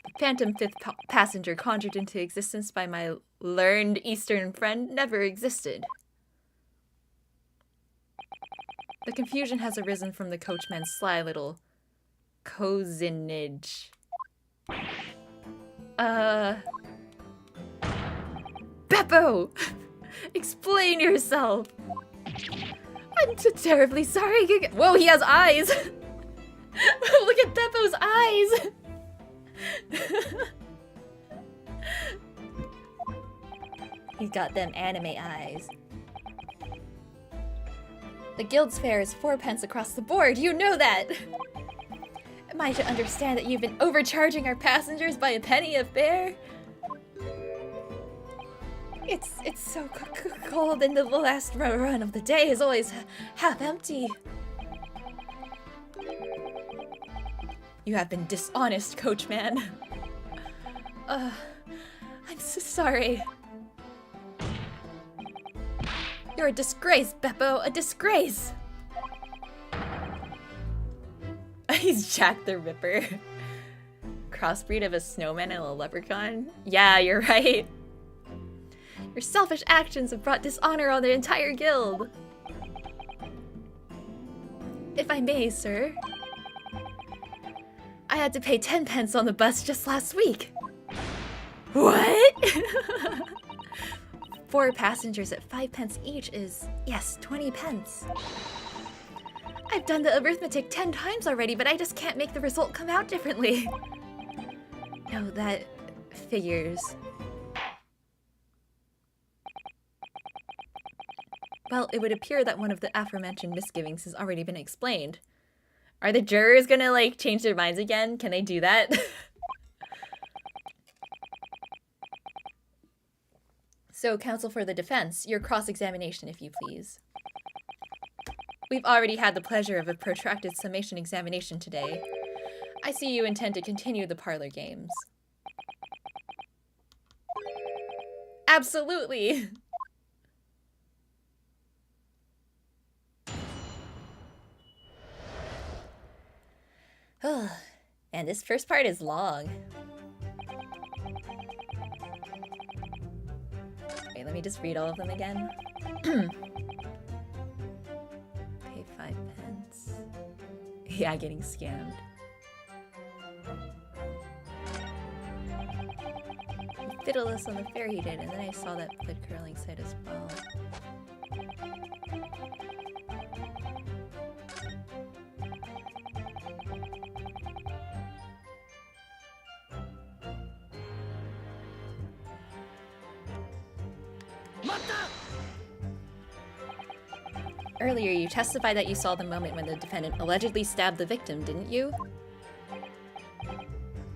The phantom fifth passenger conjured into existence by my learned Eastern friend never existed. The confusion has arisen from the coachman's sly little cozinage. Beppo! Explain yourself! I'm terribly sorry. Whoa, he has eyes! Look at Beppo's eyes! He's got them anime eyes. The guild's fare is 4 pence across the board, you know that! Am I to understand that you've been overcharging our passengers by a penny a fare? It's so cold and the last run of the day is always half empty. You have been dishonest, coachman. I'm so sorry. You're a disgrace, Beppo, a disgrace! He's Jack the Ripper. Crossbreed of a snowman and a leprechaun? Yeah, you're right. Your selfish actions have brought dishonor on the entire guild. If I may, sir. I had to pay 10 pence on the bus just last week. What? 4 passengers at 5 pence each is, yes, 20 pence. I've done the arithmetic 10 times already, but I just can't make the result come out differently. No, that figures. Well, it would appear that one of the aforementioned misgivings has already been explained. Are the jurors gonna, like, change their minds again? Can they do that? So, counsel for the defense, your cross-examination, if you please. We've already had the pleasure of a protracted summation examination today. I see you intend to continue the parlor games. Absolutely! And this first part is long. Okay, let me just read all of them again. Pay 5 pence. Yeah, getting scammed. He fiddled us on the fare he did, and then I saw that blood curling site as well. Earlier, you testified that you saw the moment when the defendant allegedly stabbed the victim, didn't you?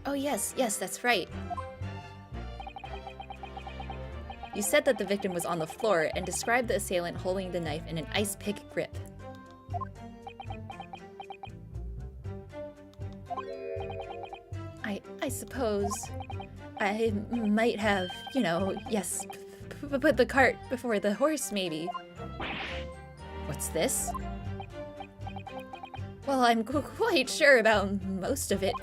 Oh yes, that's right. You said that the victim was on the floor and described the assailant holding the knife in an ice pick grip. I suppose I might have, you know, yes, put the cart before the horse, maybe. What's this? Well, I'm quite sure about most of it.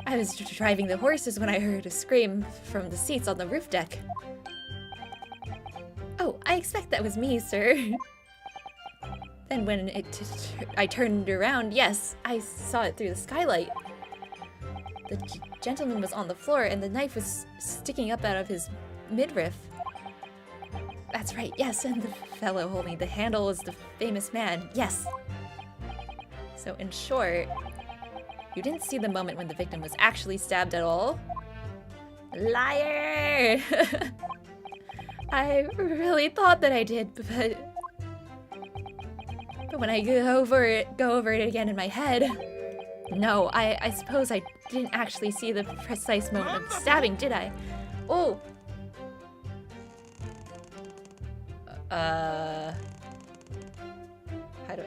I was driving the horses when I heard a scream from the seats on the roof deck. Oh, I expect that was me, sir. Then when I turned around, yes, I saw it through the skylight. The gentleman was on the floor and the knife was sticking up out of his midriff. That's right, yes, and the fellow holding the handle is the famous man, yes. So in short, you didn't see the moment when the victim was actually stabbed at all? Liar! I really thought that I did, but when I go over it again in my head, no, I suppose I didn't actually see the precise moment of the stabbing, did I? Oh! How do I...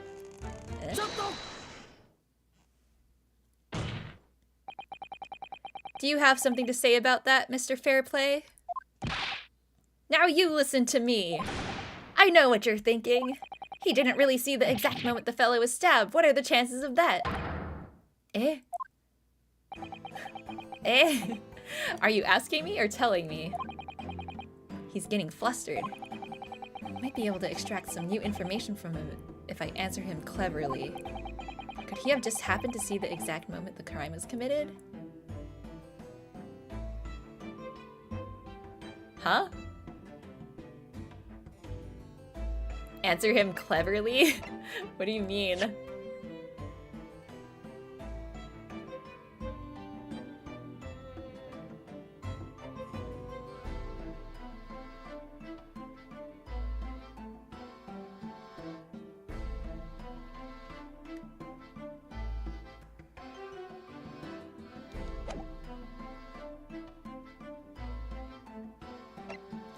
Do you have something to say about that, Mr. Fairplay? Now you listen to me. I know what you're thinking. He didn't really see the exact moment the fellow was stabbed. What are the chances of that? Eh? Eh? Are you asking me or telling me? He's getting flustered. I might be able to extract some new information from him if I answer him cleverly. Could he have just happened to see the exact moment the crime was committed? Huh? Answer him cleverly? What do you mean?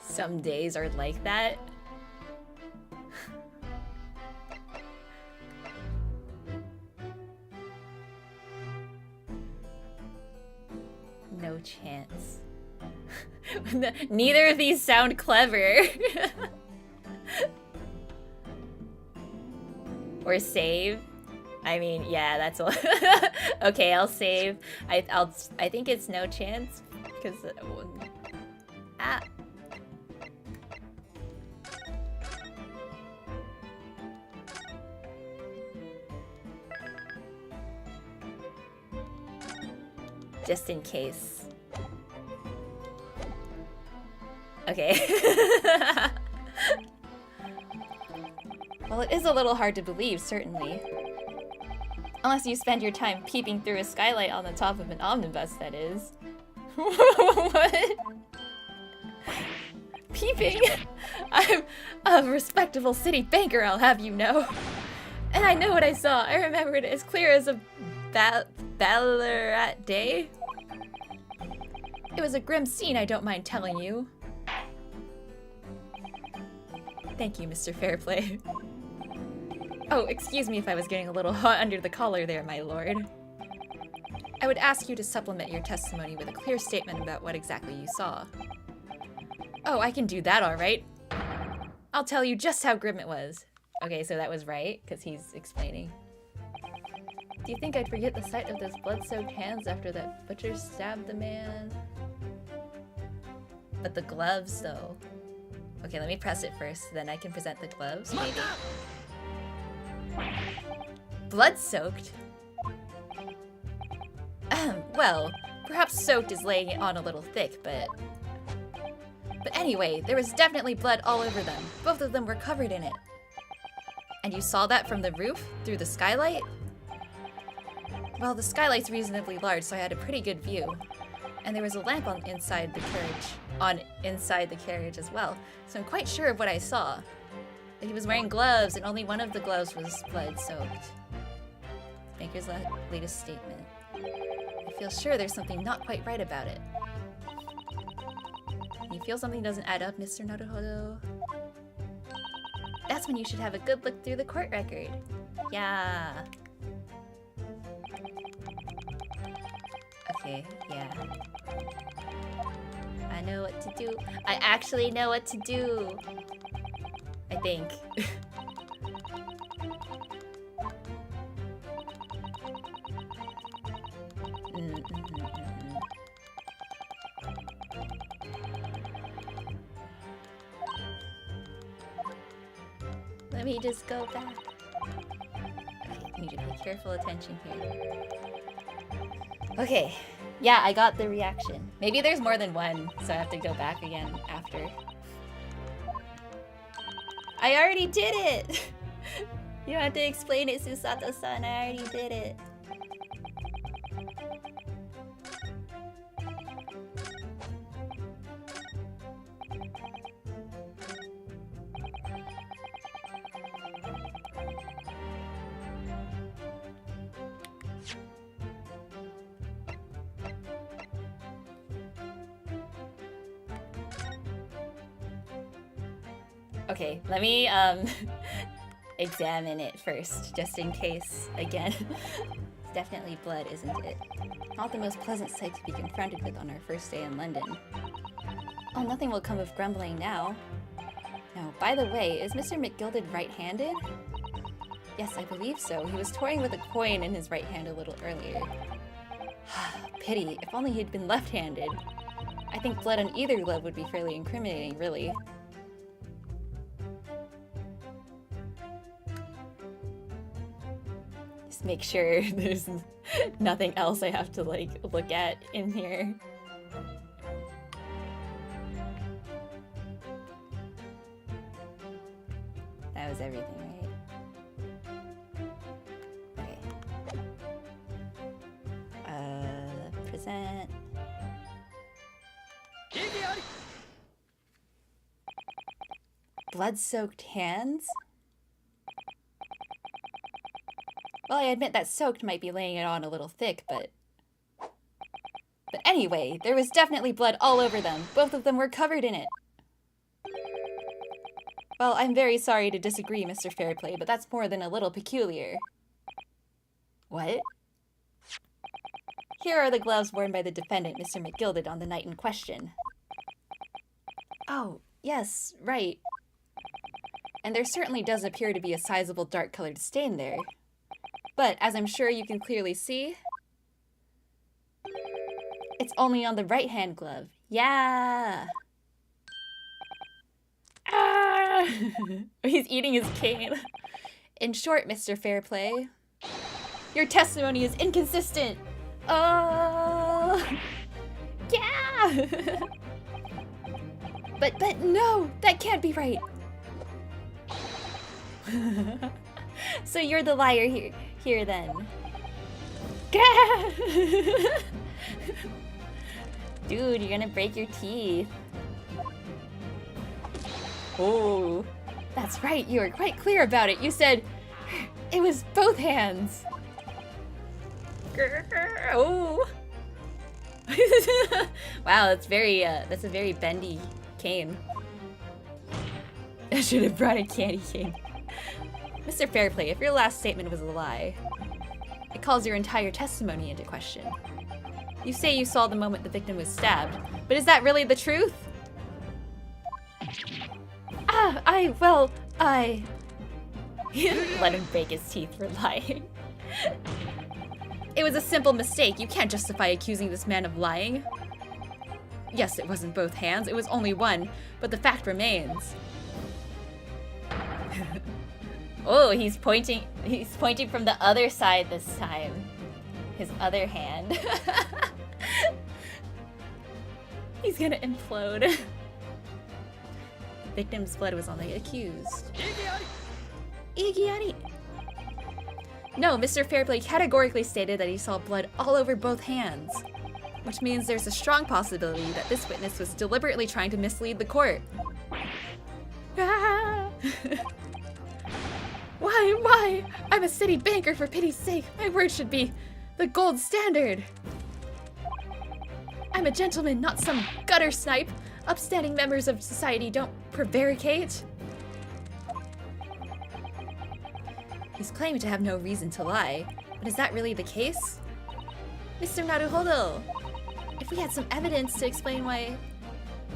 Some days are like that. No chance. Neither of these sound clever. Or save. I mean, yeah, that's all. Okay, I'll save. I think it's no chance because just in case. Okay. Well, it is a little hard to believe, certainly. Unless you spend your time peeping through a skylight on the top of an omnibus, that is. What? Peeping? I'm a respectable city banker, I'll have you know. And I know what I saw. I remember it as clear as a Ballarat day. It was a grim scene, I don't mind telling you. Thank you, Mr. Fairplay. Oh, excuse me if I was getting a little hot under the collar there, my lord. I would ask you to supplement your testimony with a clear statement about what exactly you saw. Oh, I can do that, all right. I'll tell you just how grim it was. Okay, so that was right, because he's explaining. Do you think I'd forget the sight of those blood-soaked hands after that butcher stabbed the man? But the gloves, though. Okay, let me press it first, then I can present the gloves, maybe? Blood-soaked? Well, perhaps soaked is laying it on a little thick, but anyway, there was definitely blood all over them. Both of them were covered in it. And you saw that from the roof, through the skylight? Well, the skylight's reasonably large, so I had a pretty good view. And there was a lamp inside the carriage as well, so I'm quite sure of what I saw. He was wearing gloves, and only one of the gloves was blood-soaked. Banker's latest statement. I feel sure there's something not quite right about it. You feel something doesn't add up, Mr. Naruhodo? That's when you should have a good look through the court record. Yeah. Okay, yeah. I know what to do. I actually know what to do. I think. Let me just go back. Okay, need to pay careful attention here. Okay, yeah, I got the reaction. Maybe there's more than one, so I have to go back again after. I already did it! You don't have to explain it, Susato-san, I already did it. Okay, let me examine it first, just in case, again. It's definitely blood, isn't it? Not the most pleasant sight to be confronted with on our first day in London. Oh, nothing will come of grumbling now. Now, by the way, is Mr. McGilded right-handed? Yes, I believe so. He was toying with a coin in his right hand a little earlier. Pity, if only he'd been left-handed. I think blood on either glove would be fairly incriminating, really. Just make sure there's nothing else I have to, like, look at in here. That was everything, right? Okay. Present. Blood-soaked hands? Well, I admit that soaked might be laying it on a little thick, but anyway, there was definitely blood all over them. Both of them were covered in it. Well, I'm very sorry to disagree, Mr. Fairplay, but that's more than a little peculiar. What? Here are the gloves worn by the defendant, Mr. McGilded, on the night in question. Oh, yes, right. And there certainly does appear to be a sizable dark-colored stain there. But, as I'm sure you can clearly see, it's only on the right-hand glove. Yeah! Ah! He's eating his cane. In short, Mr. Fairplay, your testimony is inconsistent! Oh! Yeah! But no! That can't be right! So you're the liar here then. Dude, you're gonna break your teeth. Oh, that's right, you were quite clear about it. You said it was both hands. Oh. Wow, that's a very bendy cane. I should have brought a candy cane. Mr. Fairplay, if your last statement was a lie, it calls your entire testimony into question. You say you saw the moment the victim was stabbed, but is that really the truth? Let him break his teeth for lying. It was a simple mistake. You can't justify accusing this man of lying. Yes, it wasn't both hands, it was only one, but the fact remains. Oh, he's pointing from the other side this time. His other hand. He's gonna implode. The victim's blood was on the accused. Igiari! No, Mr. Fairplay categorically stated that he saw blood all over both hands, which means there's a strong possibility that this witness was deliberately trying to mislead the court. Ah! Why? I'm a city banker, for pity's sake. My word should be the gold standard. I'm a gentleman, not some gutter snipe. Upstanding members of society don't prevaricate. He's claiming to have no reason to lie, but is that really the case? Mr. Naruhodo, if we had some evidence to explain why...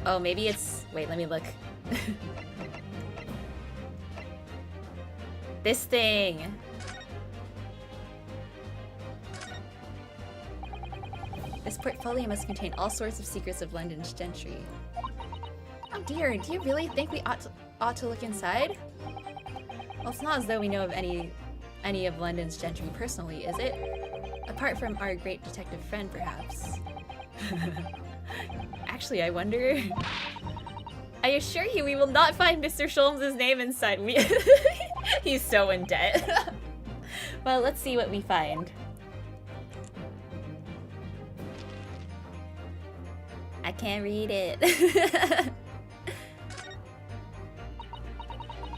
Oh, maybe it's... Wait, let me look. This thing! This portfolio must contain all sorts of secrets of London's gentry. Oh dear, do you really think we ought to look inside? Well, it's not as though we know of any of London's gentry personally, is it? Apart from our great detective friend, perhaps. Actually, I wonder... I assure you we will not find Mr. Sholmes' name inside. He's so in debt. Well, let's see what we find. I can't read it.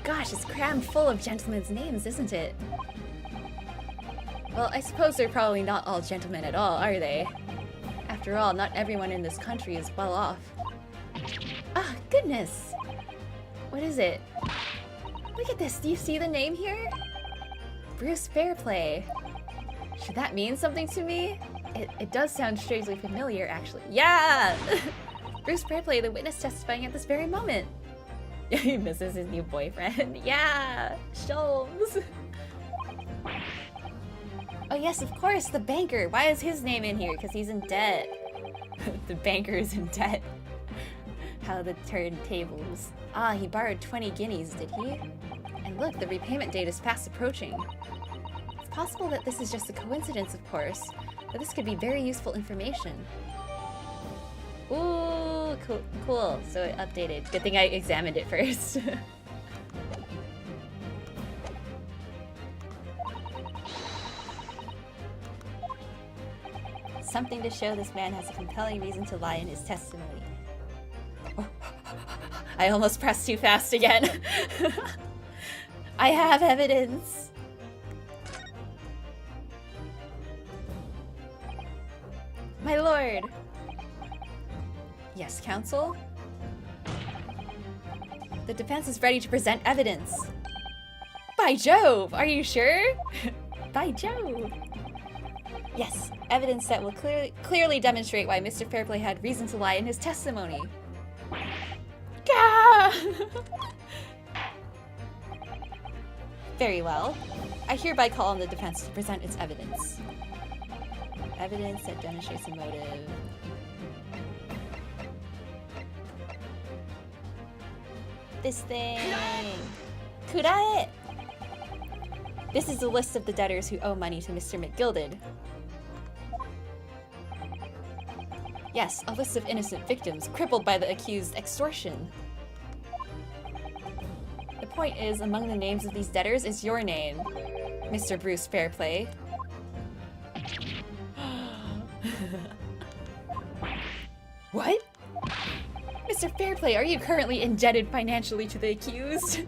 Gosh, it's crammed full of gentlemen's names, isn't it? Well, I suppose they're probably not all gentlemen at all, are they? After all, not everyone in this country is well off. Ah, goodness! What is it? Look at this, do you see the name here? Bruce Fairplay. Should that mean something to me? It does sound strangely familiar, actually. Yeah! Bruce Fairplay, the witness testifying at this very moment. He misses his new boyfriend. Yeah, Sholmes. Oh yes, of course, the banker. Why is his name in here? Because he's in debt. The banker is in debt. How the turntables. Ah, he borrowed 20 guineas, did he? And look, the repayment date is fast approaching. It's possible that this is just a coincidence, of course, but this could be very useful information. Ooh, cool. So it updated. Good thing I examined it first. Something to show this man has a compelling reason to lie in his testimony. I almost pressed too fast again. I have evidence. My lord. Yes, counsel? The defense is ready to present evidence. By Jove! Are you sure? By Jove! Yes, evidence that will clearly demonstrate why Mr. Fairplay had reason to lie in his testimony. Gah! Very well. I hereby call on the defense to present its evidence. Evidence that demonstrates a motive. This thing. Kurae! This is a list of the debtors who owe money to Mr. McGilded. Yes, a list of innocent victims crippled by the accused extortion. The point is, among the names of these debtors is your name, Mr. Bruce Fairplay. What? Mr. Fairplay, are you currently indebted financially to the accused?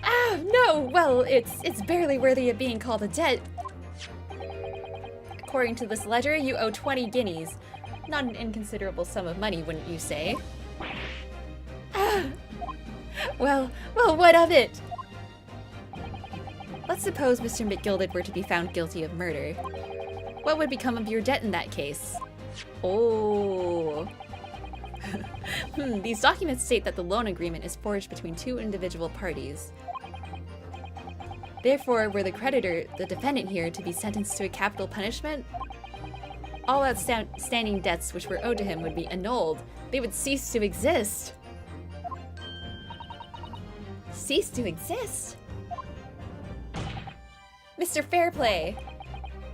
Ah, no! Well, it's barely worthy of being called a debt. According to this ledger, you owe 20 guineas. Not an inconsiderable sum of money, wouldn't you say? Ah! Well, what of it? Let's suppose Mr. McGilded were to be found guilty of murder. What would become of your debt in that case? Oh. These documents state that the loan agreement is forged between two individual parties. Therefore, were the creditor, the defendant here, to be sentenced to a capital punishment, all outstanding debts which were owed to him would be annulled. They would cease to exist. Cease to exist? Mr. Fairplay,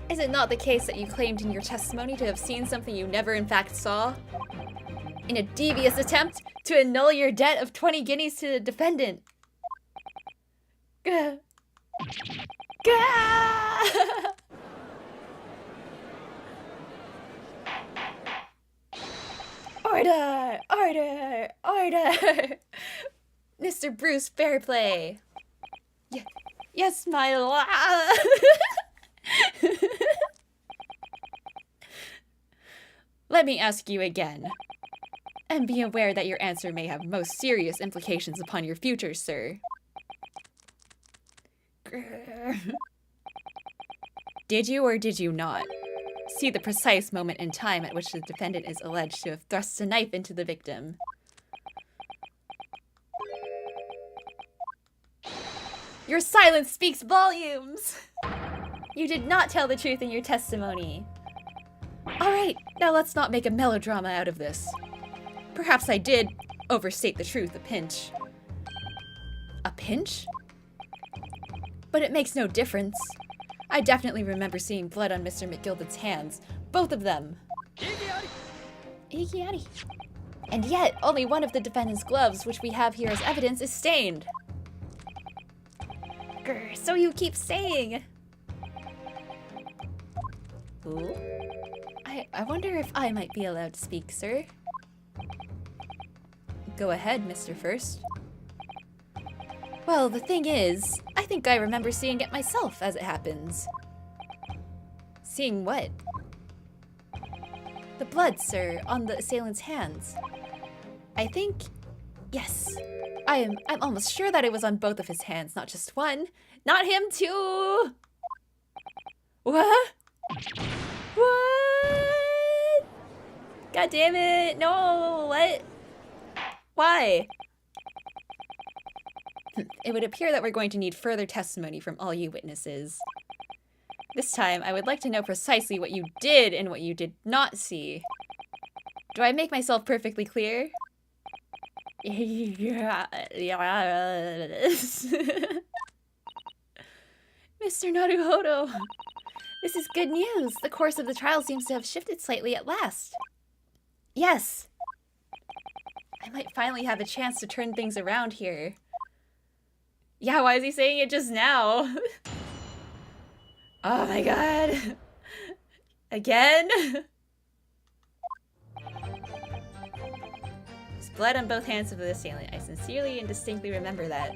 is it not the case that you claimed in your testimony to have seen something you never in fact saw? In a devious attempt to annul your debt of 20 guineas to the defendant. Gah. Gah! Order! Order! Order! Mr. Bruce Fairplay. Yes, my lord. Let me ask you again. And be aware that your answer may have most serious implications upon your future, sir. Did you or did you not see the precise moment in time at which the defendant is alleged to have thrust a knife into the victim? Your silence speaks volumes! You did not tell the truth in your testimony. Alright, now let's not make a melodrama out of this. Perhaps I did overstate the truth a pinch. A pinch? But it makes no difference. I definitely remember seeing blood on Mr. McGilded's hands. Both of them. Igiari. And yet, only one of the defendant's gloves, which we have here as evidence, is stained. Grr, so you keep saying. Ooh. I wonder if I might be allowed to speak, sir. Go ahead, Mr. First. Well, the thing is, I think I remember seeing it myself, as it happens. Seeing what? The blood, sir, on the assailant's hands. I think... yes. I'm almost sure that it was on both of his hands, not just one. Not him, too! What? What? God damn it! No! What? Why? It would appear that we're going to need further testimony from all you witnesses. This time, I would like to know precisely what you did and what you did not see. Do I make myself perfectly clear? Yeah. Mr. Naruhodo, this is good news. The course of the trial seems to have shifted slightly at last. Yes. I might finally have a chance to turn things around here. Yeah, why is he saying it just now? Oh my god. Again? There's blood on both hands of the assailant. I sincerely and distinctly remember that.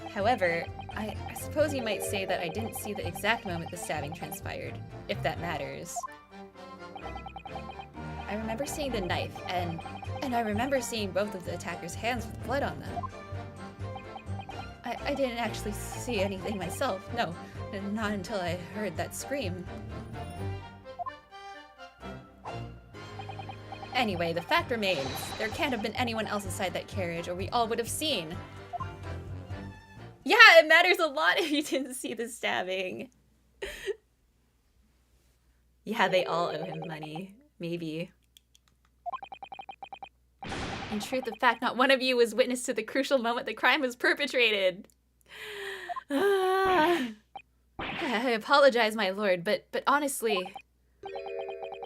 However, I suppose you might say that I didn't see the exact moment the stabbing transpired, if that matters. I remember seeing the knife, and I remember seeing both of the attacker's hands with blood on them. I didn't actually see anything myself, no, not until I heard that scream. Anyway, the fact remains, there can't have been anyone else inside that carriage, or we all would have seen. Yeah, it matters a lot if you didn't see the stabbing. Yeah, they all owe him money. Maybe. In truth of fact, not one of you was witness to the crucial moment the crime was perpetrated. I apologize, my lord, but honestly,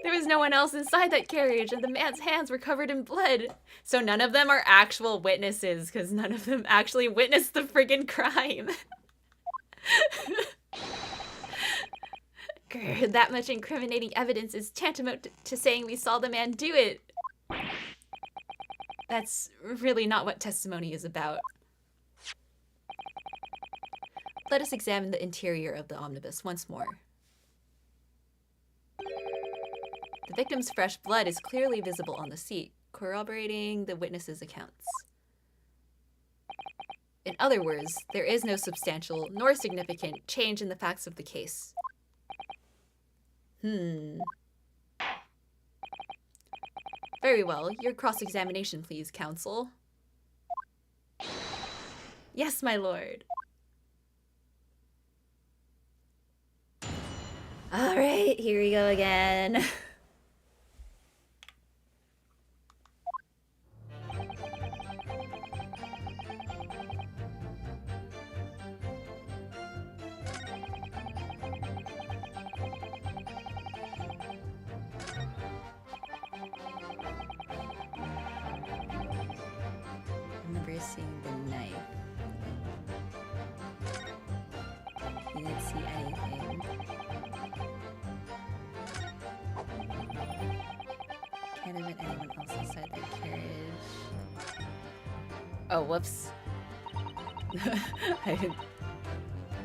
there was no one else inside that carriage, and the man's hands were covered in blood. So none of them are actual witnesses, because none of them actually witnessed the friggin' crime. Grr, that much incriminating evidence is tantamount to saying we saw the man do it. That's really not what testimony is about. Let us examine the interior of the omnibus once more. The victim's fresh blood is clearly visible on the seat, corroborating the witnesses' accounts. In other words, there is no substantial nor significant change in the facts of the case. Very well. Your cross-examination, please, counsel. Yes, my lord. All right, here we go again. Seeing the knife. You didn't see anything. Can't have been anyone else inside that carriage. Oh, whoops. I didn't.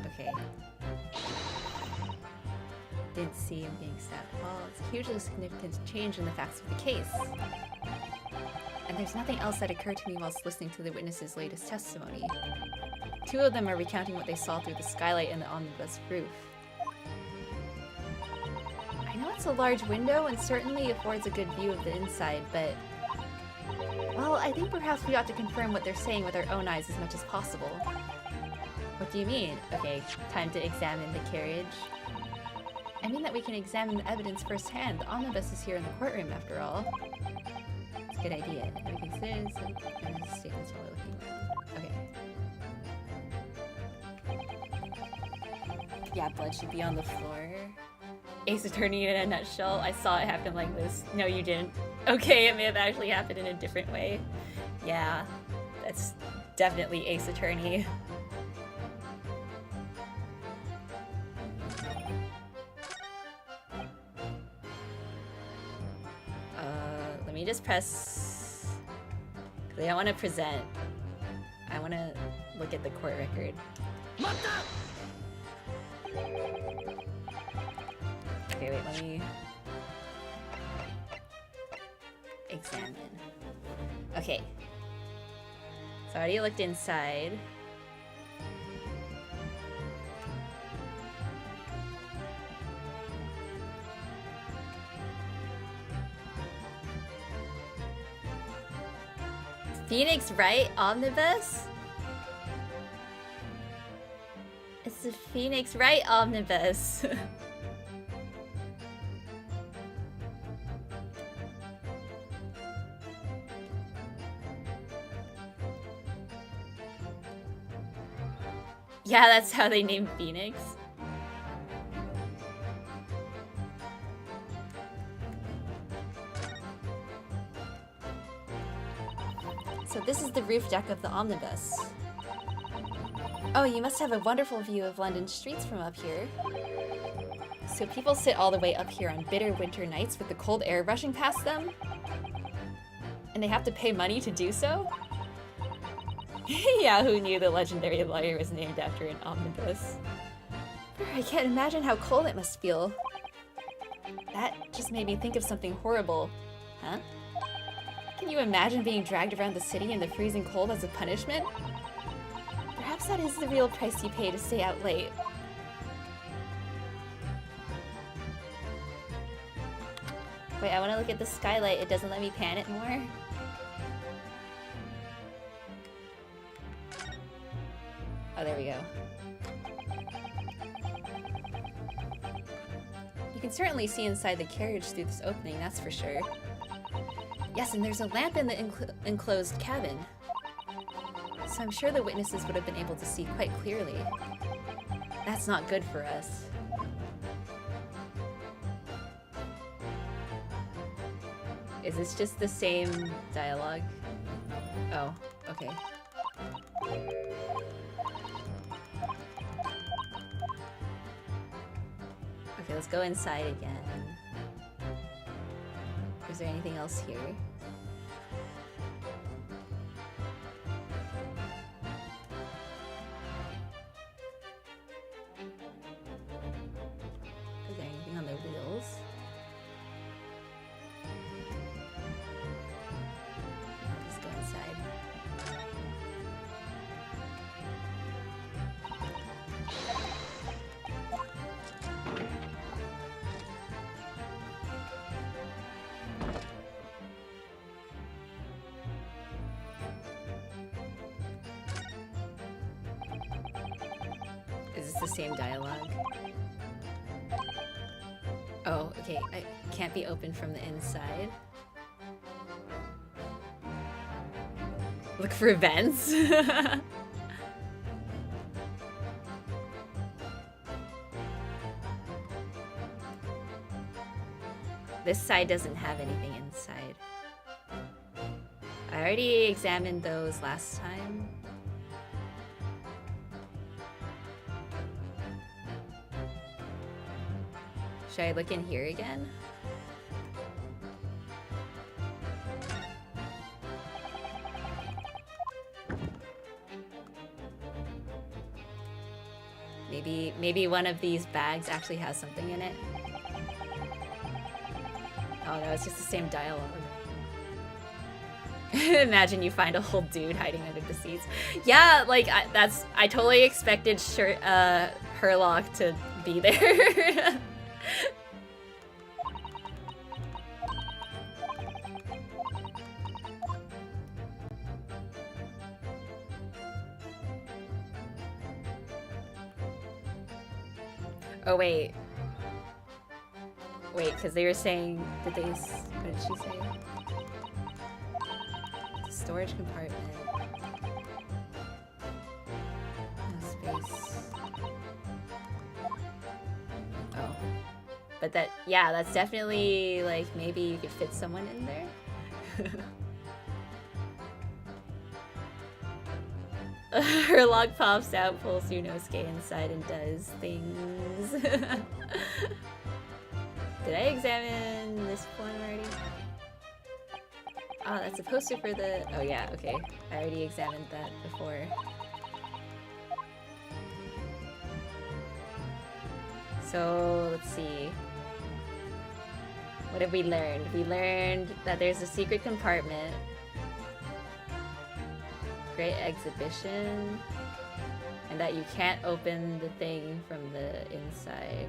Okay. Didn't see him being stabbed at all. It's a hugely significant change in the facts of the case. And there's nothing else that occurred to me whilst listening to the witnesses' latest testimony. Two of them are recounting what they saw through the skylight in the omnibus roof. I know it's a large window and certainly affords a good view of the inside, but... well, I think perhaps we ought to confirm what they're saying with our own eyes as much as possible. What do you mean? Okay, time to examine the carriage. I mean that we can examine the evidence firsthand. The omnibus is here in the courtroom, after all. Good idea. Everything says and statements while we're looking around. Okay. Yeah, blood should be on the floor. Ace Attorney in a nutshell. I saw it happen like this. No, you didn't. Okay, it may have actually happened in a different way. Yeah, that's definitely Ace Attorney. Let me just press, because I don't want to present. I want to look at the court record. Okay, wait, let me examine. Okay. So I already looked inside. Phoenix Wright Omnibus? It's the Phoenix Wright Omnibus. Yeah, that's how they named Phoenix. So this is the roof deck of the omnibus. Oh, you must have a wonderful view of London streets from up here. So people sit all the way up here on bitter winter nights with the cold air rushing past them? And they have to pay money to do so? Yeah, who knew the legendary lawyer was named after an omnibus? I can't imagine how cold it must feel. That just made me think of something horrible. Huh? Can you imagine being dragged around the city in the freezing cold as a punishment? Perhaps that is the real price you pay to stay out late. Wait, I want to look at the skylight. It doesn't let me pan it more. Oh, there we go. You can certainly see inside the carriage through this opening, that's for sure. Yes, and there's a lamp in the enclosed cabin. So I'm sure the witnesses would have been able to see quite clearly. That's not good for us. Is this just the same dialogue? Oh, okay. Okay, let's go inside again. Is there anything else here? Is there anything on the wheels? Let's go inside. Is this the same dialogue? Oh, okay. It can't be opened from the inside. Look for vents. This side doesn't have anything inside. I already examined those last time. Should I look in here again? Maybe one of these bags actually has something in it. Oh no, it's just the same dialogue. Imagine you find a whole dude hiding under the seats. Yeah, like I totally expected Herlock to be there. Oh wait, because they were saying, what did she say? Storage compartment. No space. Oh. But that's definitely, like, maybe you could fit someone in there. Her log pops out, pulls Yunosuke inside, and does things. Did I examine this one already? Oh, that's a poster for the... Oh yeah, okay. I already examined that before. So, let's see. What have we learned? We learned that there's a secret compartment. Great exhibition. And that you can't open the thing from the inside.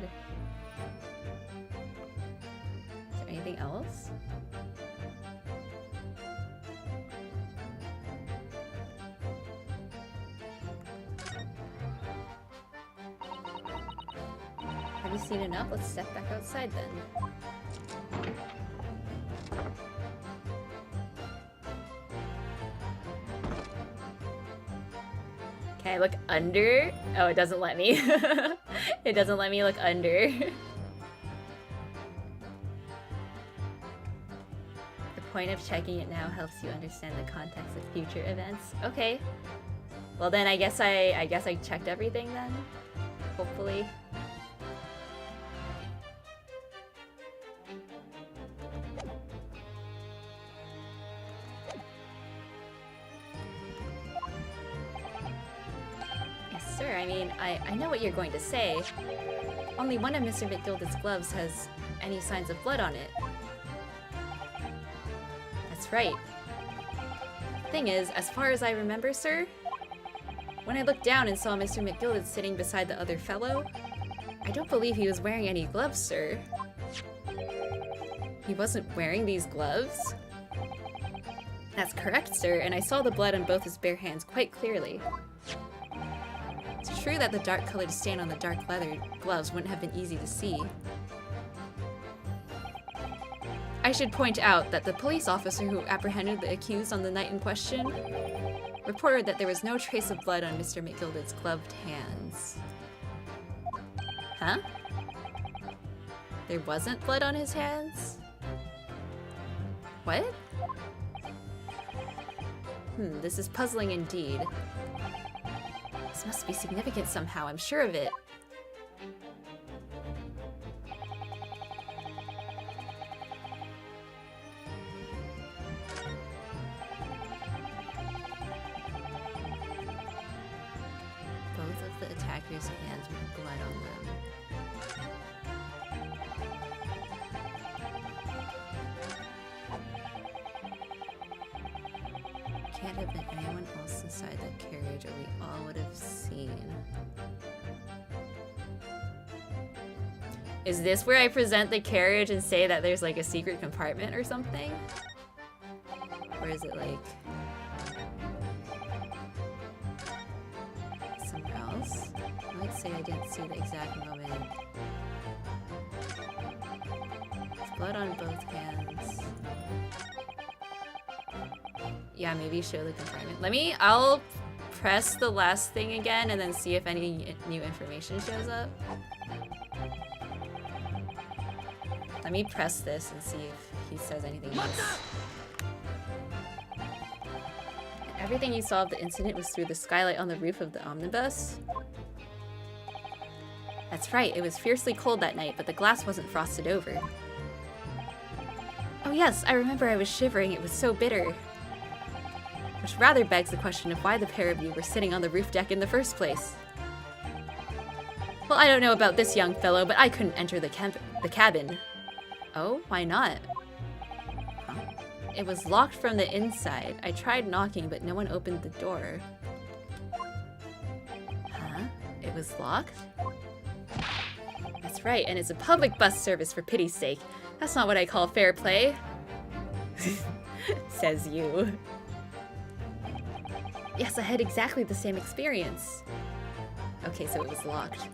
Is there anything else? Have you seen enough? Let's step back outside then. Can I look under? Oh, it doesn't let me. It doesn't let me look under. The point of checking it now helps you understand the context of future events. Okay. Well then I guess I checked everything then. Hopefully. Yes, sir. I mean, I know what you're going to say. Only one of Mr. McGilda's gloves has any signs of blood on it. That's right. Thing is, as far as I remember, sir, when I looked down and saw Mr. McGilded sitting beside the other fellow, I don't believe he was wearing any gloves, sir. He wasn't wearing these gloves? That's correct, sir, and I saw the blood on both his bare hands quite clearly. It's true that the dark-colored stain on the dark leather gloves wouldn't have been easy to see. I should point out that the police officer who apprehended the accused on the night in question reported that there was no trace of blood on Mr. McGilded's gloved hands. Huh? There wasn't blood on his hands? What? This is puzzling indeed. This must be significant somehow, I'm sure of it. Both of the attackers' hands with blood on them. Can't have been anyone else inside that carriage, or we all would have seen. Is this where I present the carriage and say that there's like a secret compartment or something? Or is it like somewhere else? I might say I didn't see the exact moment. There's blood on both hands. Yeah, maybe show the compartment. I'll press the last thing again and then see if any new information shows up. Let me press this and see if he says anything else. Everything you saw of the incident was through the skylight on the roof of the omnibus? That's right, it was fiercely cold that night, but the glass wasn't frosted over. Oh yes, I remember I was shivering, it was so bitter. Which rather begs the question of why the pair of you were sitting on the roof deck in the first place. Well, I don't know about this young fellow, but I couldn't enter the cabin. Oh, why not? Huh? It was locked from the inside. I tried knocking, but no one opened the door. Huh? It was locked? That's right, and it's a public bus service for pity's sake. That's not what I call fair play. Says you. Yes, I had exactly the same experience. Okay, so it was locked.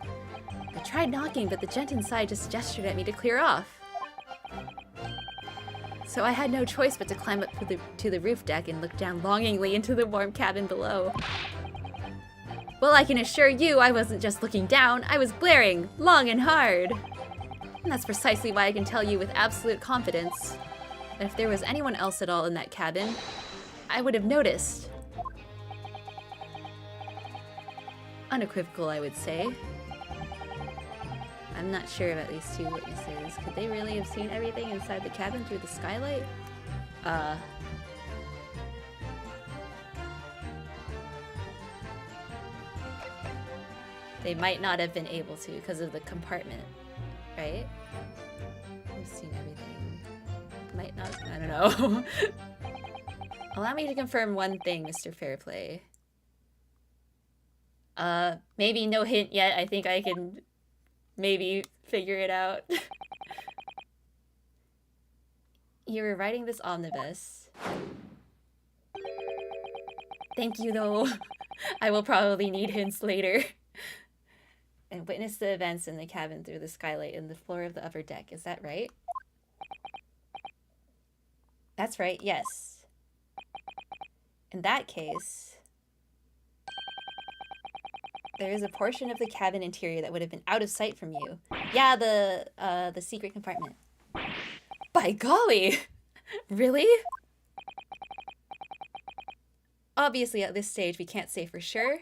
I tried knocking, but the gent inside just gestured at me to clear off. So I had no choice but to climb up to the roof deck and look down longingly into the warm cabin below. Well, I can assure you I wasn't just looking down, I was glaring, long and hard. And that's precisely why I can tell you with absolute confidence that if there was anyone else at all in that cabin, I would have noticed. Unequivocal, I would say. I'm not sure about these two witnesses. Could they really have seen everything inside the cabin through the skylight? They might not have been able to because of the compartment, right? We've seen everything. Might not, I don't know. Allow me to confirm one thing, Mr. Fairplay. Maybe no hint yet. I think I can maybe figure it out. You were riding this omnibus. Thank you, though. I will probably need hints later. and witnessed the events in the cabin through the skylight in the floor of the upper deck. Is that right? That's right, yes. In that case, there is a portion of the cabin interior that would have been out of sight from you. Yeah, the secret compartment. By golly! Really? Obviously, at this stage, we can't say for sure.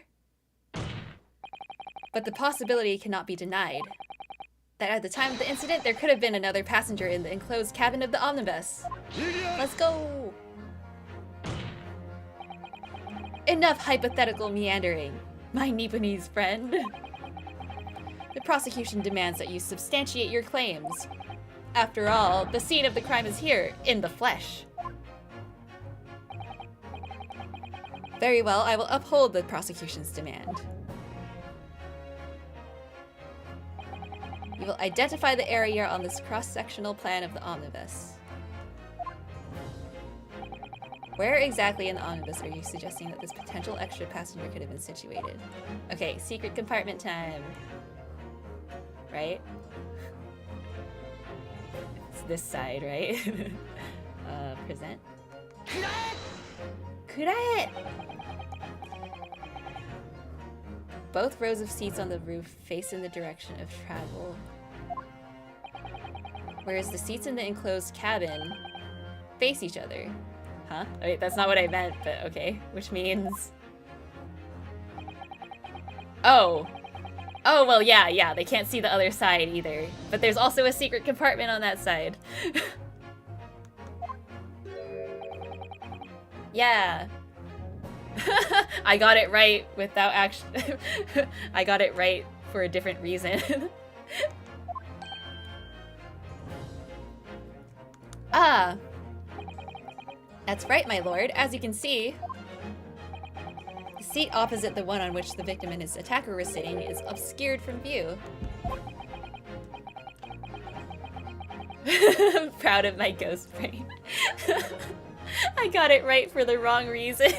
But the possibility cannot be denied. That at the time of the incident, there could have been another passenger in the enclosed cabin of the omnibus. Let's go! Enough hypothetical meandering, my Nipponese friend. The prosecution demands that you substantiate your claims. After all, the scene of the crime is here, in the flesh. Very well, I will uphold the prosecution's demand. You will identify the area on this cross-sectional plan of the omnibus. Where exactly in the omnibus are you suggesting that this potential extra passenger could have been situated? Okay, secret compartment time. Right? It's this side, right? Present. Kurae! Both rows of seats on the roof face in the direction of travel. Whereas the seats in the enclosed cabin face each other. Huh? Wait, that's not what I meant, but okay. Which means... Oh. Oh, well, yeah, they can't see the other side either. But there's also a secret compartment on that side. Yeah. I got it right without actually... I got it right for a different reason. Ah. That's right, my lord. As you can see, the seat opposite the one on which the victim and his attacker were sitting is obscured from view. I'm proud of my ghost brain. I got it right for the wrong reason.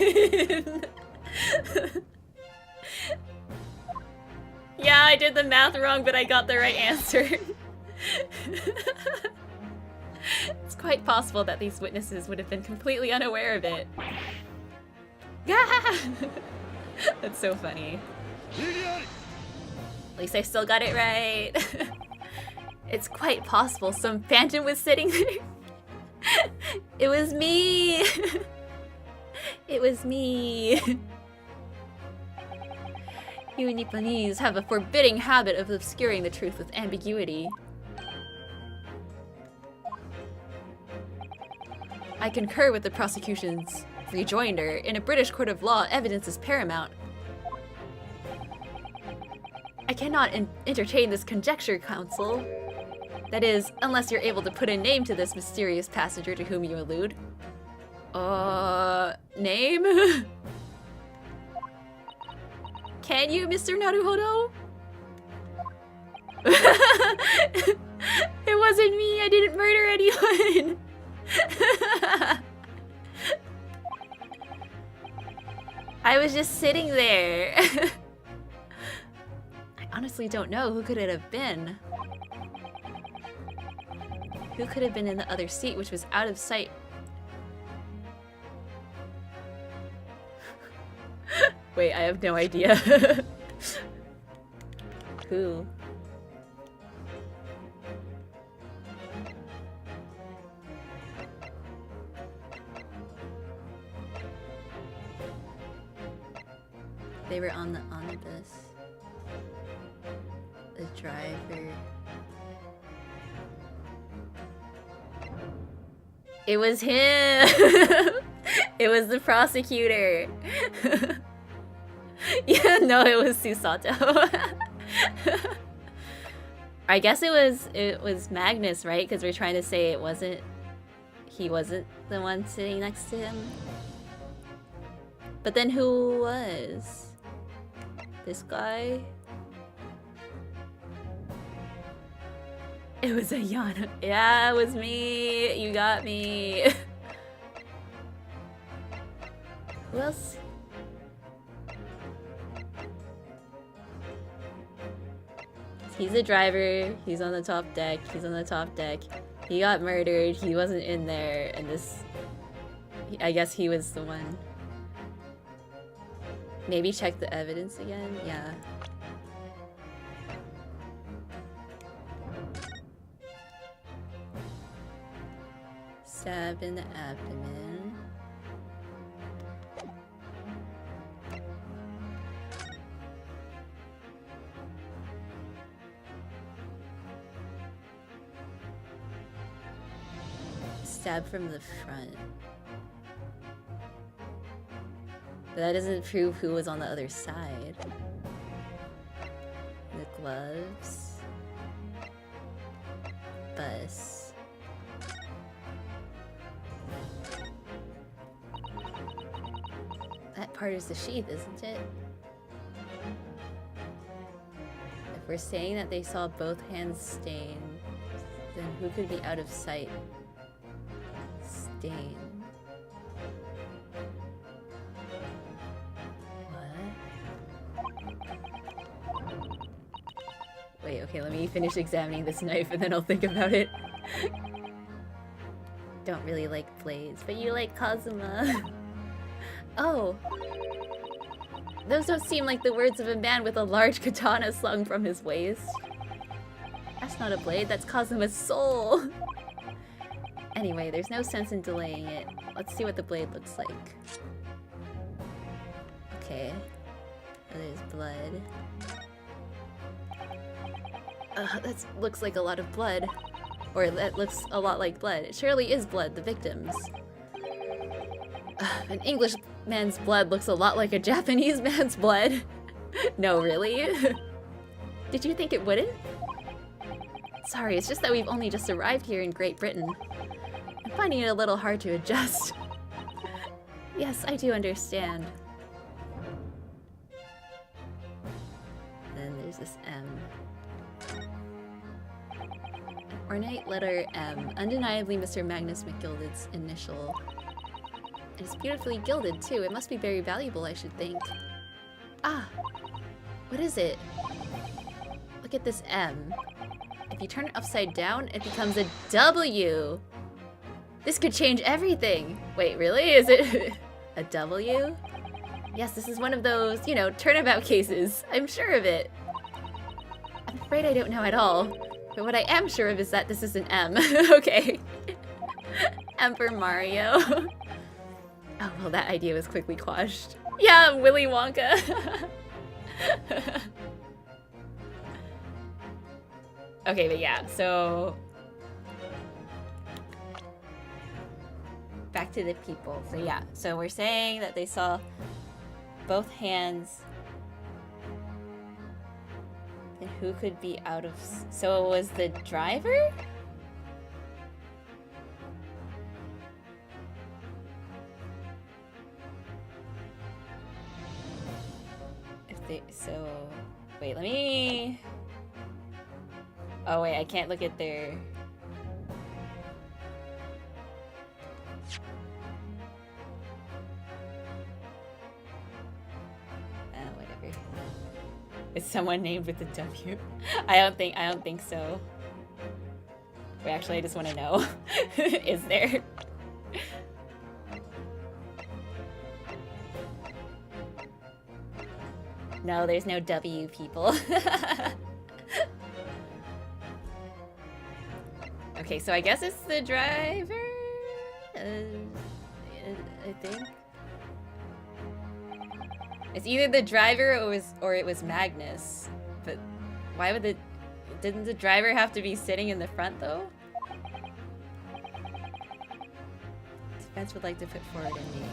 Yeah, I did the math wrong, but I got the right answer. It's quite possible that these witnesses would have been completely unaware of it. That's so funny. At least I still got it right. It's quite possible some phantom was sitting there. It was me! It was me! You Nipponese have a forbidding habit of obscuring the truth with ambiguity. I concur with the prosecution's rejoinder. In a British court of law, evidence is paramount. I cannot entertain this conjecture, counsel. That is, unless you're able to put a name to this mysterious passenger to whom you allude. Name? Can you, Mr. Naruhodo? It wasn't me, I didn't murder anyone! I was just sitting there. I honestly don't know who could it have been. Who could have been in the other seat, which was out of sight? Wait, I have no idea. Who? They were on the omnibus. The driver. It was him! It was the prosecutor! Yeah, no, it was Susato. I guess it was Magnus, right? Because we're trying to say he wasn't the one sitting next to him. But then who was? This guy? It was Ayana. Yeah, it was me. You got me. Who else? He's the driver. He's on the top deck. He's on the top deck. He got murdered. He wasn't in there. And this... I guess he was the one. Maybe check the evidence again? Yeah. Stab in the abdomen. Stab from the front. But that doesn't prove who was on the other side. The gloves. Bus. That part is the sheath, isn't it? If we're saying that they saw both hands stained, then who could be out of sight? Stain. Wait, okay, let me finish examining this knife and then I'll think about it. Don't really like blades, but you like Kazuma. Oh. Those don't seem like the words of a man with a large katana slung from his waist. That's not a blade, that's Kazuma's soul. Anyway, there's no sense in delaying it. Let's see what the blade looks like. Okay. There's blood. That looks like a lot of blood. Or that looks a lot like blood. It surely is blood, the victim's. An English man's blood looks a lot like a Japanese man's blood. No, really? Did you think it wouldn't? Sorry, it's just that we've only just arrived here in Great Britain. I'm finding it a little hard to adjust. Yes, I do understand. Then there's this M. Ornate letter M, undeniably Mr. Magnus McGilded's initial. It's beautifully gilded too. It must be very valuable, I should think. Ah! What is it? Look at this M. If you turn it upside down, it becomes a W! This could change everything! Wait, really? Is it a W? Yes, this is one of those, you know, turnabout cases. I'm sure of it. I'm afraid I don't know at all. But what I am sure of is that this is an M. Okay. M for Mario. Oh, well, that idea was quickly quashed. Yeah, Willy Wonka. Okay, but yeah, so... back to the people. So yeah, so we're saying that they saw both hands. And who could be out of... So it was the driver? If they... So... Wait, let me... Oh wait, I can't look at their... Whatever. Is someone named with a W? I don't think so. Wait, actually, I just want to know. Is there? No, there's no W, people. Okay, so I guess it's the driver? I think. It's either the driver or it was Magnus. But why would the... Didn't the driver have to be sitting in the front, though? Defense would like to put forward a name.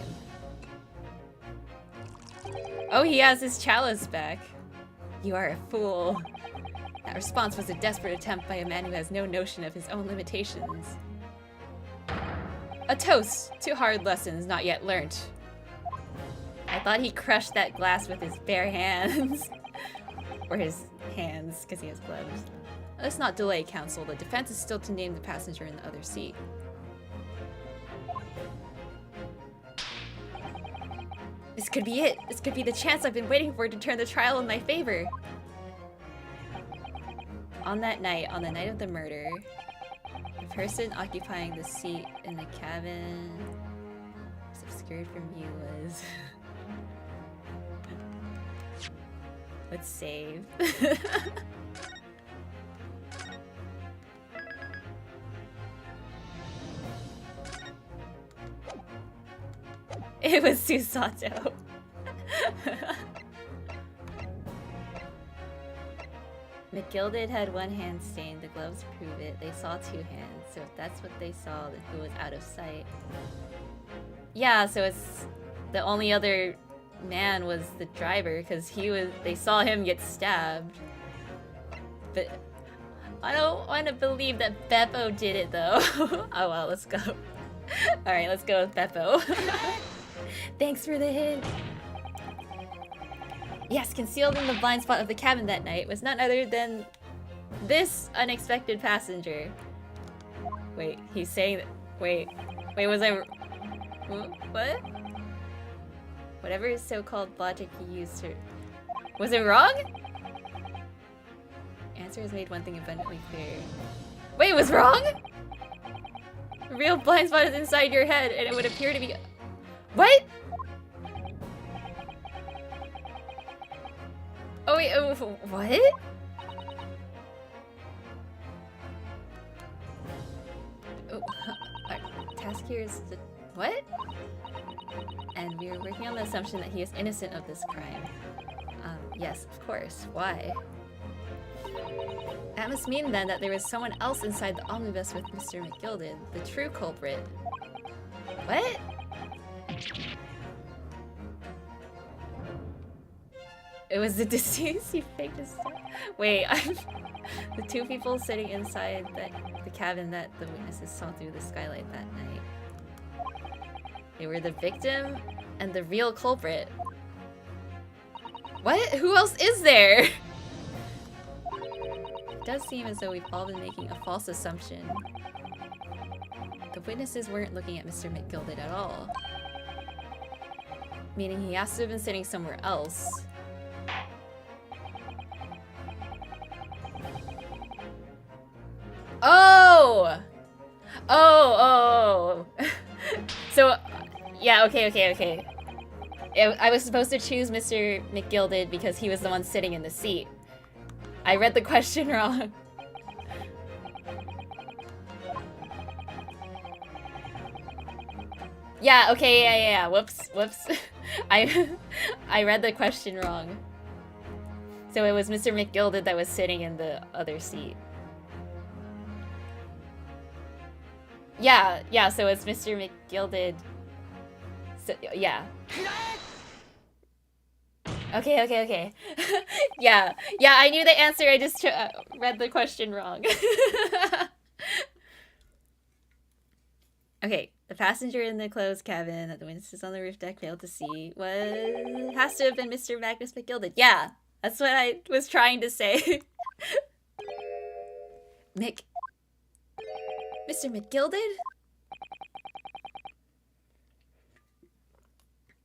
Oh, he has his chalice back. You are a fool. That response was a desperate attempt by a man who has no notion of his own limitations. A toast to hard lessons not yet learnt. I thought he crushed that glass with his bare hands. Or his hands, because he has gloves. Let's not delay, counsel. The defense is still to name the passenger in the other seat. This could be it. This could be the chance I've been waiting for to turn the trial in my favor. On that night, on the night of the murder, the person occupying the seat in the cabin was obscured from view was... Let's save. It was Susato. McGilded had one hand stained, the gloves prove it. They saw two hands, so if that's what they saw, then who was out of sight? Yeah, so it's the only other man was the driver, because they saw him get stabbed. But I don't want to believe that Beppo did it though. Oh well, let's go. Alright, let's go with Beppo. Thanks for the hint. Yes, concealed in the blind spot of the cabin that night was none other than this unexpected passenger. Wait, he's saying that. Wait, was I. What? Whatever his so-called logic he used to. Was it wrong? Answer has made one thing abundantly clear. Wait, it was wrong? The real blind spot is inside your head, and it would appear to be. What? Oh wait, what? Oh, task here is the what? And we are working on the assumption that he is innocent of this crime. Yes, of course. Why? That must mean then that there was someone else inside the omnibus with Mr. McGilded, the true culprit. What? It was the deceased. You faked his stuff. Wait, the two people sitting inside the cabin that the witnesses saw through the skylight that night. They were the victim and the real culprit. What? Who else is there? It does seem as though we've all been making a false assumption. The witnesses weren't looking at Mr. McGilded at all. Meaning he has to have been sitting somewhere else. Oh! Oh! So, yeah, okay. I was supposed to choose Mr. McGilded because he was the one sitting in the seat. I read the question wrong. Yeah, okay, yeah. Whoops. I read the question wrong. So it was Mr. McGilded that was sitting in the other seat. Yeah, so it's Mr. McGilded. So, yeah. Okay. yeah, I knew the answer, I just read the question wrong. Okay, the passenger in the closed cabin that the witnesses on the roof deck failed to see has to have been Mr. Magnus McGilded. Yeah, that's what I was trying to say. Mr. McGilded?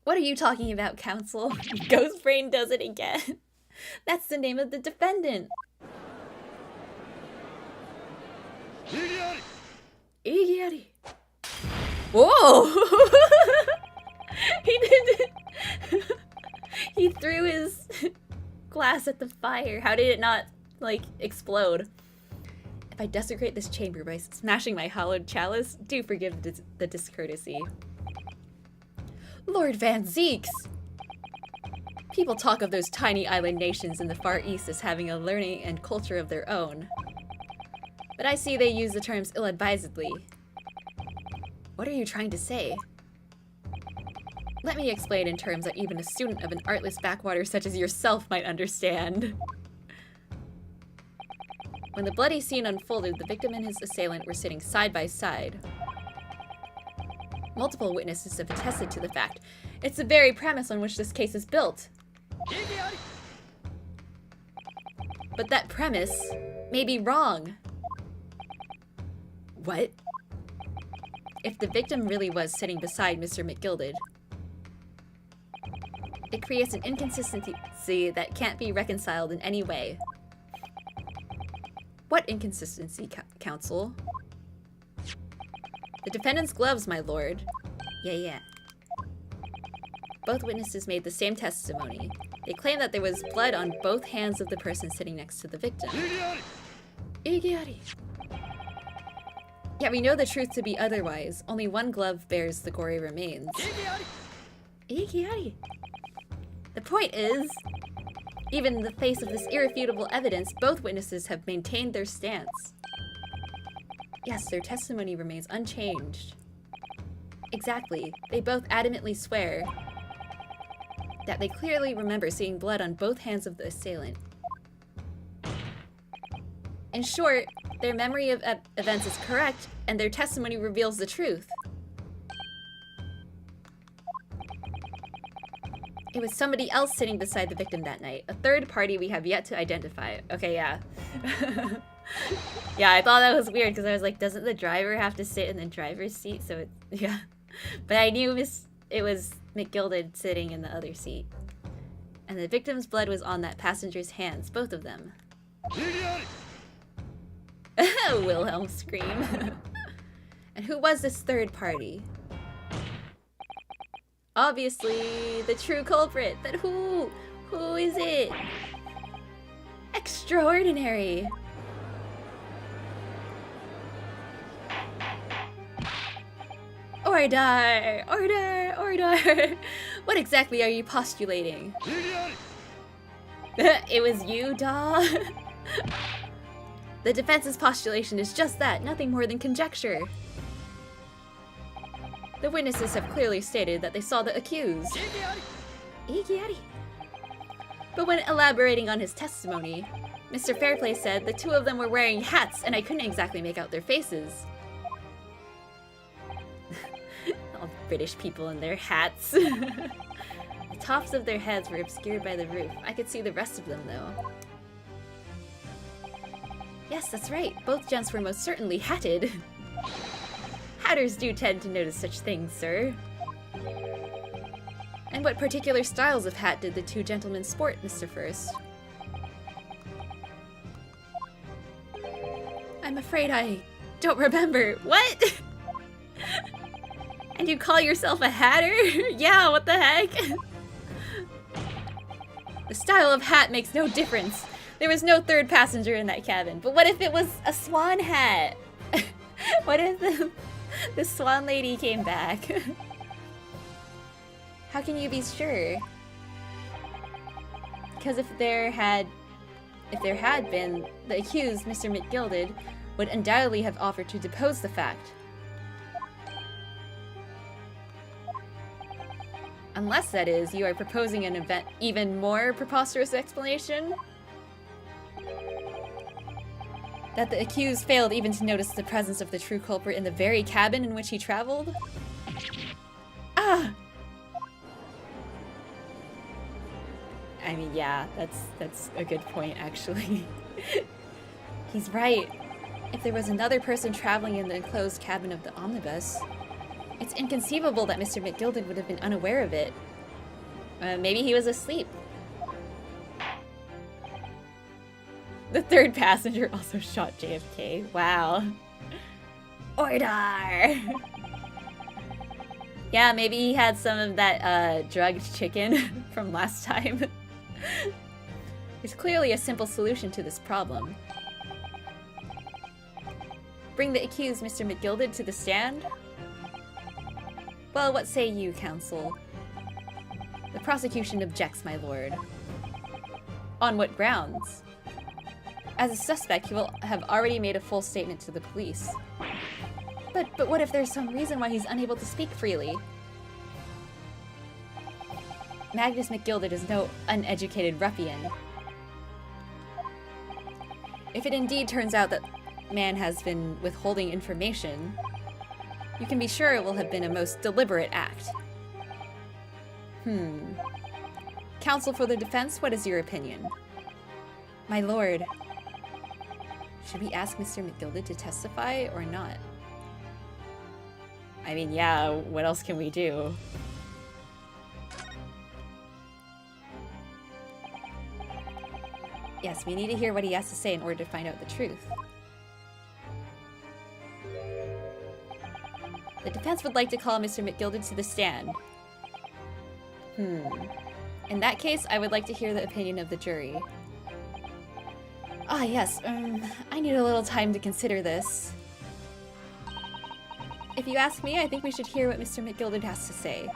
What are you talking about, counsel? Ghost Brain does it again. That's the name of the defendant. Igiyari. Whoa! He did it. He threw his glass at the fire. How did it not, like, explode? If I desecrate this chamber by smashing my hollowed chalice, do forgive the discourtesy. Lord Van Zeeks! People talk of those tiny island nations in the Far East as having a learning and culture of their own. But I see they use the terms ill-advisedly. What are you trying to say? Let me explain in terms that even a student of an artless backwater such as yourself might understand. When the bloody scene unfolded, the victim and his assailant were sitting side by side. Multiple witnesses have attested to the fact. It's the very premise on which this case is built. But that premise may be wrong. What? If the victim really was sitting beside Mr. McGilded, it creates an inconsistency that can't be reconciled in any way. What inconsistency, counsel? The defendant's gloves, my lord. Yeah. Both witnesses made the same testimony. They claim that there was blood on both hands of the person sitting next to the victim. Igiari. Yet we know the truth to be otherwise. Only one glove bears the gory remains. Igiari. The point is, even in the face of this irrefutable evidence, both witnesses have maintained their stance. Yes, their testimony remains unchanged. Exactly. They both adamantly swear that they clearly remember seeing blood on both hands of the assailant. In short, their memory of events is correct, and their testimony reveals the truth. It was somebody else sitting beside the victim that night, a third party we have yet to identify. Okay, yeah. Yeah, I thought that was weird, because I was like, doesn't the driver have to sit in the driver's seat? So, yeah. But I knew it was McGilded sitting in the other seat. And the victim's blood was on that passenger's hands, both of them. Wilhelm scream. And who was this third party? Obviously, the true culprit. But who? Who is it? Extraordinary. Order! Order! Order! What exactly are you postulating? It was you, Da? The defense's postulation is just that, nothing more than conjecture. The witnesses have clearly stated that they saw the accused. Igiari. But when elaborating on his testimony, Mr. Fairplay said the two of them were wearing hats and I couldn't exactly make out their faces. All British people in their hats. The tops of their heads were obscured by the roof. I could see the rest of them, though. Yes, that's right. Both gents were most certainly hatted. Hatters do tend to notice such things, sir. And what particular styles of hat did the two gentlemen sport, Mr. First? I'm afraid I don't remember. What? And you call yourself a hatter? Yeah, what the heck? The style of hat makes no difference. There was no third passenger in that cabin. But what if it was a swan hat? What if the swan lady came back? How can you be sure? Because if there had been, the accused, Mr. McGilded, would undoubtedly have offered to depose the fact. Unless, that is, you are proposing an even more preposterous explanation? That the accused failed even to notice the presence of the true culprit in the very cabin in which he traveled? Ah! I mean, yeah, that's a good point, actually. He's right. If there was another person traveling in the enclosed cabin of the omnibus, it's inconceivable that Mr. McGilded would have been unaware of it. Maybe he was asleep. The third passenger also shot JFK. Wow. Order! Yeah, maybe he had some of that drugged chicken from last time. There's clearly a simple solution to this problem. Bring the accused, Mr. McGilded, to the stand? Well, what say you, counsel? The prosecution objects, my lord. On what grounds? As a suspect, he will have already made a full statement to the police. But what if there's some reason why he's unable to speak freely? Magnus McGilded is no uneducated ruffian. If it indeed turns out that man has been withholding information, you can be sure it will have been a most deliberate act. Counsel for the defense, what is your opinion? My lord, should we ask Mr. McGilded to testify or not? I mean, yeah, what else can we do? Yes, we need to hear what he has to say in order to find out the truth. The defense would like to call Mr. McGilded to the stand. In that case, I would like to hear the opinion of the jury. Ah, yes, I need a little time to consider this. If you ask me, I think we should hear what Mr. McGilded has to say.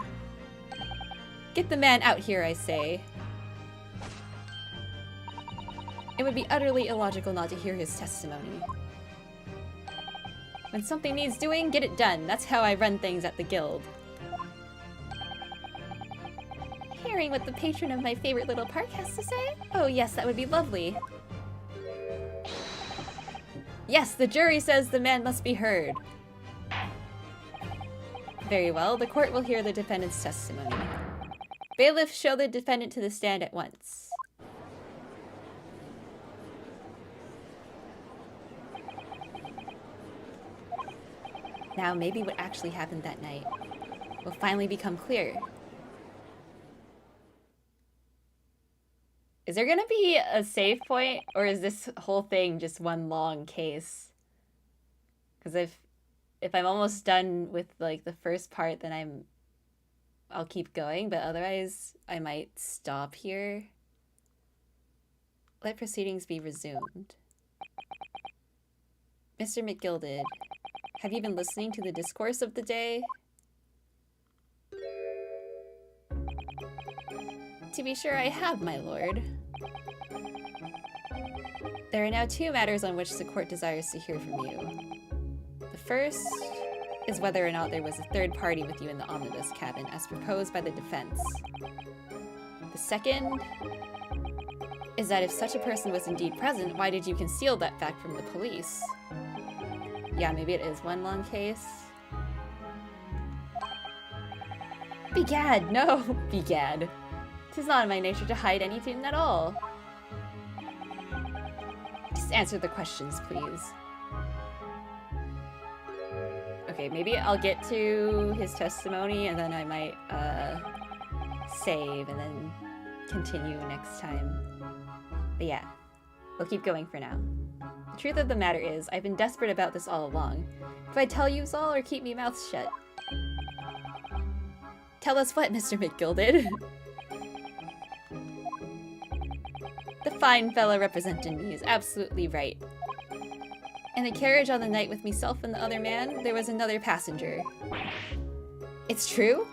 Get the man out here, I say. It would be utterly illogical not to hear his testimony. When something needs doing, get it done. That's how I run things at the guild. Hearing what the patron of my favorite little park has to say? Oh yes, that would be lovely. Yes, the jury says the man must be heard. Very well, the court will hear the defendant's testimony. Bailiff, show the defendant to the stand at once. Now, maybe what actually happened that night will finally become clear. Is there gonna be a save point, or is this whole thing just one long case? Because if I'm almost done with like the first part, then I'll keep going, but otherwise I might stop here. Let proceedings be resumed. Mr. McGilded, have you been listening to the discourse of the day? To be sure I have, my lord. There are now two matters on which the court desires to hear from you. The first is whether or not there was a third party with you in the omnibus cabin as proposed by the defense. The second is that if such a person was indeed present, why did you conceal that fact from the police? Yeah, maybe it is one long case. Begad, no, begad. 'Tis not in my nature to hide anything at all. Just answer the questions, please. Okay, maybe I'll get to his testimony and then I might save and then continue next time. But yeah, we'll keep going for now. The truth of the matter is, I've been desperate about this all along. Do I tell yous all or keep me mouth shut? Tell us what, Mr. McGilded? The fine fella representing me is absolutely right. In the carriage on the night with myself and the other man, there was another passenger. It's true?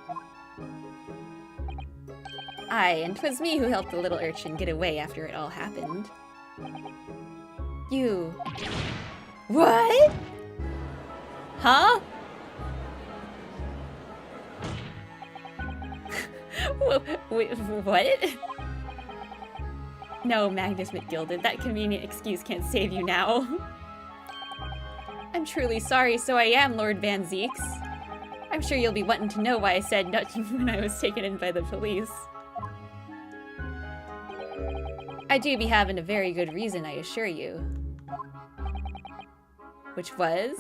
Aye, and 'twas me who helped the little urchin get away after it all happened. You... What? Huh? Wait, what? No, Magnus McGilded, that convenient excuse can't save you now. I'm truly sorry, so I am, Lord Van Zeeks. I'm sure you'll be wanting to know why I said nothing when I was taken in by the police. I do be having a very good reason, I assure you. Which was?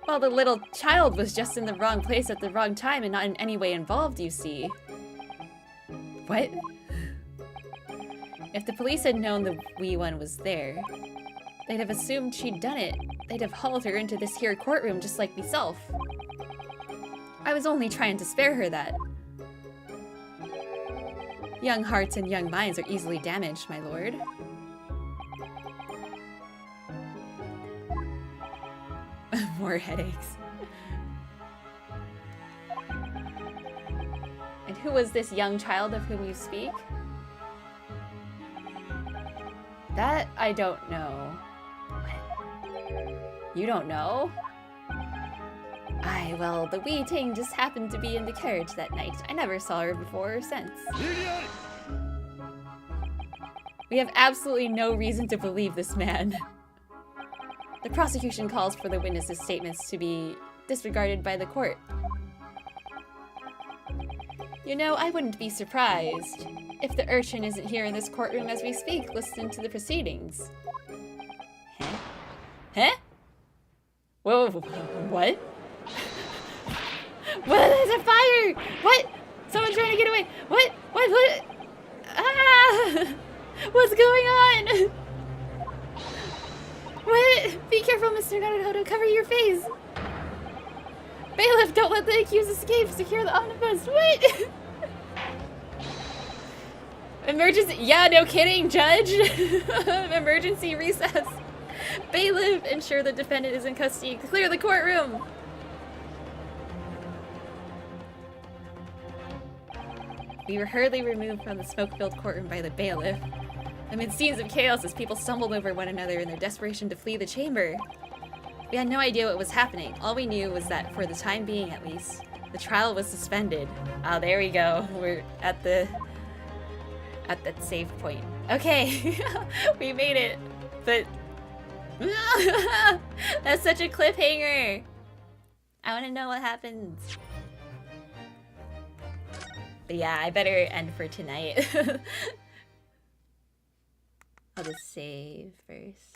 Well, the little child was just in the wrong place at the wrong time and not in any way involved, you see. What? If the police had known the wee one was there, they'd have assumed she'd done it. They'd have hauled her into this here courtroom just like myself. I was only trying to spare her that. Young hearts and young minds are easily damaged, my lord. More headaches. And who was this young child of whom you speak? That I don't know. What? You don't know? Aye, well, the wee ting just happened to be in the carriage that night. I never saw her before or since. We have absolutely no reason to believe this man. The prosecution calls for the witness's statements to be disregarded by the court. You know, I wouldn't be surprised if the urchin isn't here in this courtroom as we speak, listening to the proceedings. Huh? Huh? Whoa, what? What? There's a fire! What? Someone's trying to get away! What? What? Ah! What's going on? What? Be careful, Mr. Naruhodo. Cover your face. Bailiff, don't let the accused escape. Secure the omnibus. What? Emergency. Yeah, no kidding, Judge. Emergency recess. Bailiff, ensure the defendant is in custody. Clear the courtroom. We were hurriedly removed from the smoke-filled courtroom by the bailiff. Amid scenes of chaos as people stumbled over one another in their desperation to flee the chamber. We had no idea what was happening. All we knew was that, for the time being at least, the trial was suspended. Oh, there we go. We're at that save point. Okay, we made it. But that's such a cliffhanger. I want to know what happens. But yeah, I better end for tonight. I'll just save first.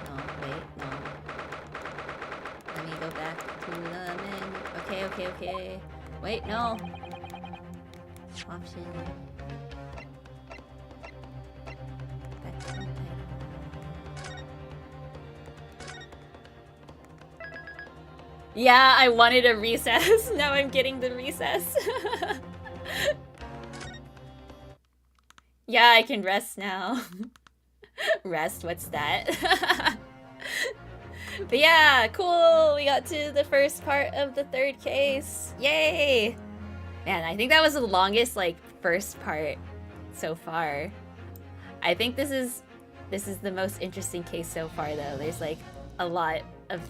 No, wait, no. Let me go back to the menu. Okay. Wait, no. Option. Yeah, I wanted a recess. Now I'm getting the recess. Yeah, I can rest now. Rest, what's that? But yeah, cool. We got to the first part of the third case. Yay! Man, I think that was the longest, like, first part so far. I think this is the most interesting case so far, though. There's, like, a lot of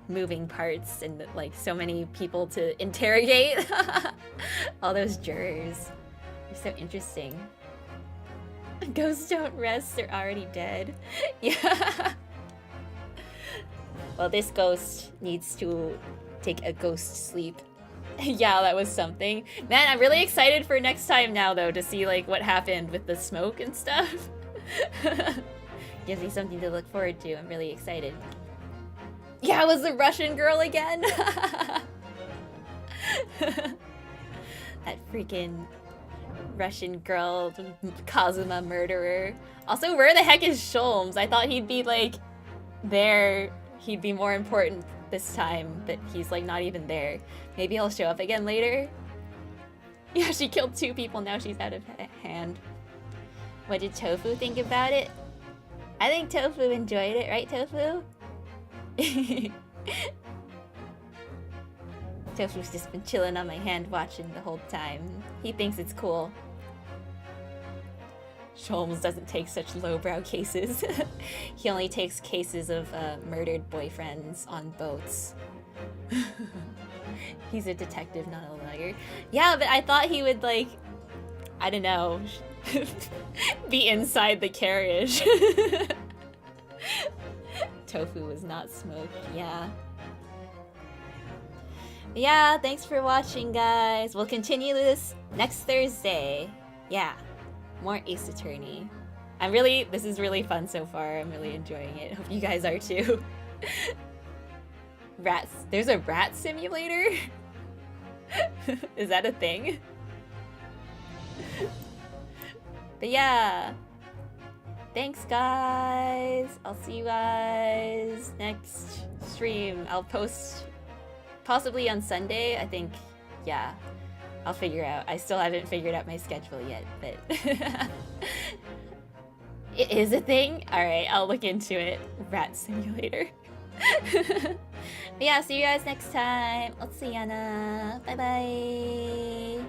moving parts and, like, so many people to interrogate. All those jurors. They're so interesting. Ghosts don't rest, they're already dead. Yeah. Well, this ghost needs to take a ghost sleep. Yeah, that was something. Man, I'm really excited for next time now, though, to see, like, what happened with the smoke and stuff. Gives me something to look forward to. I'm really excited. Yeah, it was the Russian girl again. That freaking Russian girl, Kazuma murderer. Also, where the heck is Sholmes? I thought he'd be, like, there. He'd be more important this time, but he's, like, not even there. Maybe he'll show up again later. Yeah, she killed 2 people, now she's out of hand. What did Tofu think about it? I think Tofu enjoyed it, right, Tofu? Tofu's just been chilling on my hand watching the whole time. He thinks it's cool. Sholmes doesn't take such lowbrow cases. He only takes cases of murdered boyfriends on boats. He's a detective, not a lawyer. Yeah, but I thought he would, like, I don't know, be inside the carriage. Tofu was not smoked, yeah. Yeah, thanks for watching, guys. We'll continue this next Thursday. Yeah, more Ace Attorney. This is really fun so far. I'm really enjoying it. Hope you guys are too. Rats. There's a rat simulator? Is that a thing? But yeah. Thanks, guys. I'll see you guys next stream. I'll post possibly on Sunday, I think. Yeah, I'll figure out. I still haven't figured out my schedule yet, but it is a thing. All right, I'll look into it. Rat simulator. But yeah, see you guys next time. Let's see, Anna. Bye-bye.